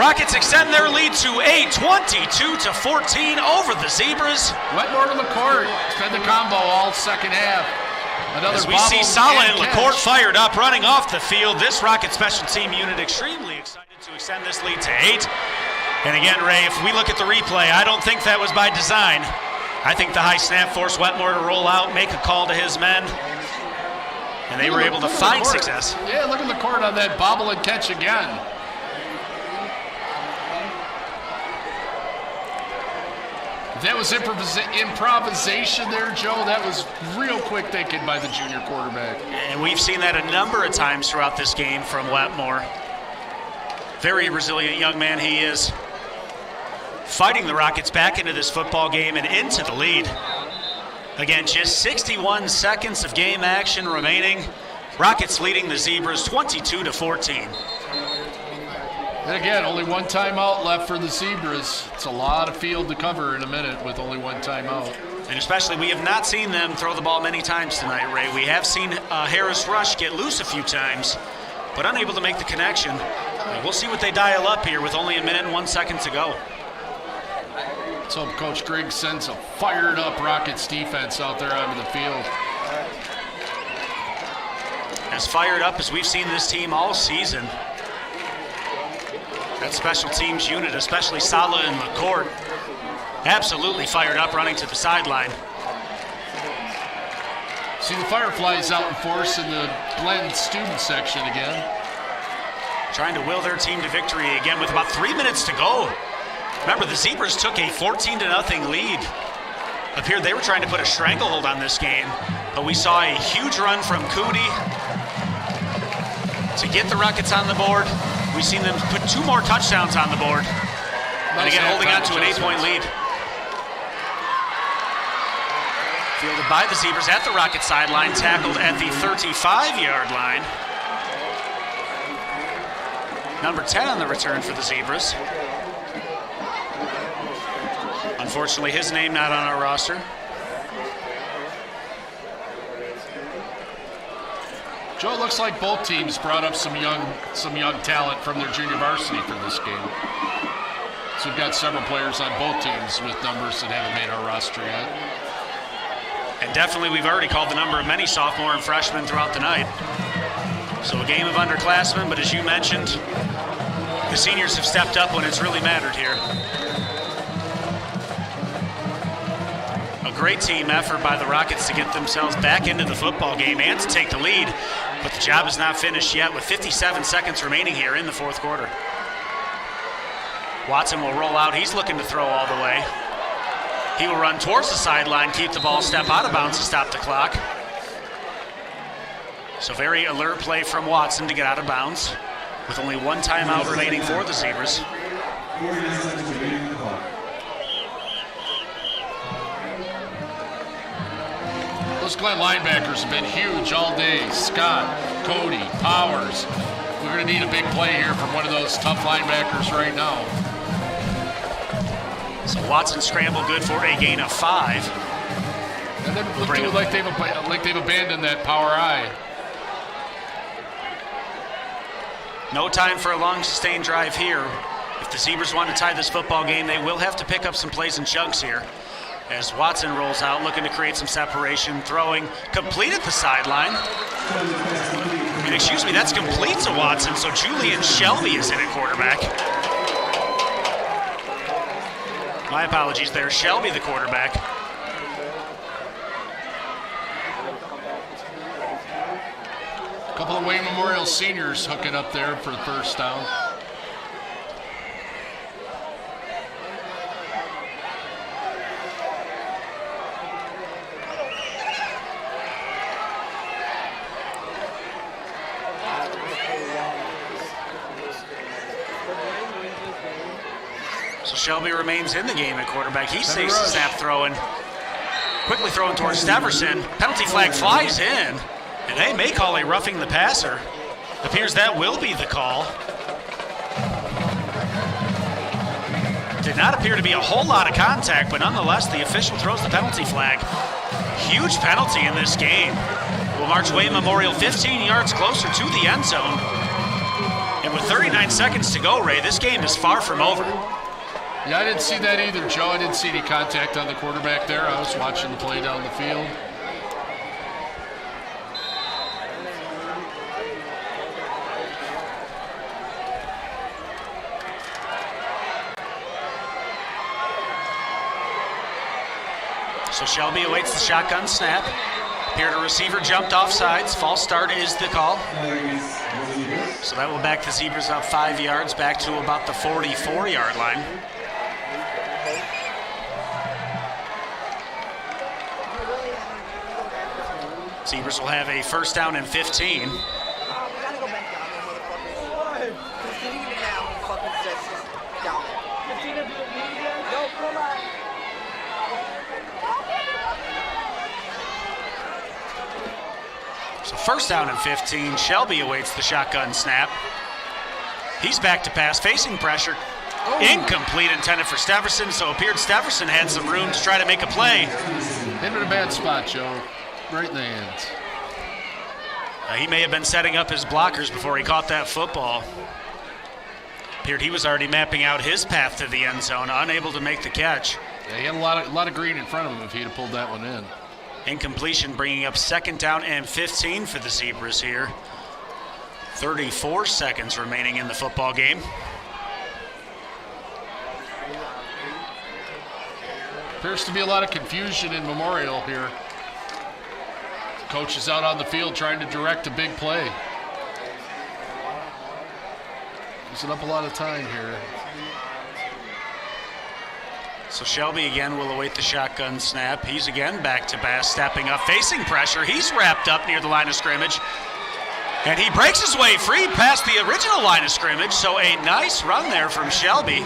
Rockets extend their lead to 8, 22-14 over the Zebras. Wetmore to LaCourte. It's been the combo all second half. As we see Sala and LaCourte fired up, running off the field. This Rocket special team unit extremely excited to extend this lead to 8. And again, Ray, if we look at the replay, I don't think that was by design. I think the high snap forced Wetmore to roll out, make a call to his men, and they were able to find success. Yeah, look at LaCourte on that bobble and catch again. That was improvisation there, Joe. That was real quick thinking by the junior quarterback. And we've seen that a number of times throughout this game from Wetmore. Very resilient young man he is. Fighting the Rockets back into this football game and into the lead. Again, just 61 seconds of game action remaining. Rockets leading the Zebras 22-14. And again, only one timeout left for the Zebras. It's a lot of field to cover in a minute with only one timeout. And especially, we have not seen them throw the ball many times tonight, Ray. We have seen Harris Rush get loose a few times, but unable to make the connection. We'll see what they dial up here with only a minute and 1 second to go. Let's hope Coach Griggs sends a fired-up Rockets defense out there onto the field. As fired up as we've seen this team all season. That special teams unit, especially Sala and LaCourte, absolutely fired up running to the sideline. See the Fireflies out in force in the Glenn student section again. Trying to will their team to victory again with about 3 minutes to go. Remember, the Zebras took a 14-0 lead. Appeared they were trying to put a stranglehold on this game, but we saw a huge run from Coody to get the Rockets on the board. We've seen them put 2 more touchdowns on the board. And again, holding on to an 8-point lead. Fielded by the Zebras at the Rocket sideline, tackled at the 35-yard line. Number 10 on the return for the Zebras. Unfortunately, his name not on our roster. Joe, it looks like both teams brought up some young talent from their junior varsity for this game. So we've got several players on both teams with numbers that haven't made our roster yet. And definitely we've already called the number of many sophomore and freshmen throughout the night. So a game of underclassmen, but as you mentioned, the seniors have stepped up when it's really mattered here. A great team effort by the Rockets to get themselves back into the football game and to take the lead. But the job is not finished yet with 57 seconds remaining here in the fourth quarter. Watson will roll out. He's looking to throw all the way. He will run towards the sideline, keep the ball, step out of bounds to stop the clock. So very alert play from Watson to get out of bounds with only 1 timeout remaining for the Zebras. Those Glenn linebackers have been huge all day. Scott, Cody, Powers. We're going to need a big play here from one of those tough linebackers right now. So Watson scramble good for a gain of 5. And then look to it like they've abandoned that power eye. No time for a long sustained drive here. If the Zebras want to tie this football game, they will have to pick up some plays in chunks here. As Watson rolls out, looking to create some separation, throwing complete at the sideline. And excuse me, that's complete to Watson, so Julian Shelby is in at quarterback. My apologies there, Shelby the quarterback. A couple of Wayne Memorial seniors hooking up there for the first down. So Shelby remains in the game at quarterback. He stays the snap throwing. Quickly throwing towards Steverson. Penalty flag flies in. And they may call a roughing the passer. Appears that will be the call. Did not appear to be a whole lot of contact, but nonetheless, the official throws the penalty flag. Huge penalty in this game. Will march Wayne Memorial 15 yards closer to the end zone. And with 39 seconds to go, Ray, this game is far from over. Yeah, I didn't see that either, Joe. I didn't see any contact on the quarterback there. I was watching the play down the field. So Shelby awaits the shotgun snap. Appeared a receiver jumped off sides. False start is the call. So that will back the Zebras up 5 yards, back to about the 44-yard line. Zebras will have a first down and 15. So first down and 15. Shelby awaits the shotgun snap. He's back to pass, facing pressure. Incomplete, intended for Steverson, so it appeared Steverson had some room to try to make a play. Hit in a bad spot, Joe. Right in the hands. He may have been setting up his blockers before he caught that football. Appeared he was already mapping out his path to the end zone, unable to make the catch. Yeah, he had a lot of green in front of him if he'd have pulled that one in. Incompletion, bringing up second down and 15 for the Zebras here. 34 seconds remaining in the football game. Appears to be a lot of confusion in Memorial here. Coach is out on the field trying to direct a big play. Using up a lot of time here. So Shelby again will await the shotgun snap. He's again back to pass, stepping up, facing pressure. He's wrapped up near the line of scrimmage. And he breaks his way free past the original line of scrimmage. So a nice run there from Shelby.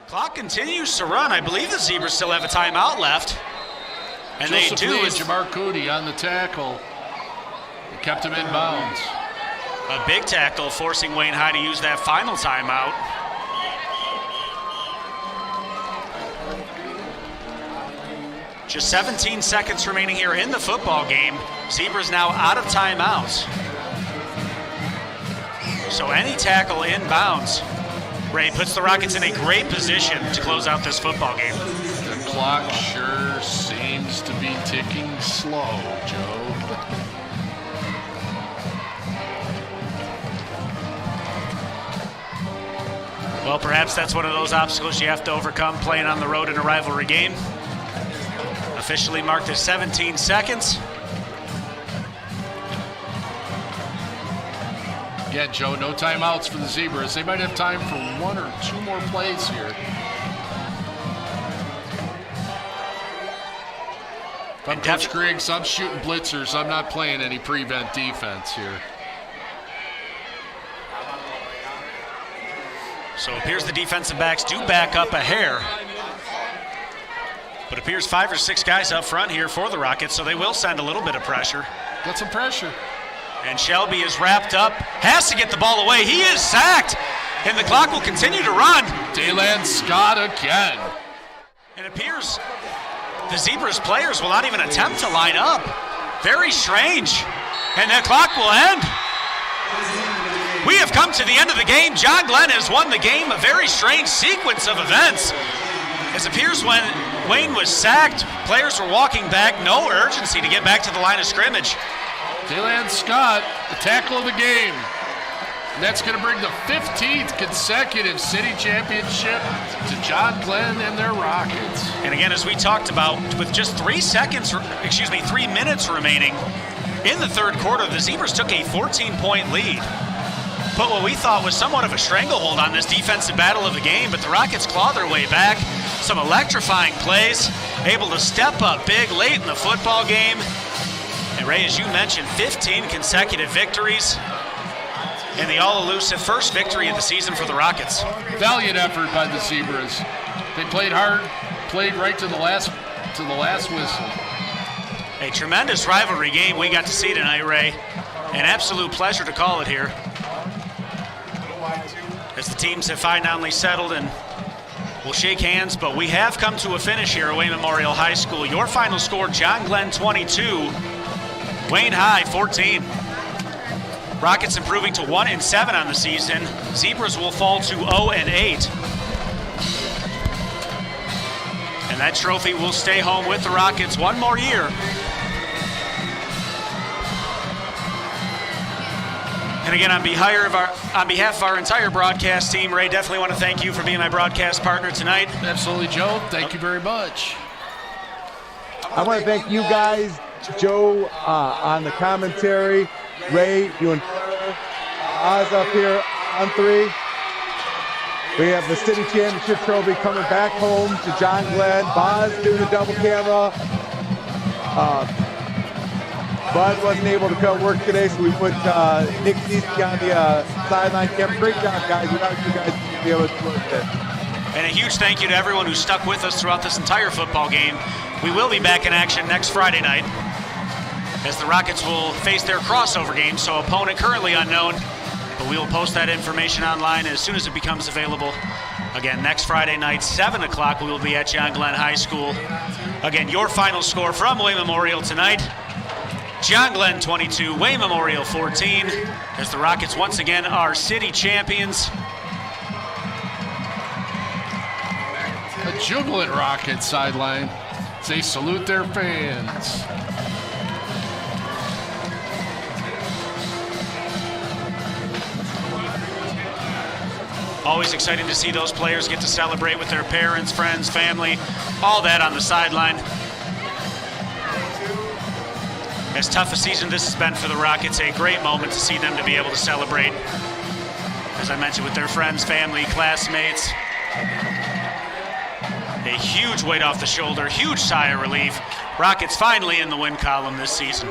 Clock continues to run. I believe the Zebras still have a timeout left. And Joseph they do. Lee, Jamar Cootie on the tackle. They kept him in bounds. A big tackle forcing Wayne High to use that final timeout. Just 17 seconds remaining here in the football game. Zebras now out of timeouts. So any tackle in bounds, Ray, puts the Rockets in a great position to close out this football game. The clock sure seems to be ticking slow, Joe. Well, perhaps that's one of those obstacles you have to overcome playing on the road in a rivalry game. Officially marked as 17 seconds. Yeah, Joe, no timeouts for the Zebras. They might have time for one or two more plays here. If I'm Coach Griggs, I'm shooting blitzers. I'm not playing any prevent defense here. So it appears the defensive backs do back up a hair. But it appears 5 or 6 guys up front here for the Rockets, so they will send a little bit of pressure. Got some pressure. And Shelby is wrapped up, has to get the ball away. He is sacked, and the clock will continue to run. Daylan Scott again. It appears the Zebras players will not even attempt to line up. Very strange. And the clock will end. We have come to the end of the game. John Glenn has won the game. A very strange sequence of events. It appears when Wayne was sacked, players were walking back, no urgency to get back to the line of scrimmage. Daylan Scott, the tackle of the game. And that's going to bring the 15th consecutive city championship to John Glenn and their Rockets. And again, as we talked about, with just 3 minutes remaining in the third quarter, the Zebras took a 14-point lead. Put what we thought was somewhat of a stranglehold on this defensive battle of the game, but the Rockets claw their way back. Some electrifying plays, able to step up big late in the football game. And Ray, as you mentioned, 15 consecutive victories and the all-elusive first victory of the season for the Rockets. Valiant effort by the Zebras. They played hard, played right to the last whistle. A tremendous rivalry game we got to see tonight, Ray. An absolute pleasure to call it here. As the teams have finally settled and we'll shake hands, but we have come to a finish here at Wayne Memorial High School. Your final score, John Glenn 22, Wayne High 14. Rockets improving to 1-7 on the season. Zebras will fall to 0-8. And that trophy will stay home with the Rockets one more year. And again, on behalf of our entire broadcast team, Ray, definitely want to thank you for being my broadcast partner tonight. Absolutely, Joe. Thank you very much. I want to thank you guys, Joe, on the commentary, Ray, you and Oz up here on 3. We have the city championship trophy coming back home to John Glenn. Boz doing a double camera. Bud wasn't able to come work today, so we put Nick Deasy on the sideline camera. Great job, guys. Without you guys, we'd be able to work this. And a huge thank you to everyone who stuck with us throughout this entire football game. We will be back in action next Friday night as the Rockets will face their crossover game, so opponent currently unknown, but we will post that information online as soon as it becomes available. Again, next Friday night, 7 o'clock, we will be at John Glenn High School. Again, your final score from Wayne Memorial tonight, John Glenn 22, Wayne Memorial 14, as the Rockets once again are city champions. A jubilant Rocket sideline. They salute their fans. Always exciting to see those players get to celebrate with their parents, friends, family, all that on the sideline. As tough a season this has been for the Rockets, a great moment to see them to be able to celebrate, as I mentioned, with their friends, family, classmates. A huge weight off the shoulder, huge sigh of relief. Rockets finally in the win column this season.